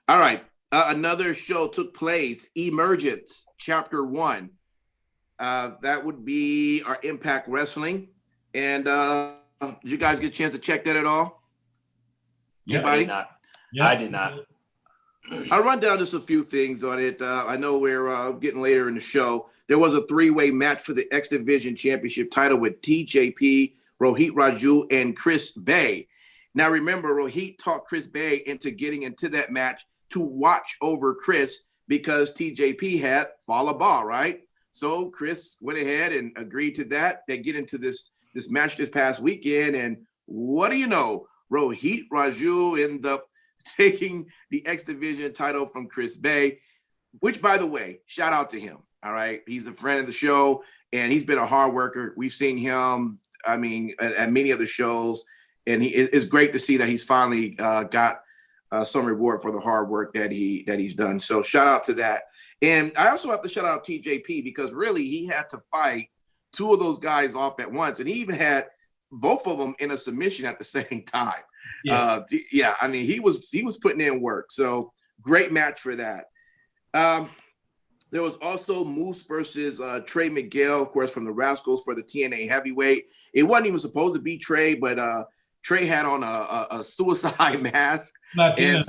All right. Another show took place, Emergence, Chapter 1. That would be our Impact Wrestling. And did you guys get a chance to check that at all? Anybody? I did not. I'll run down just a few things on it. I know we're getting later in the show. There was a three-way match for the X Division Championship title with TJP, Rohit Raju, and Chris Bay. Now, remember, Rohit talked Chris Bay into getting into that match to watch over Chris because TJP had Fallah Bahh, right? So Chris went ahead and agreed to that. They get into this match this past weekend, and what do you know? Rohit Raju ended up taking the X Division title from Chris Bay, which, by the way, shout out to him. All right. He's a friend of the show and he's been a hard worker. We've seen him, I mean, at many of the shows, and it's great to see that he's finally got some reward for the hard work that he's done. So shout out to that. And I also have to shout out TJP because really he had to fight two of those guys off at once. And he even had both of them in a submission at the same time. Yeah. I mean, he was putting in work. So great match for that. There was also Moose versus Trey Miguel, of course, from the Rascals for the TNA heavyweight. It wasn't even supposed to be Trey, but Trey had on a suicide mask. And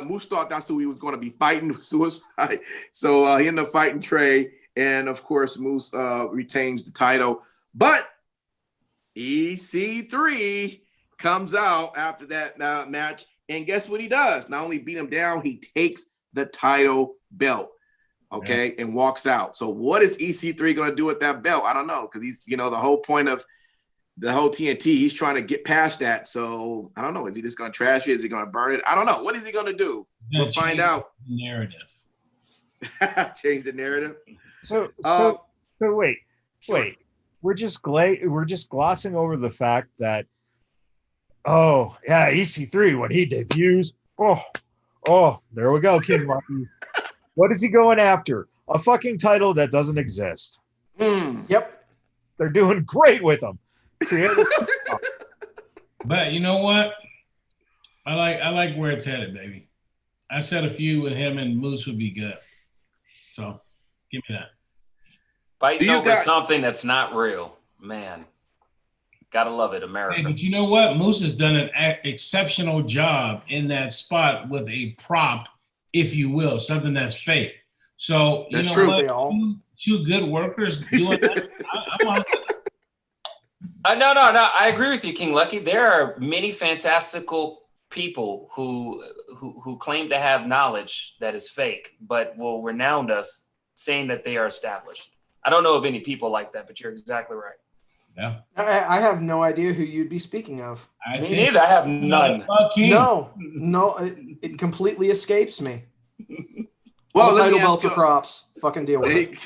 Moose thought that's who he was going to be fighting, suicide. So he ended up fighting Trey. And, of course, Moose retains the title. But EC3 comes out after that match. And guess what he does? Not only beat him down, he takes the title belt, okay, and walks out. So what is EC3 going to do with that belt? I don't know, because he's, the whole point of the whole TNT, he's trying to get past that. So I don't know. Is he just going to trash it? Is he going to burn it? I don't know. What is he going to do? We'll find out. Narrative. Change the narrative. So wait. We're just glossing over the fact that, EC3 when he debuts. Oh, there we go, King Lucky. What is he going after? A fucking title that doesn't exist. Yep. They're doing great with him. But you know what? I like where it's headed, baby. I said a few with him and Moose would be good. So give me that. Fighting over something that's not real, man. Gotta love it, America. Hey, but you know what? Moose has done an exceptional job in that spot with a prop, if you will, something that's fake. So that's you know true. what? Two good workers doing that. I'm on. No. I agree with you, King Lucky. There are many fantastical people who claim to have knowledge that is fake, but will renown us saying that they are established. I don't know of any people like that, but you're exactly right. Yeah. I have no idea who you'd be speaking of. Me neither. I have none. No, it completely escapes me. Well, title belts or props. Fucking deal with it.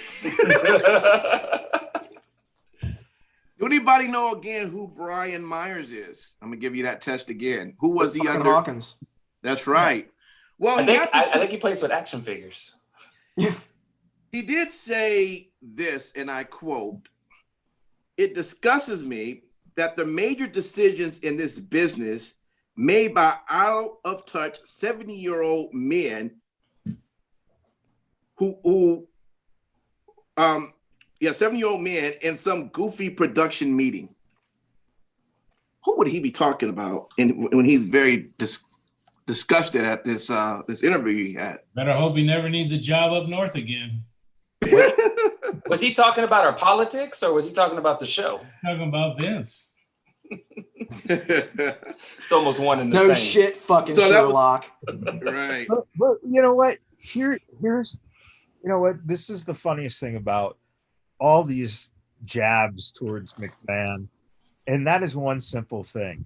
Do anybody know again who Brian Myers is? I'm gonna give you that test again. Who was he under? Hawkins. That's right. Well, I think he plays with action figures. Yeah. He did say this, and I quote, "It disgustes me that the major decisions in this business made by out-of-touch 70-year-old men who 70-year-old men in some goofy production meeting." Who would he be talking about when he's very disgusted at this interview he had? Better hope he never needs a job up north again. Was he talking about our politics or was he talking about the show? Talking about Vince. It's almost one and the same. No shit, fucking Sherlock. Right. But you know what? Here's this is the funniest thing about all these jabs towards McMahon, and that is one simple thing.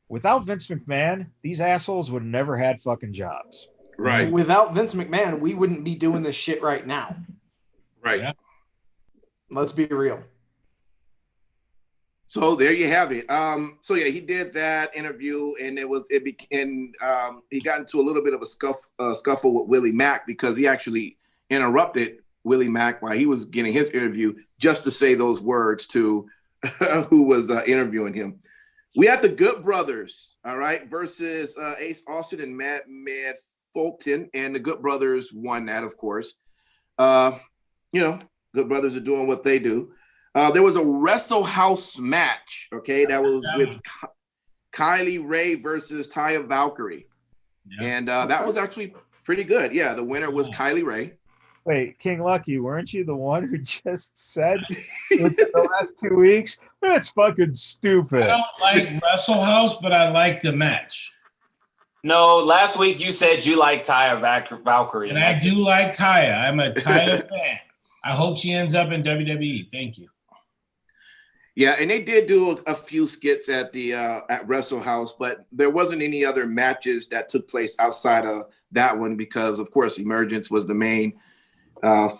Without Vince McMahon, these assholes would have never had fucking jobs. Right. Without Vince McMahon, we wouldn't be doing this shit right now. Right. Yeah. Let's be real. So there you have it. So yeah, he did that interview, and he got into a little bit of a scuffle with Willie Mack because he actually interrupted Willie Mack while he was getting his interview just to say those words to who was interviewing him. We had the Good Brothers, all right, versus Ace Austin and Mad Fulton, and the Good Brothers won that, of course. Good Brothers are doing what they do. There was a Wrestle House match, okay, that was with Kylie Ray versus Taya Valkyrie. Yeah. And that was actually pretty good. Yeah, the winner was Kylie Ray. Wait, King Lucky, weren't you the one who just said within the last 2 weeks? That's fucking stupid. I don't like Wrestle House, but I like the match. No, last week you said you like Taya Valkyrie. And I do like Taya. I'm a Taya fan. I hope she ends up in WWE. Thank you. Yeah, and they did do a few skits at the at Wrestle House, but there wasn't any other matches that took place outside of that one because, of course, Emergence was the main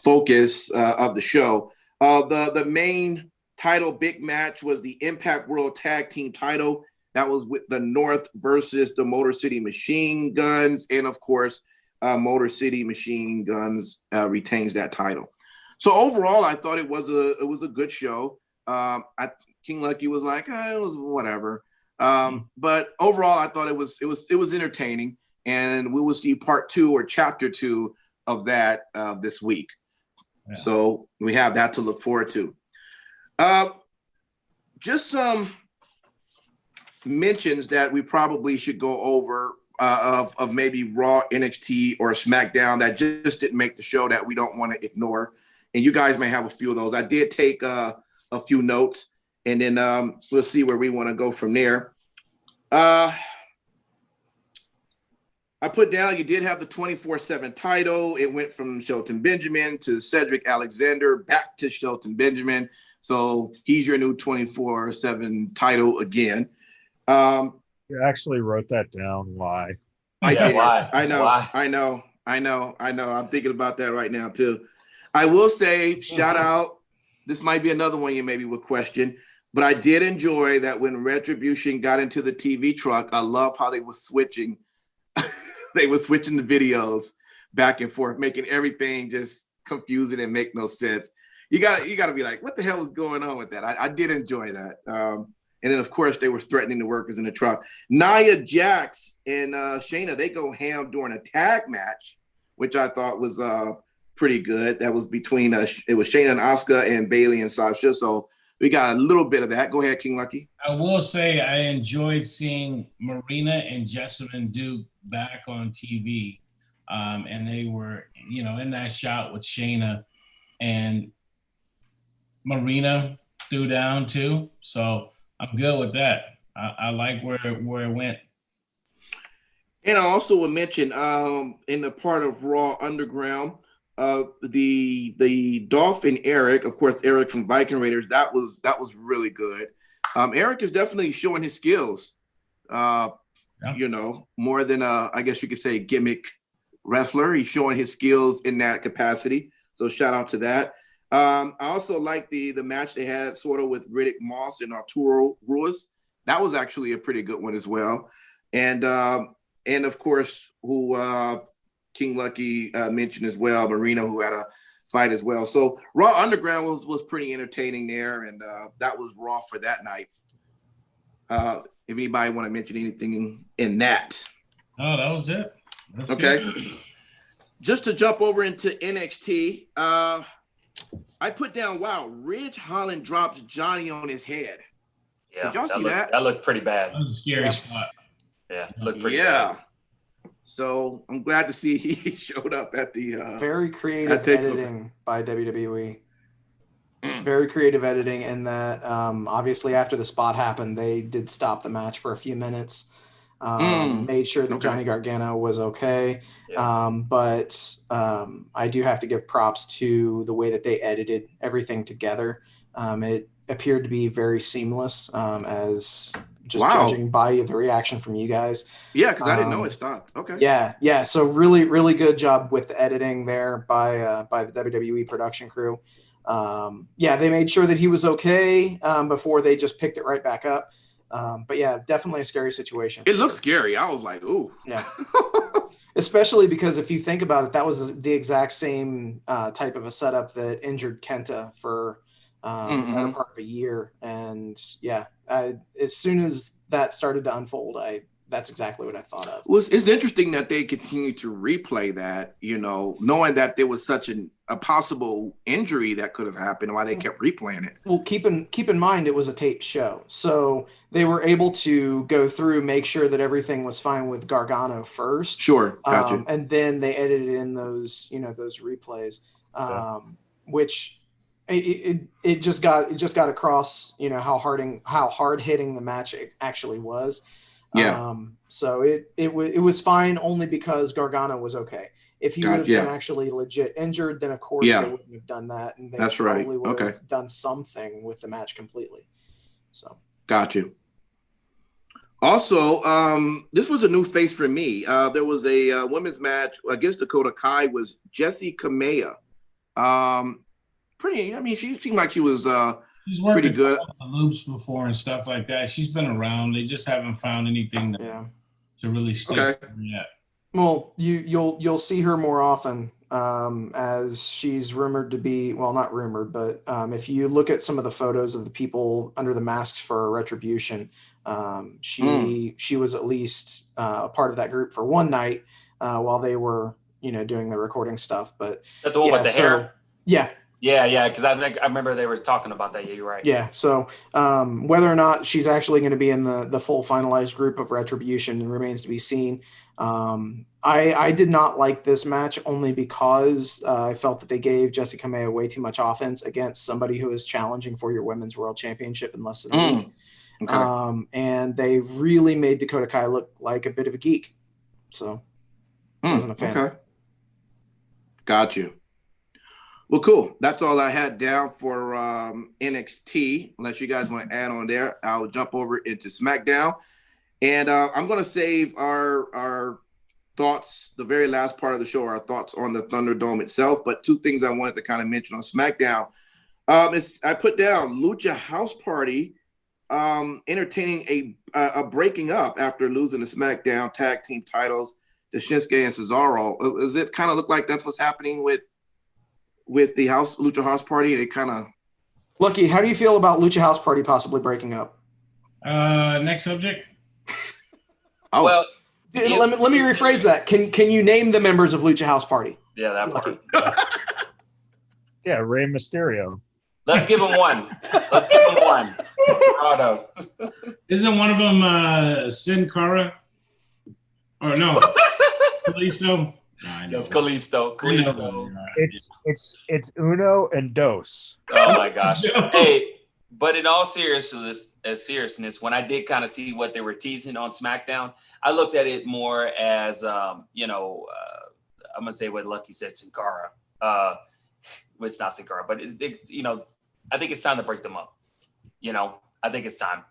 focus of the show. The main title big match was the Impact World Tag Team title. That was with the North versus the Motor City Machine Guns, and of course, Motor City Machine Guns retains that title. So overall, I thought it was a good show. King Lucky was like, it was whatever. But overall, I thought it was entertaining, and we will see part 2 or chapter 2 of that this week. Yeah. So we have that to look forward to. Just some mentions that we probably should go over of maybe Raw, NXT, or SmackDown that just didn't make the show that we don't want to ignore. And you guys may have a few of those. I did take a few notes, and then we'll see where we want to go from there. I put down you did have the 24/7 title. It went from Shelton Benjamin to Cedric Alexander, back to Shelton Benjamin. So he's your new 24/7 title again. You actually wrote that down. Why? I did. Why? I know. Why? I know. I'm thinking about that right now too. I will say, shout out. This might be another one you maybe would question, but I did enjoy that when Retribution got into the TV truck. I love how they were switching. They were switching the videos back and forth, making everything just confusing and make no sense. You got to be like, what the hell is going on with that? I did enjoy that. And then, of course, they were threatening the workers in the truck. Nia Jax and Shayna, they go ham during a tag match, which I thought was pretty good. That was between it was Shayna and Asuka and Bayley and Sasha. So we got a little bit of that. Go ahead, King Lucky. I will say I enjoyed seeing Marina and Jessamine Duke back on TV. And they were, in that shot with Shayna, and Marina threw down too. So I'm good with that. I like where it went. And I also would mention in the part of Raw Underground, the Dolph and Eric, of course, Eric from Viking Raiders, that was really good. Eric is definitely showing his skills. More than I guess you could say gimmick wrestler. He's showing his skills in that capacity. So shout out to that. I also like the match they had sort of with Riddick Moss and Arturo Ruiz. That was actually a pretty good one as well. And of course, who King Lucky mentioned as well, Marina, who had a fight as well. So Raw Underground was pretty entertaining there, and that was Raw for that night. If anybody want to mention anything in that. Oh, that was it. That's okay. Good. Just to jump over into NXT, I put down, wow, Ridge Holland drops Johnny on his head. Yeah, did y'all see that? That looked pretty bad. That was a scary spot. Yeah, looked pretty bad. So I'm glad to see he showed up at the very creative editing by WWE. Very creative editing in that obviously after the spot happened, they did stop the match for a few minutes. Made sure that Johnny Gargano was okay. Yeah. But I do have to give props to the way that they edited everything together. It appeared to be very seamless as just judging by the reaction from you guys. Yeah, because I didn't know it stopped. Okay. Yeah. So really, really good job with the editing there by the WWE production crew. they made sure that he was okay before they just picked it right back up. But yeah, definitely a scary situation. It looks scary. I was like, ooh. Yeah. Especially because if you think about it, that was the exact same type of a setup that injured Kenta for the better part of a year. And yeah, as soon as that started to unfold, that's exactly what I thought of. Well, it's interesting that they continue to replay that, knowing that there was such a possible injury that could have happened, why they kept replaying it. Well, keep in mind it was a taped show, so they were able to go through, make sure that everything was fine with Gargano first. Sure, gotcha. And then they edited in those replays, which it just got across, how hard hitting the match actually was. Yeah. So it was fine only because Gargano was okay. If he would have been actually legit injured, then of course they wouldn't have done that, and they probably would have done something with the match completely. So got you. Also, this was a new face for me. There was a women's match against Dakota Kai. Was Jessie Kamea. Pretty. I mean, she seemed like she was she's worked pretty good. The loops before and stuff like that. She's been around. They just haven't found anything to really stick yet. Well, you'll see her more often as she's rumored to be, well, not rumored, but if you look at some of the photos of the people under the masks for Retribution, she was at least a part of that group for one night while they were, doing the recording stuff. But that the one with the hair? Yeah. Yeah, because I remember they were talking about that. Yeah, you're right. Yeah, so whether or not she's actually going to be in the full finalized group of Retribution remains to be seen. I did not like this match only because I felt that they gave Jessie Kamea way too much offense against somebody who is challenging for your Women's World Championship in less than a week. Okay. And they really made Dakota Kai look like a bit of a geek. So I wasn't a fan. Okay. Got you. Well, cool. That's all I had down for NXT. Unless you guys want to add on there, I'll jump over into SmackDown. And I'm going to save our thoughts, the very last part of the show, our thoughts on the Thunderdome itself. But two things I wanted to kind of mention on SmackDown. I put down Lucha House Party entertaining a breaking up after losing the SmackDown tag team titles to Shinsuke and Cesaro. Does it kind of look like that's what's happening with the Lucha House Party? They kind of... Lucky, how do you feel about Lucha House Party possibly breaking up? Next subject. Oh. Well, let me rephrase that. Can you name the members of Lucha House Party? Yeah, that part. Yeah, Rey Mysterio. Let's give him one. Auto. Isn't one of them Sin Cara? Or no? Kalisto? It's Kalisto. It's Uno and Dos. Oh my gosh. Hey, but in all seriousness, when I did kind of see what they were teasing on SmackDown, I looked at it more as I'm gonna say what Lucky said, Sin Cara. Well, it's not Sin Cara, but it's I think it's time to break them up. I think it's time.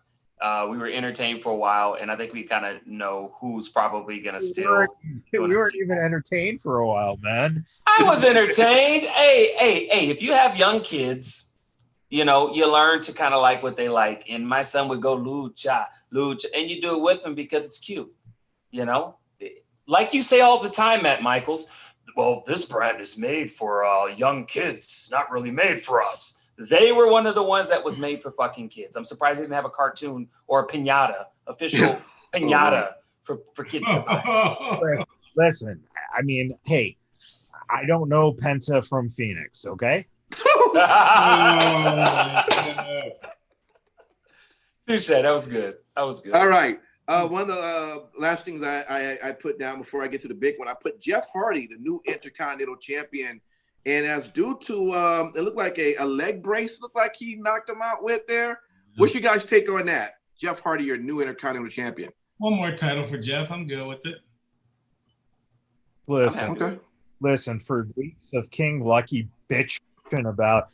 We were entertained for a while, and I think we kind of know who's probably going to still. We weren't even entertained for a while, man. I was entertained. Hey, if you have young kids, you learn to kind of like what they like. And my son would go lucha, and you do it with them because it's cute. Like you say all the time, Matt Michaels, well, this brand is made for young kids, not really made for us. They were one of the ones that was made for fucking kids. I'm surprised they didn't have a cartoon or a piñata, official piñata for kids to buy. Listen, I mean, hey, I don't know Penta from Phoenix, okay? Touche, that was good. All right. One of the last things I put down before I get to the big one, I put Jeff Hardy, the new Intercontinental Champion. And as due to, it looked like a leg brace, looked like he knocked him out with there. What's your guys' take on that? Jeff Hardy, your new Intercontinental Champion. One more title for Jeff. I'm good with it. Listen, for weeks of King Lucky bitching about,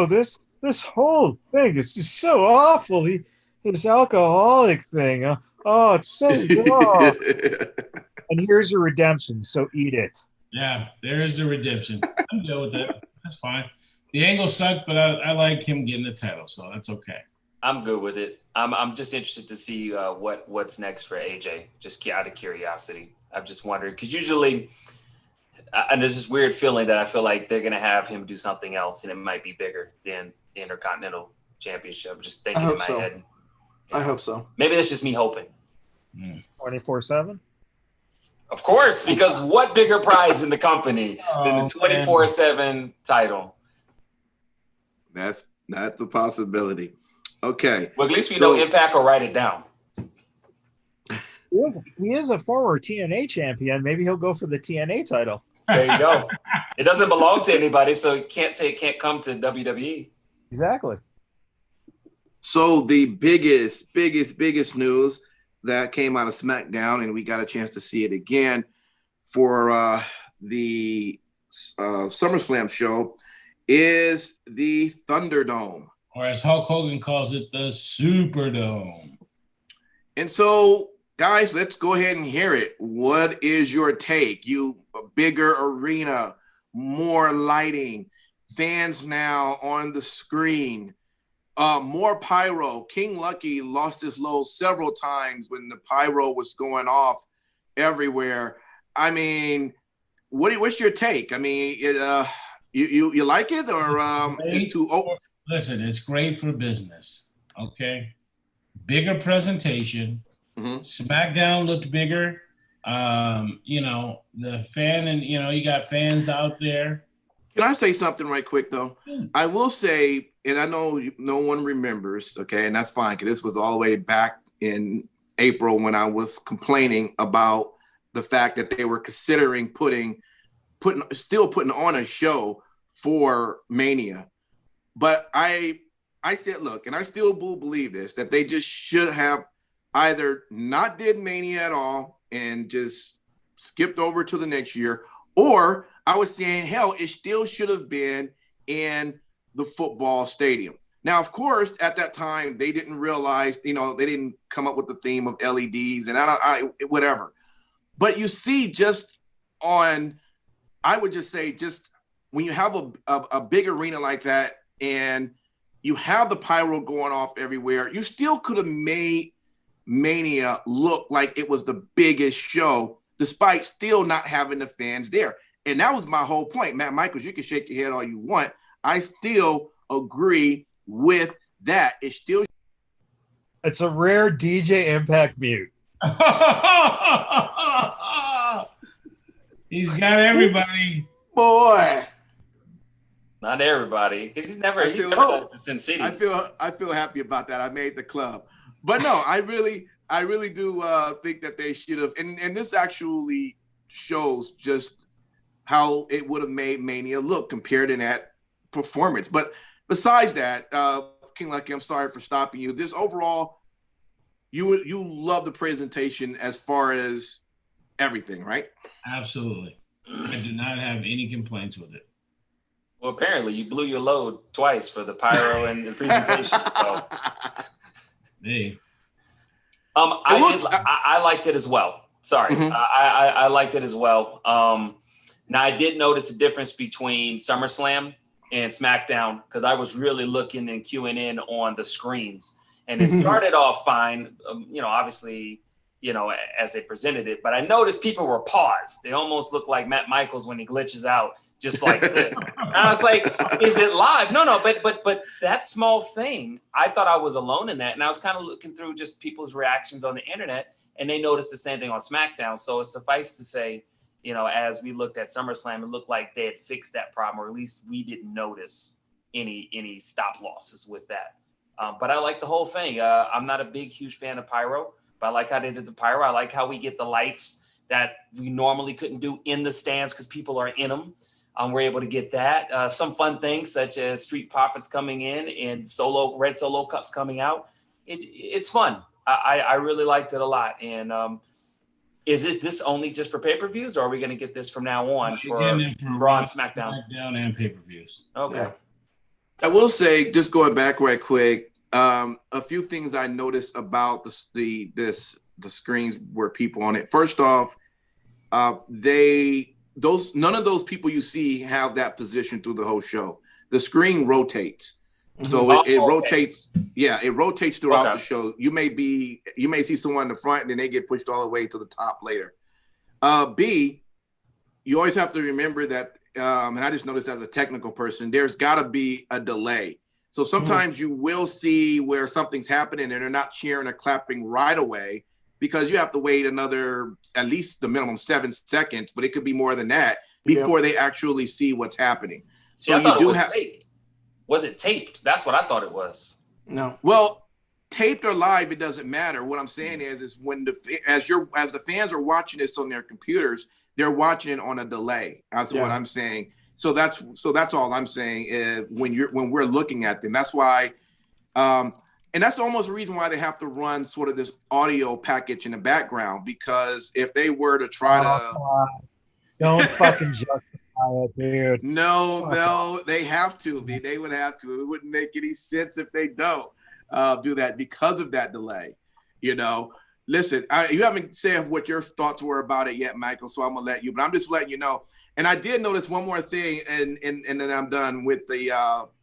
this whole thing is just so awful. This alcoholic thing. It's so raw. And here's your redemption, so eat it. Yeah, there is the redemption. I'm good with that. That's fine. The angle sucked, but I like him getting the title, so that's okay. I'm good with it. I'm just interested to see what's next for AJ. Just out of curiosity, I'm just wondering because usually, and there's this weird feeling that I feel like they're gonna have him do something else, and it might be bigger than the Intercontinental Championship. I'm just thinking in my head. I hope so. Maybe that's just me hoping. 24/7. Of course, because what bigger prize in the company than the 24/7 title? That's a possibility. Okay. Well, at least we know Impact will write it down. He is a former TNA champion. Maybe he'll go for the TNA title. There you go. It doesn't belong to anybody, so you can't say it can't come to WWE. Exactly. So the biggest news that came out of SmackDown, and we got a chance to see it again for the SummerSlam show, is the Thunderdome. Or as Hulk Hogan calls it, the Superdome. And so, guys, let's go ahead and hear it. What is your take? A bigger arena, more lighting, fans now on the screen, more pyro. King Lucky lost his load several times when the pyro was going off everywhere. I mean, what's your take? I mean, you like it or it's too old? Listen, it's great for business. Okay, bigger presentation. Mm-hmm. SmackDown looked bigger. The fan, and you got fans out there. Can I say something right quick though? I will say, and I know no one remembers, okay, and that's fine because this was all the way back in April when I was complaining about the fact that they were considering putting on a show for Mania. But I said, look, and I still believe this, that they just should have either not did Mania at all and just skipped over to the next year, or I was saying, hell, it still should have been in the football stadium. Now, of course, at that time, they didn't realize, they didn't come up with the theme of LEDs and whatever. But you see I would just say when you have a big arena like that and you have the pyro going off everywhere, you still could have made Mania look like it was the biggest show, despite still not having the fans there. And that was my whole point. Matt Michaels, you can shake your head all you want. I still agree with that. It's a rare DJ Impact mute. He's got everybody. Boy. Not everybody, because he's never to Sin City. I feel happy about that. I made the club. But no, I really do think that they should have, and this actually shows just how it would have made Mania look compared to that performance. But besides that, King Lucky, I'm sorry for stopping you. This overall, you love the presentation as far as everything, right? Absolutely. I do not have any complaints with it. Well, apparently you blew your load twice for the pyro and the presentation. So. Hey. I liked it as well. Sorry. Mm-hmm. I liked it as well. Now I did notice a difference between SummerSlam and SmackDown because I was really looking and queuing in on the screens, and it started off fine. Obviously, as they presented it, but I noticed people were paused. They almost looked like Matt Michaels when he glitches out, just like this. And I was like, "Is it live?" No, but that small thing, I thought I was alone in that, and I was kind of looking through just people's reactions on the internet, and they noticed the same thing on SmackDown. So it's suffice to say, as we looked at SummerSlam, it looked like they had fixed that problem, or at least we didn't notice any stop losses with that. But I like the whole thing. I'm not a huge fan of pyro, but I like how they did the pyro. I like how we get the lights that we normally couldn't do in the stands because people are in them. We're able to get that. Some fun things such as Street Profits coming in and red solo cups coming out. It's fun. I really liked it a lot. And is this only just for pay-per-views, or are we going to get this from now on for Raw and SmackDown? SmackDown and pay-per-views. Okay. Yeah. I will say, just going back right quick, a few things I noticed about the screens where people on it. First off, none of those people you see have that position through the whole show. the screen rotates. So it rotates. Yeah, it rotates throughout the show. You may see someone in the front and then they get pushed all the way to the top later. B, you always have to remember that, and I just noticed as a technical person, there's got to be a delay. So sometimes you will see where something's happening and they're not cheering or clapping right away because you have to wait another, at least the minimum 7 seconds, but it could be more than that before they actually see what's happening. So I thought it was taped. Was it taped? That's what I thought it was. No. Well, taped or live, it doesn't matter. What I'm saying is when as the fans are watching this on their computers, they're watching it on a delay. That's what I'm saying. So that's all I'm saying. When we're looking at them, that's why, and that's almost the reason why they have to run sort of this audio package in the background, because if they were to try to, don't fucking justify it, dude. No, they have to. They would have to. It wouldn't make any sense if they don't do that because of that delay. You know, listen, you haven't said what your thoughts were about it yet, Michael. So I'm gonna let you. But I'm just letting you know. And I did notice one more thing, and then I'm done with the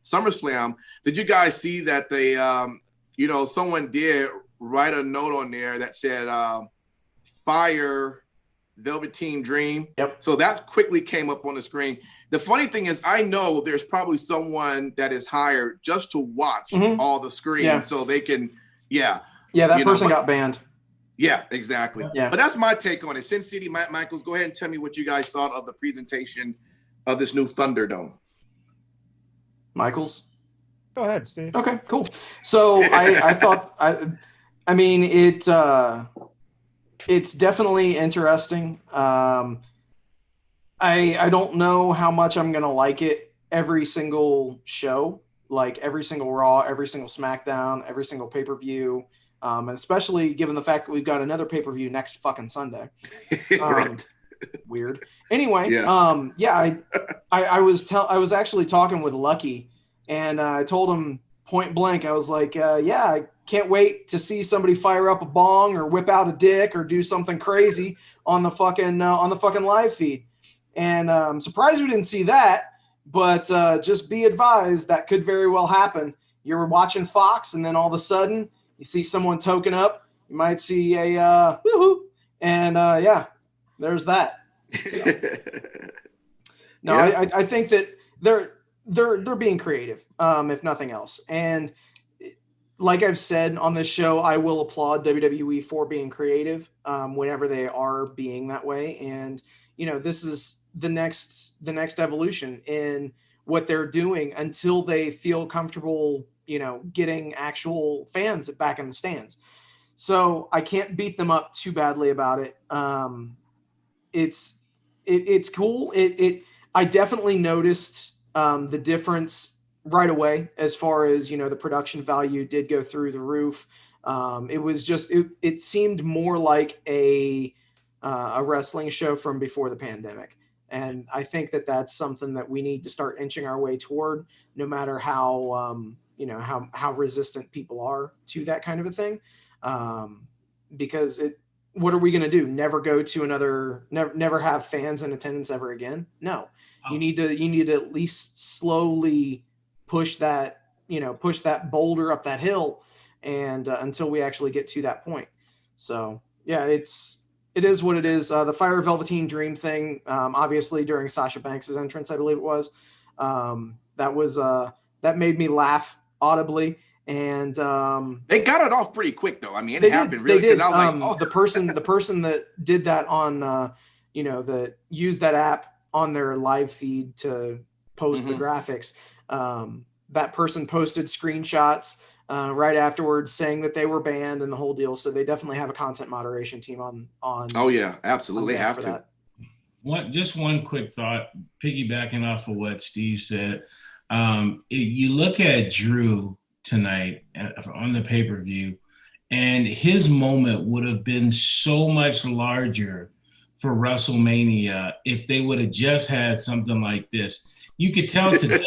SummerSlam. Did you guys see that they, someone did write a note on there that said "Fire Velveteen Dream"? Yep. So that quickly came up on the screen. The funny thing is, I know there's probably someone that is hired just to watch all the screens so they can, Yeah, that person got banned. Yeah, exactly. Yeah. But that's my take on it. Sin City, Michaels, go ahead and tell me what you guys thought of the presentation of this new Thunderdome. Michaels? Go ahead, Steve. Okay, cool. So I thought, I mean, it's definitely interesting. I don't know how much I'm going to like it every single show, like every single Raw, every single SmackDown, every single pay-per-view. And especially given the fact that we've got another pay-per-view next fucking Sunday. Right. Weird. Anyway, I was actually talking with Lucky, and I told him point blank, I was like, I can't wait to see somebody fire up a bong or whip out a dick or do something crazy on the fucking live feed. And I'm surprised we didn't see that, but just be advised that could very well happen. You're watching Fox, and then all of a sudden you see someone token up. You might see a woohoo, and there's that. So. I think that they're being creative, if nothing else. And like I've said on this show, I will applaud WWE for being creative whenever they are being that way. And this is the next evolution in what they're doing until they feel comfortable, getting actual fans back in the stands. So I can't beat them up too badly about it. It's cool. I definitely noticed the difference right away as far as, the production value did go through the roof. It was just, it seemed more like a wrestling show from before the pandemic. And I think that that's something that we need to start inching our way toward, no matter how, how resistant people are to that kind of a thing. Because what are we going to do? Never go to never have fans in attendance ever again? No, you need to at least slowly push that boulder up that hill, and until we actually get to that point. So yeah, it is what it is. The Fire Velveteen Dream thing, obviously during Sasha Banks' entrance, I believe it was, that made me laugh audibly. And they got it off pretty quick, though. I mean, it happened really because I was like, oh. the person that did that on, that used that app on their live feed to post the graphics. That person posted screenshots right afterwards saying that they were banned and the whole deal. So they definitely have a content moderation team on. Oh yeah, absolutely have to. Just one quick thought, piggybacking off of what Steve said. You look at Drew tonight on the pay-per-view, and his moment would have been so much larger for WrestleMania if they would have just had something like this. You could tell today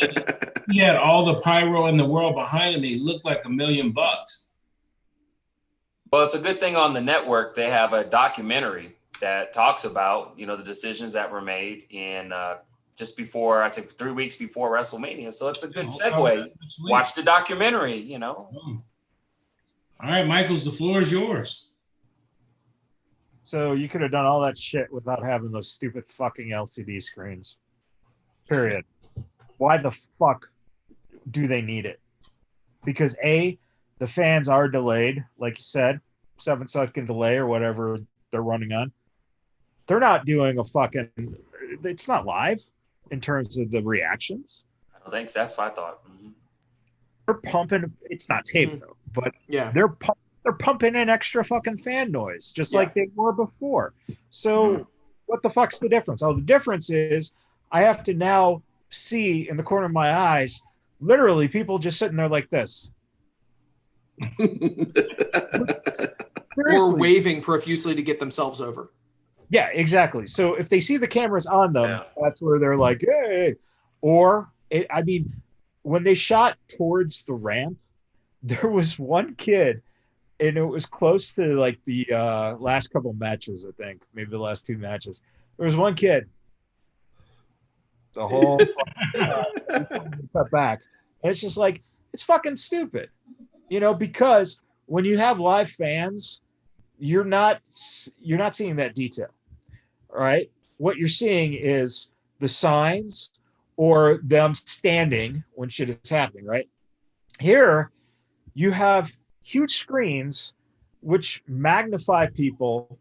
he had all the pyro in the world behind him. He looked like $1 million. Well, it's a good thing on the network they have a documentary that talks about, the decisions that were made in just before, I think 3 weeks before WrestleMania. So it's a good segue. Watch the documentary, you know. All right, Michaels, the floor is yours. So you could have done all that shit without having those stupid fucking LCD screens. Period. Why the fuck do they need it? Because A, the fans are delayed, like you said, 7-second delay or whatever they're running on. They're not doing a fucking, it's not live in terms of the reactions. I don't think so. That's what I thought. They're pumping, it's not tape though, but yeah, they're pumping in extra fucking fan noise, just like they were before. So what the fuck's the difference? Oh, the difference is I have to now see in the corner of my eyes, literally people just sitting there like this. Or waving profusely to get themselves over. Yeah, exactly. So if they see the cameras on them, that's where they're like, hey. Or, I mean, when they shot towards the ramp, there was one kid, and it was close to like the last couple matches, I think, maybe the last 2 matches. There was one kid. The whole cut back. And it's just like, it's fucking stupid. You know, because when you have live fans, you're not seeing that detail. All right. What you're seeing is the signs or them standing when shit is happening, right? Here, you have huge screens which magnify people,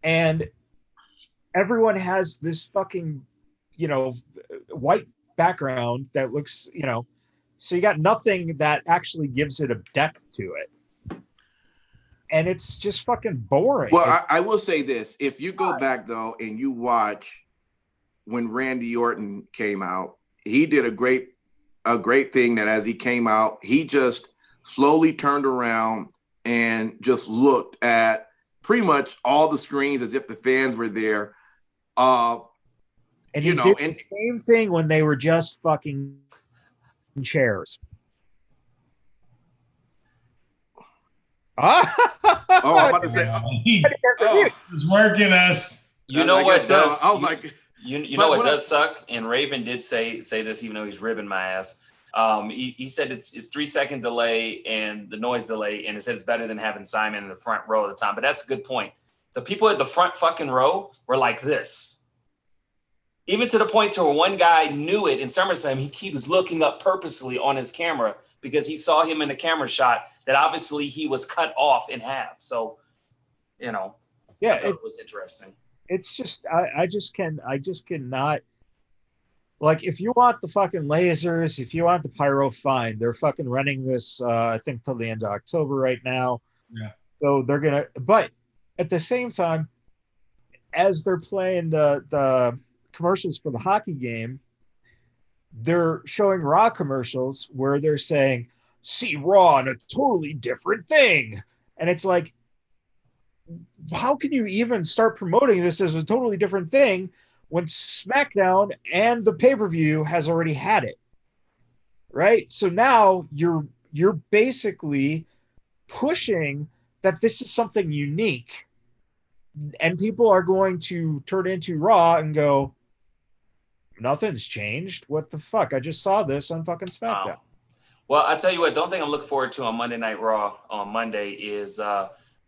and everyone has this fucking, you know, white background that looks, you know, so you got nothing that actually gives it a depth to it. And it's just fucking boring. Well, I will say this. If you go back, though, and you watch when Randy Orton came out, he did a great thing that as he came out, he just slowly turned around and just looked at pretty much all the screens as if the fans were there. And you know, did the same thing when they were just fucking chairs. I'm about to say, he's working us. You know what does? I was like, you know what does suck? And Raven did say this, even though he's ribbing my ass. He said it's 3-second delay and the noise delay, and it says it's better than having Simon in the front row at the time. But that's a good point. The people at the front fucking row were like this. Even to the point to where one guy knew it in SummerSlam. He was looking up purposely on his camera because he saw him in the camera shot that obviously he was cut off in half. So, you know, yeah, it was interesting. It's just, I just cannot, like, if you want the fucking lasers, if you want the pyro, fine. They're fucking running this, I think, till the end of October right now. Yeah. So they're going to, but at the same time, as they're playing the commercials for the hockey game, they're showing Raw commercials where they're saying, see Raw on a totally different thing. And it's like, how can you even start promoting this as a totally different thing when SmackDown and the pay-per-view has already had it? Right? So now you're basically pushing that this is something unique, and people are going to turn into Raw and go, nothing's changed. What the fuck? I just saw this on fucking SmackDown. Well, I tell you what, the only thing I'm looking forward to on Monday Night Raw on Monday is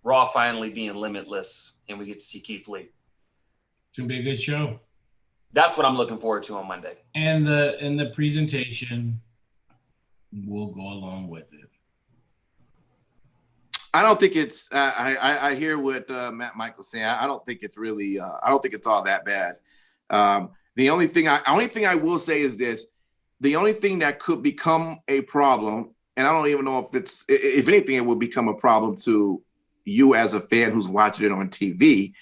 Raw finally being limitless, and we get to see Keith Lee. It's gonna be a good show. That's what I'm looking forward to on Monday. And the presentation will go along with it. I don't think it's. I hear what Matt Michael's saying. I don't think it's really. I don't think it's all that bad. The only thing I will say is this: the only thing that could become a problem, and I don't even know if anything, it will become a problem to you as a fan who's watching it on TV,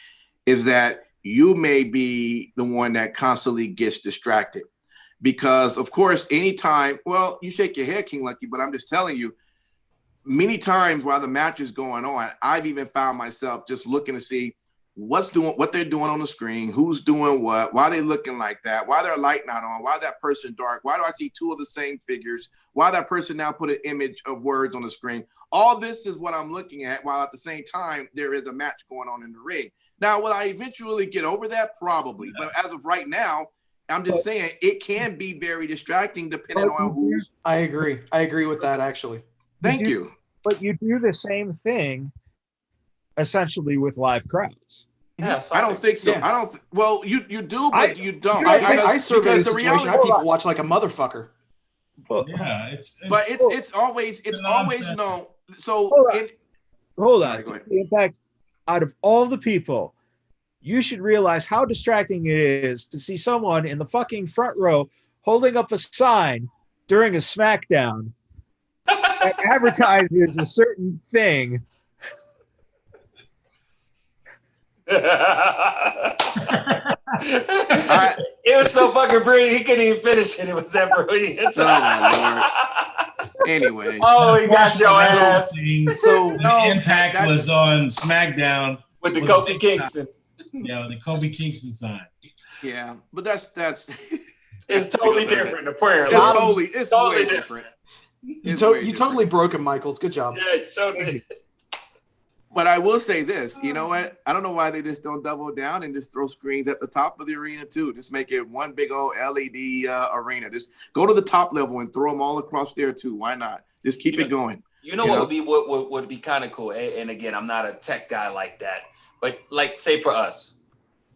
is that you may be the one that constantly gets distracted. Because, of course, anytime, well, you shake your head, King Lucky, but I'm just telling you, many times while the match is going on, I've even found myself just looking to see what they're doing on the screen, who's doing what, why they looking like that, why their light not on, why that person dark, why do I see 2 of the same figures, why that person now put an image of words on the screen. All this is what I'm looking at, while at the same time there is a match going on in the ring. Now, will I eventually get over that? Probably. But as of right now, I'm just saying it can be very distracting depending on who's. I agree with that actually. Thank you. But you do the same thing essentially with live crowds. Yeah, I don't think so. Yeah. I don't. Well, you do, but you don't. I survey the the situation. I have people watch like a motherfucker. Yeah, it's always known. So hold on. In fact, out of all the people, you should realize how distracting it is to see someone in the fucking front row holding up a sign during a SmackDown that advertises a certain thing. It was so fucking brilliant. He couldn't even finish it. It was that brilliant. Oh my Lord. Anyway. Oh, he got your ass. So the Impact was on SmackDown with the Kofi Kingston. Yeah, the Kofi Kingston sign. Yeah, but that's it's totally different. Apparently, it's totally different. You totally broke him, Michaels. Good job. Yeah, so did. But I will say this, you know what? I don't know why they just don't double down and just throw screens at the top of the arena too. Just make it one big old LED arena. Just go to the top level and throw them all across there too. Why not? Just keep it going. You know what would be kind of cool? And again, I'm not a tech guy like that. But like, say for us,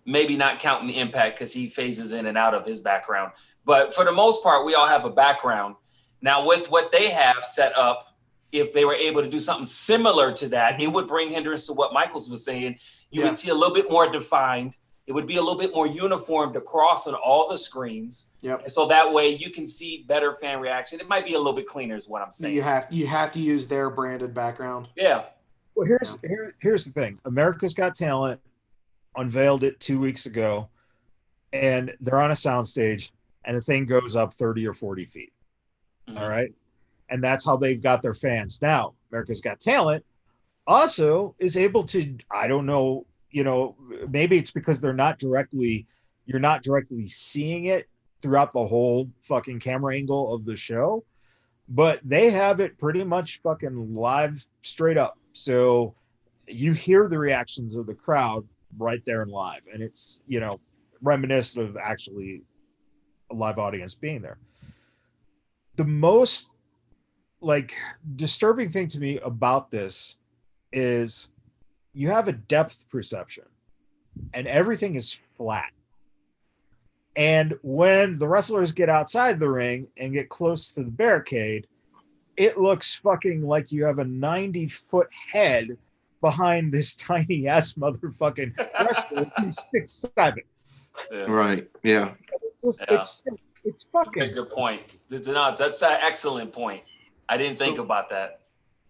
maybe not counting the Impact because he phases in and out of his background. But for the most part, we all have a background. Now, with what they have set up, if they were able to do something similar to that, it would bring hindrance to what Michaels was saying. You would see a little bit more defined. It would be a little bit more uniformed across on all the screens. Yep. And so that way you can see better fan reaction. It might be a little bit cleaner is what I'm saying. You have to use their branded background. Yeah. Well, here's the thing. America's Got Talent unveiled it 2 weeks ago, and they're on a soundstage, and the thing goes up 30 or 40 feet. Mm-hmm. All right? And that's how they've got their fans. Now, America's Got Talent also is able to, I don't know, maybe it's because you're not directly seeing it throughout the whole fucking camera angle of the show, but they have it pretty much fucking live straight up. So you hear the reactions of the crowd right there in live. And it's, reminiscent of actually a live audience being there. The most disturbing thing to me about this is you have a depth perception and everything is flat. And when the wrestlers get outside the ring and get close to the barricade, it looks fucking like you have a 90-foot head behind this tiny ass motherfucking wrestler who's 6'7". Yeah. Right. Yeah. It's fucking. That's a good point. That's an excellent point. I didn't think about that.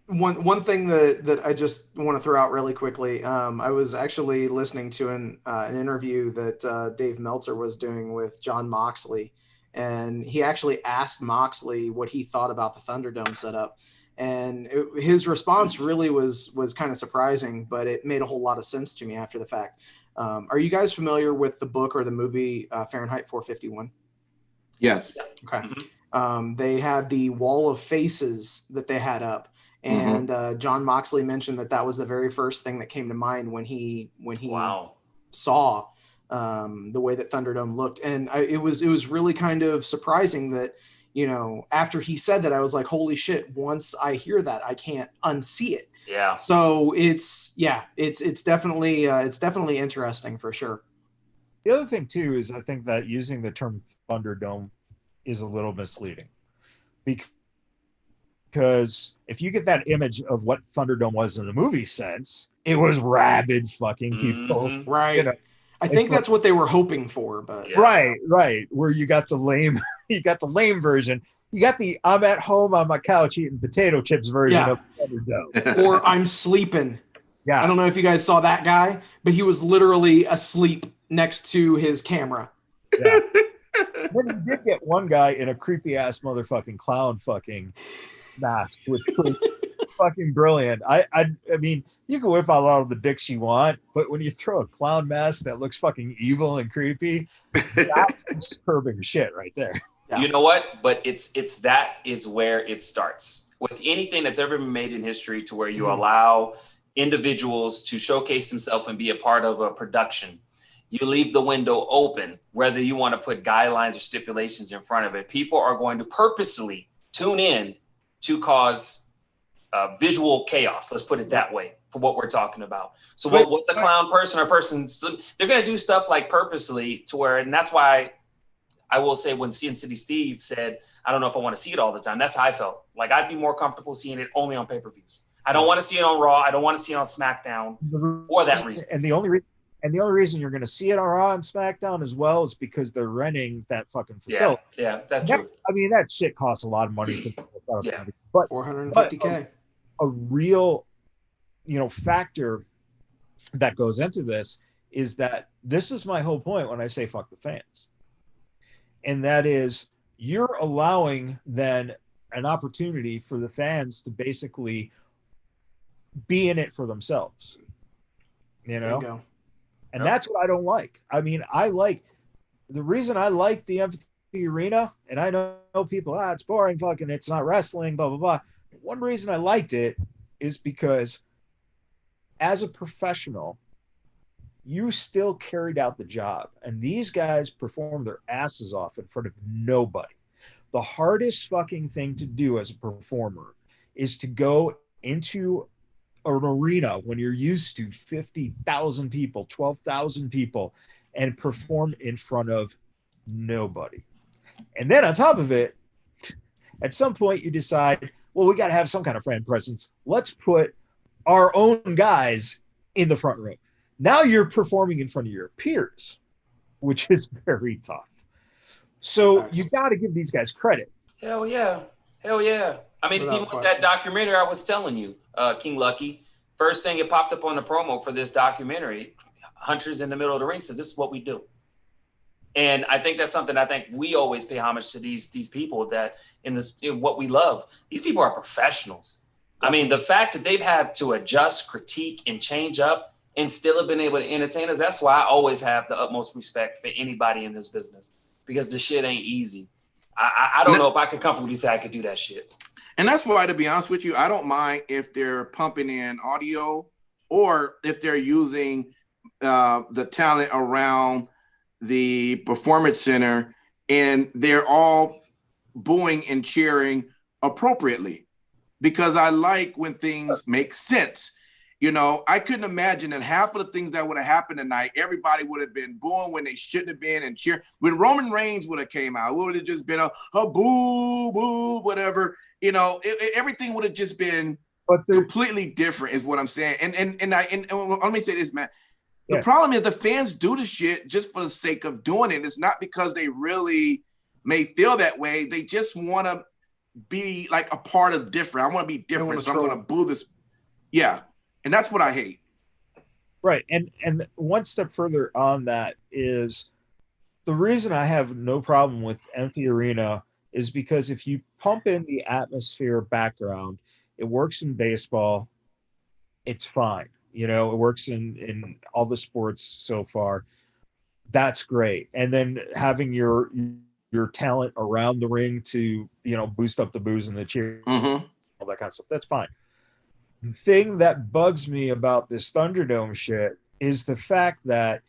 One thing that I just want to throw out really quickly. I was actually listening to an interview that Dave Meltzer was doing with John Moxley, and he actually asked Moxley what he thought about the Thunderdome setup, and his response really was kind of surprising, but it made a whole lot of sense to me after the fact. Are you guys familiar with the book or the movie Fahrenheit 451? Yes. Okay. They had the wall of faces that they had up. And John Moxley mentioned that was the very first thing that came to mind when he saw the way that Thunderdome looked. And it was really kind of surprising that, after he said that, I was like, holy shit, once I hear that, I can't unsee it. Yeah. So it's definitely interesting for sure. The other thing too is I think that using the term Thunderdome is a little misleading, because if you get that image of what Thunderdome was in the movie sense, it was rabid fucking people. Mm-hmm. Right. I think that's what they were hoping for, but right. Where you got the lame version. You got the I'm at home on my couch eating potato chips version of Thunderdome. Or I'm sleeping. Yeah. I don't know if you guys saw that guy, but he was literally asleep next to his camera. Yeah. But you did get one guy in a creepy ass motherfucking clown fucking mask, which was fucking brilliant. I mean, you can whip out all of the dicks you want, but when you throw a clown mask that looks fucking evil and creepy, that's disturbing shit right there. Yeah. You know what? But that is where it starts. With anything that's ever been made in history, to where you allow individuals to showcase themselves and be a part of a production, you leave the window open, whether you want to put guidelines or stipulations in front of it. People are going to purposely tune in to cause visual chaos. Let's put it that way for what we're talking about. So what's a clown person or person? They're going to do stuff like purposely to where, and that's why I will say when Sin City Steve said, I don't know if I want to see it all the time. That's how I felt. Like I'd be more comfortable seeing it only on pay-per-views. I don't want to see it on Raw. I don't want to see it on SmackDown for that reason. And the only reason you're going to see it on Raw and SmackDown as well is because they're renting that fucking facility. Yeah, that's true. I mean, that shit costs a lot of money. Yeah. But $450K. A real, factor that goes into this is that this is my whole point when I say fuck the fans. And that is you're allowing then an opportunity for the fans to basically be in it for themselves, Bingo. And that's what I don't like. I mean, the reason I like the empty arena, and I know people, it's boring, fucking, it's not wrestling, blah, blah, blah. One reason I liked it is because as a professional, you still carried out the job. And these guys performed their asses off in front of nobody. The hardest fucking thing to do as a performer is to go into an arena when you're used to 50,000 people, 12,000 people, and perform in front of nobody. And then on top of it, at some point you decide, well, we got to have some kind of fan presence. Let's put our own guys in the front row. Now you're performing in front of your peers, which is very tough. So you got to give these guys credit. Hell yeah. I mean, it's even with that documentary I was telling you, King Lucky. First thing it popped up on the promo for this documentary, Hunter's in the middle of the ring says, this is what we do. And I think that's something I think we always pay homage to these people that in what we love. These people are professionals. I mean, the fact that they've had to adjust, critique, and change up and still have been able to entertain us, that's why I always have the utmost respect for anybody in this business, because the shit ain't easy. I don't know if I could comfortably say I could do that shit. And that's why, to be honest with you, I don't mind if they're pumping in audio or if they're using the talent around the performance center and they're all booing and cheering appropriately, because I like when things make sense. I couldn't imagine that half of the things that would have happened tonight, everybody would have been booing when they shouldn't have been and cheer. When Roman Reigns would have came out, it would have just been a boo, boo, whatever. Everything would have just been completely different is what I'm saying. And let me say this, man. The problem is the fans do the shit just for the sake of doing it. It's not because they really may feel that way. They just want to be like a part of different. I want to be different, so I'm going to boo this. Yeah. And that's what I hate. Right. And one step further on that is the reason I have no problem with empty arena is because if you pump in the atmosphere background, it works in baseball. It's fine. It works in all the sports so far. That's great. And then having your talent around the ring to, boost up the boos and the cheer, all that kind of stuff. That's fine. The thing that bugs me about this Thunderdome shit is the fact that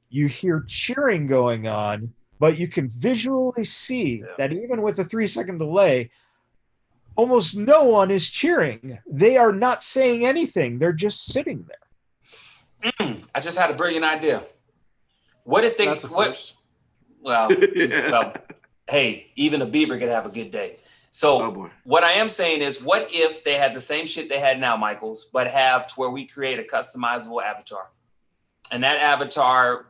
you hear cheering going on, but you can visually see that even with a 3-second delay, almost no one is cheering. They are not saying anything. They're just sitting there. I just had a brilliant idea. What if they well, hey, even a beaver could have a good day. So what I am saying is, what if they had the same shit they had now, Michaels, but have to where we create a customizable avatar? And that avatar,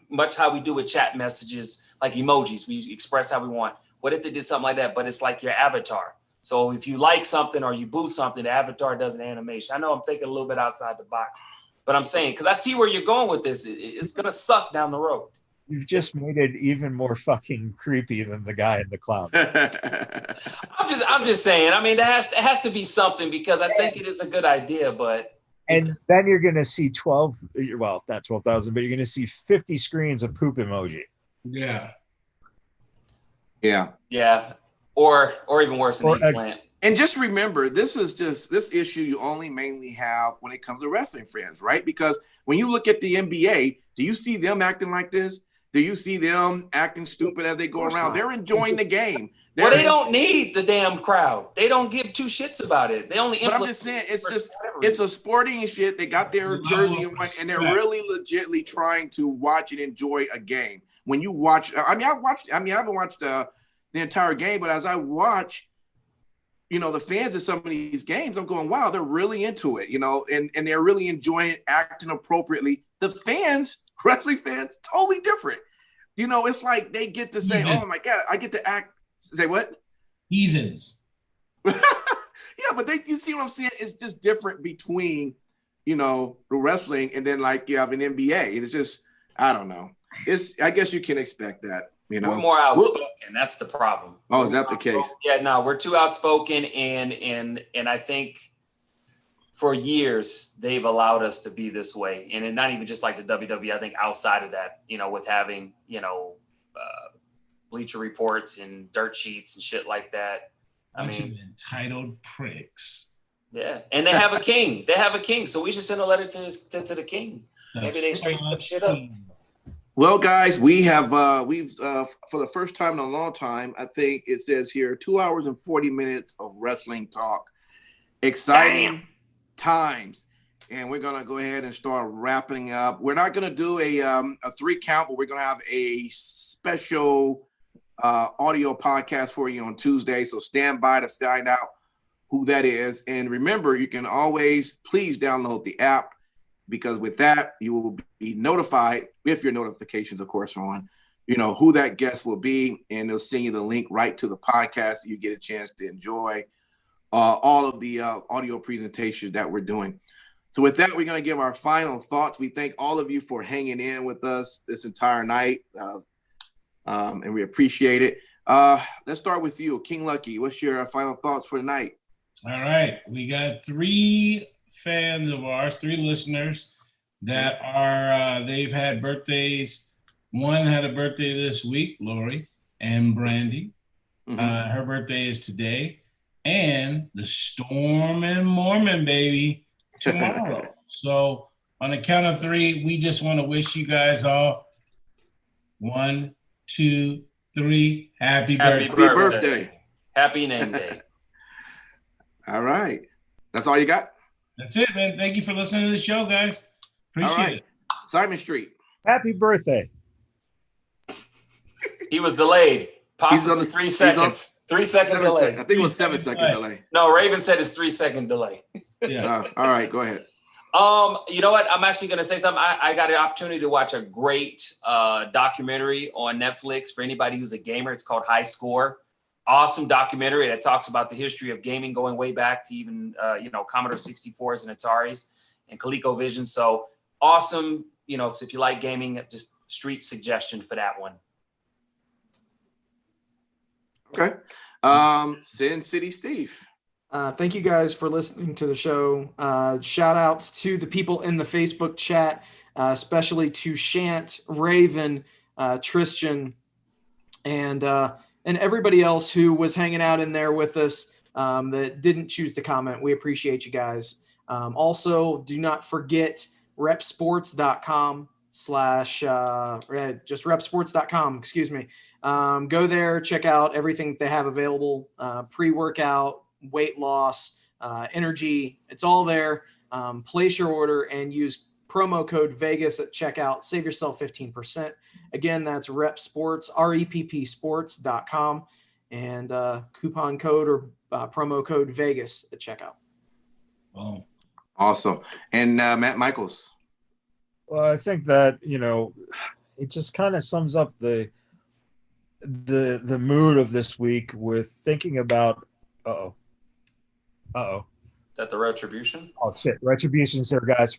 much how we do with chat messages, like emojis, we express how we want. What if they did something like that, but it's like your avatar? So if you like something or you boo something, the avatar does an animation. I know I'm thinking a little bit outside the box, but I'm saying, because I see where you're going with this. It's going to suck down the road. You've just made it even more fucking creepy than the guy in the clown. I'm just saying. I mean, it has to be something, because I think it is a good idea, but. And then you're going to see 12, well, not 12,000, but you're going to see 50 screens of poop emoji. Yeah. Yeah. Yeah. Or even worse, an eggplant. And just remember, this issue you only mainly have when it comes to wrestling fans, right? Because when you look at the NBA, do you see them acting like this? Do you see them acting stupid as they go around? They're enjoying the game. Well, they don't need the damn crowd. They don't give two shits about it. They only. But I'm just saying, it's a sporting shit. They got their jersey on, and they're really legitly trying to watch and enjoy a game. When you watch, I haven't watched the entire game, but as I watch, the fans of some of these games, I'm going, wow, they're really into it, and they're really enjoying it, acting appropriately. The fans, wrestling fans, totally different. It's like they get to say, oh my God, I get to act. Say what? Heathens. Yeah, but you see what I'm saying? It's just different between, the wrestling and then like you have an NBA. It's just, I don't know. I guess you can expect that, We're more outspoken. That's the problem. Oh, is that the case? Yeah, no, we're too outspoken, and I think for years they've allowed us to be this way, and not even just like the WWE. I think outside of that, with having Bleacher Reports and dirt sheets and shit like that. Bunch of entitled pricks. Yeah, and they have a king. They have a king, so we should send a letter to the king. Maybe they straighten some shit up. Well, guys, we've for the first time in a long time, I think it says here 2 hours and 40 minutes of wrestling talk. Exciting times. And we're going to go ahead and start wrapping up. We're not going to do a 3 count, but we're going to have a special audio podcast for you on Tuesday. So stand by to find out who that is. And remember, you can always please download the app, because with that, you will be notified, if your notifications, of course, are on, who that guest will be. And they'll send you the link right to the podcast. So you get a chance to enjoy all of the audio presentations that we're doing. So with that, we're going to give our final thoughts. We thank all of you for hanging in with us this entire night. And we appreciate it. Let's start with you, King Lucky. What's your final thoughts for tonight? All right. We got 3 fans of ours, 3 listeners that are, they've had birthdays. One had a birthday this week, Lori and Brandy. Mm-hmm. Her birthday is today. And the Storm and Mormon baby tomorrow. So on the count of 3, we just want to wish you guys all 1, 2, 3. Happy birthday. Happy name day. All right. That's all you got? That's it, man. Thank you for listening to the show, guys. Appreciate it. Simon Street. Happy birthday. He was delayed. Possibly 3 seconds. 3 second delay. I think it was 7 second delay. No, Raven said it's 3 second delay. Yeah. All right, go ahead. You know what? I'm actually going to say something. I got an opportunity to watch a great documentary on Netflix for anybody who's a gamer. It's called High Score. Awesome documentary that talks about the history of gaming going way back to even, Commodore 64s and Ataris and ColecoVision. So awesome. If you like gaming, just street suggestion for that one. Okay. Sin City Steve. Thank you guys for listening to the show. Shout outs to the people in the Facebook chat, especially to Shant, Raven, Tristan, and everybody else who was hanging out in there with us that didn't choose to comment. We appreciate you guys. Also, do not forget repsports.com just repsports.com, excuse me. Go there, check out everything they have available, pre-workout, weight loss, energy. It's all there. Place your order and use promo code Vegas at checkout. Save yourself 15%. Again, that's repsports, reppsports.com, and coupon code or promo code Vegas at checkout. Wow. Awesome. And Matt Michaels. Well, I think that, it just kind of sums up the mood of this week with thinking about, Is that the Retribution? Oh, shit. Retribution's here, guys.